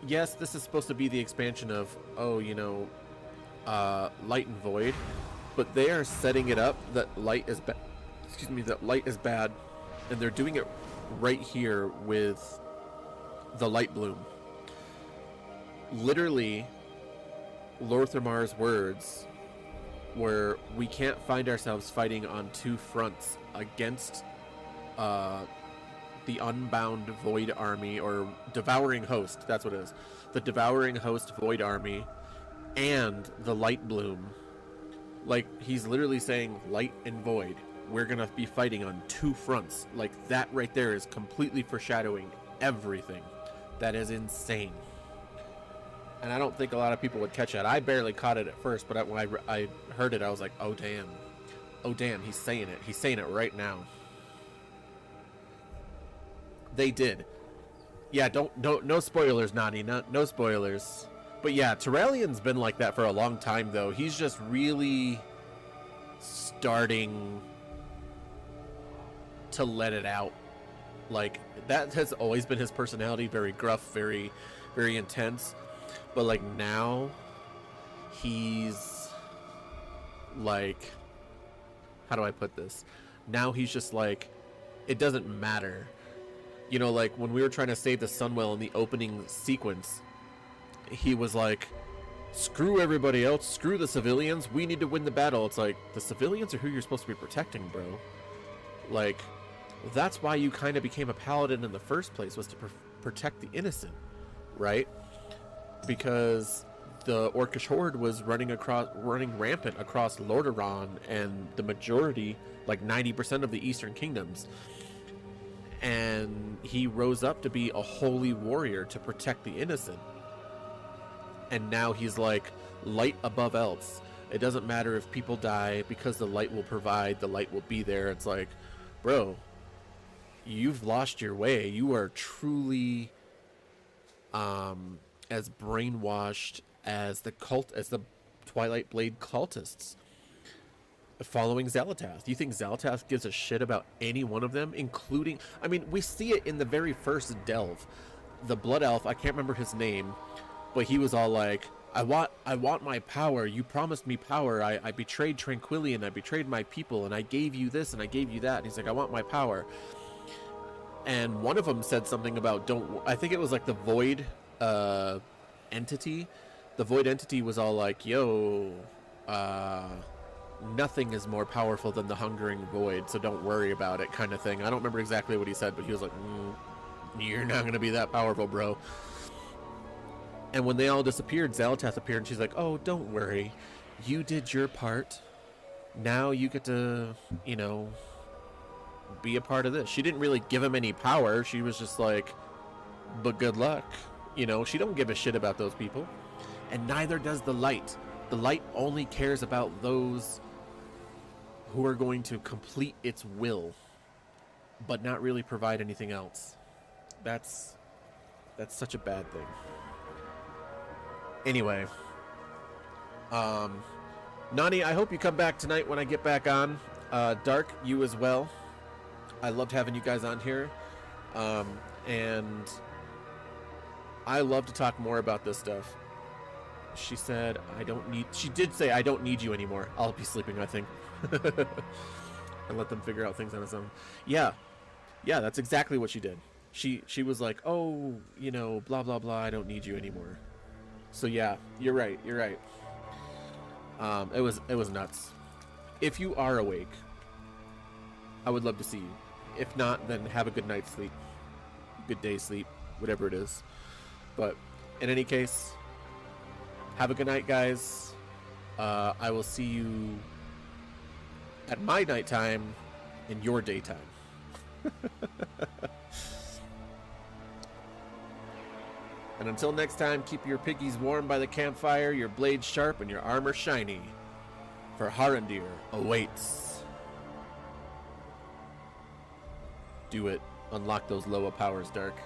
yes, this is supposed to be the expansion of, oh, you know, Light and Void, but they are setting it up that light is bad. Excuse me, that light is bad, and they're doing it right here with the Light Bloom. Literally, Lorthamar's words, where we can't find ourselves fighting on two fronts against the Unbound Void Army, or Devouring Host, that's what it is. The Devouring Host Void Army and the Light Bloom. Like, he's literally saying Light and Void. We're gonna be fighting on two fronts. Like, that right there is completely foreshadowing everything. That is insane. And I don't think a lot of people would catch that. I barely caught it at first, but when I heard it, I was like, oh damn. Oh damn, he's saying it. He's saying it right now. They did. Yeah, no spoilers, Nani. No spoilers. But yeah, Terralian's been like that for a long time, though. He's just really starting to let it out. Like, that has always been his personality. Very gruff, very, very intense. But, like, now, he's, like, how do I put this? Now he's just like, it doesn't matter. You know, like, when we were trying to save the Sunwell in the opening sequence, he was like, screw everybody else, screw the civilians, we need to win the battle. It's like, the civilians are who you're supposed to be protecting, bro. Like, that's why you kind of became a paladin in the first place, was to protect the innocent, right? Because the Orcish horde was running rampant across Lordaeron and the majority, like 90% of the Eastern Kingdoms. And he rose up to be a holy warrior to protect the innocent. And now he's like, light above else. It doesn't matter if people die, because the light will provide, the light will be there. It's like, bro, you've lost your way. You are truly as brainwashed as the Twilight Blade cultists. following Xalatath. You think Xalatath gives a shit about any one of them, including... I mean, we see it in the very first delve. The Blood Elf, I can't remember his name, but he was all like, I want my power. You promised me power. I betrayed Tranquillian. I betrayed my people, and I gave you this, and I gave you that. And he's like, I want my power. And one of them said something about I think it was like the Void entity. The Void entity was all like, yo, nothing is more powerful than the hungering Void, so don't worry about it, kind of thing. I don't remember exactly what he said, but he was like, you're not going to be that powerful, bro. And when they all disappeared, Xalatath appeared, and she's like, oh, don't worry. You did your part. Now you get to, you know, be a part of this. She didn't really give him any power. She was just like, but good luck. You know, she don't give a shit about those people. And neither does the light. The light only cares about those who are going to complete its will, but not really provide anything else. That's such a bad thing. Anyway, Nani, I hope you come back tonight when I get back on. Dark, you as well. I loved having you guys on here, and I love to talk more about this stuff. She said, she did say, I don't need you anymore. I'll be sleeping, I think. And let them figure out things on its own. Yeah, that's exactly what she did. She was like, oh, you know, blah, blah, blah, I don't need you anymore. So yeah, you're right. It was nuts. If you are awake, I would love to see you. If not, then have a good night's sleep. Good day's sleep, whatever it is. But in any case, have a good night, guys. I will see you at my nighttime in your daytime. And until next time, keep your piggies warm by the campfire, your blades sharp, and your armor shiny. For Harandir awaits. Do it. Unlock those Loa powers, Dark.